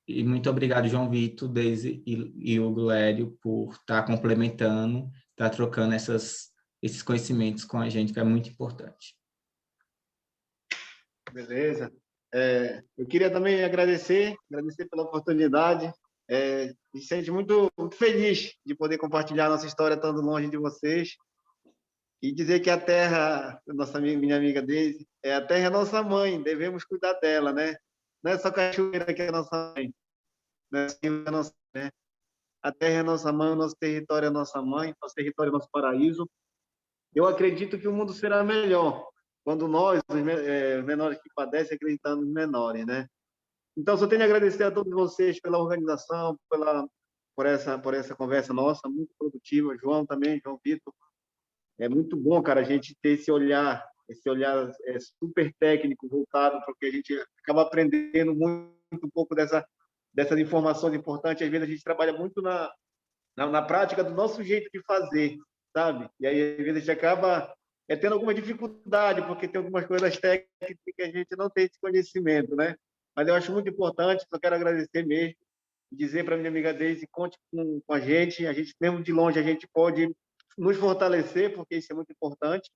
Speaker 1: E muito obrigado, João Vitor, Deise e o Glério, por estar complementando, estar trocando esses conhecimentos com a gente, que é muito importante.
Speaker 5: Beleza. Eu queria também agradecer pela oportunidade. Me sente muito feliz de poder compartilhar nossa história estando longe de vocês e dizer que a terra, minha amiga Deise, a terra é nossa mãe, devemos cuidar dela, né? Não é só cachoeira que é nossa mãe, né? A terra é nossa mãe, o nosso território é nossa mãe, nosso território é nosso paraíso. Eu acredito que o mundo será melhor quando nós, os menores que padecem, acreditamos nos menores, né? Então, só tenho a agradecer a todos vocês pela organização, por essa conversa nossa, muito produtiva. João também, João Vitor. É muito bom, cara, a gente ter esse olhar super técnico voltado, porque a gente acaba aprendendo muito um pouco dessas informações importantes. Às vezes a gente trabalha muito na prática do nosso jeito de fazer, sabe? E aí, às vezes, a gente acaba tendo alguma dificuldade, porque tem algumas coisas técnicas que a gente não tem esse conhecimento, né? Mas eu acho muito importante, só quero agradecer mesmo, dizer para minha amiga Deise, conte com a gente, mesmo de longe, a gente pode nos fortalecer, porque isso é muito importante.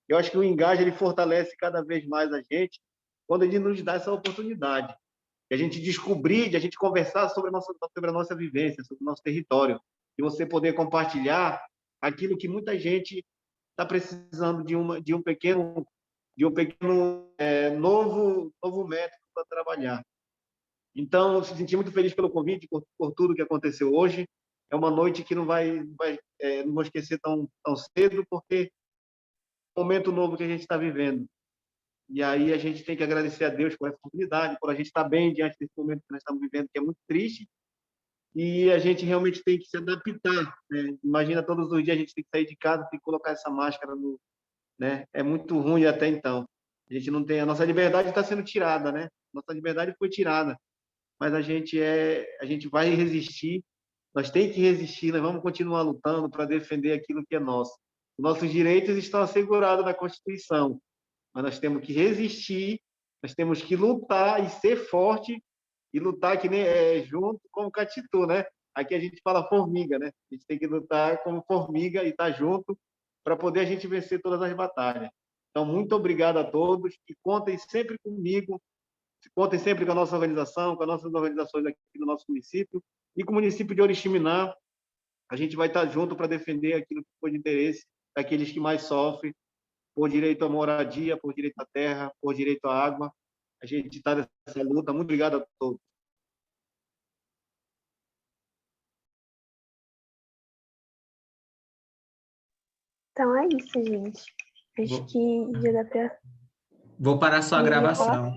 Speaker 5: Eu acho que o Engaja, ele fortalece cada vez mais a gente, quando ele nos dá essa oportunidade, de a gente descobrir, de a gente conversar sobre a nossa vivência, sobre o nosso território, e você poder compartilhar aquilo que muita gente está precisando de um pequeno novo método para trabalhar. Então, eu me senti muito feliz pelo convite, por tudo que aconteceu hoje. É uma noite que não vou esquecer tão cedo, porque é um momento novo que a gente está vivendo. E aí a gente tem que agradecer a Deus por essa oportunidade, por a gente estar bem diante desse momento que nós estamos vivendo, que é muito triste, e a gente realmente tem que se adaptar, né? Imagina, todos os dias a gente tem que sair de casa, tem que colocar essa máscara, né? É muito ruim até então. A gente não tem, a nossa liberdade está sendo tirada, né? Nossa liberdade foi tirada, mas a gente vai resistir, nós tem que resistir, nós vamos continuar lutando para defender aquilo que é nosso. Nossos direitos estão assegurados na Constituição, mas nós temos que resistir, nós temos que lutar e ser forte, e lutar que nem junto como Catitu, né? Aqui a gente fala formiga, né? A gente tem que lutar como formiga e estar junto para poder a gente vencer todas as batalhas. Então, muito obrigado a todos e contem sempre comigo, contem sempre com a nossa organização, com as nossas organizações aqui no nosso município e com o município de Oriximiná. A gente vai estar junto para defender aquilo que for de interesse daqueles que mais sofrem, por direito à moradia, por direito à terra, por direito à água. A gente está nessa luta. Muito obrigado a todos.
Speaker 2: Então é isso, gente. Acho que já dá para
Speaker 1: Vou parar só a gravação.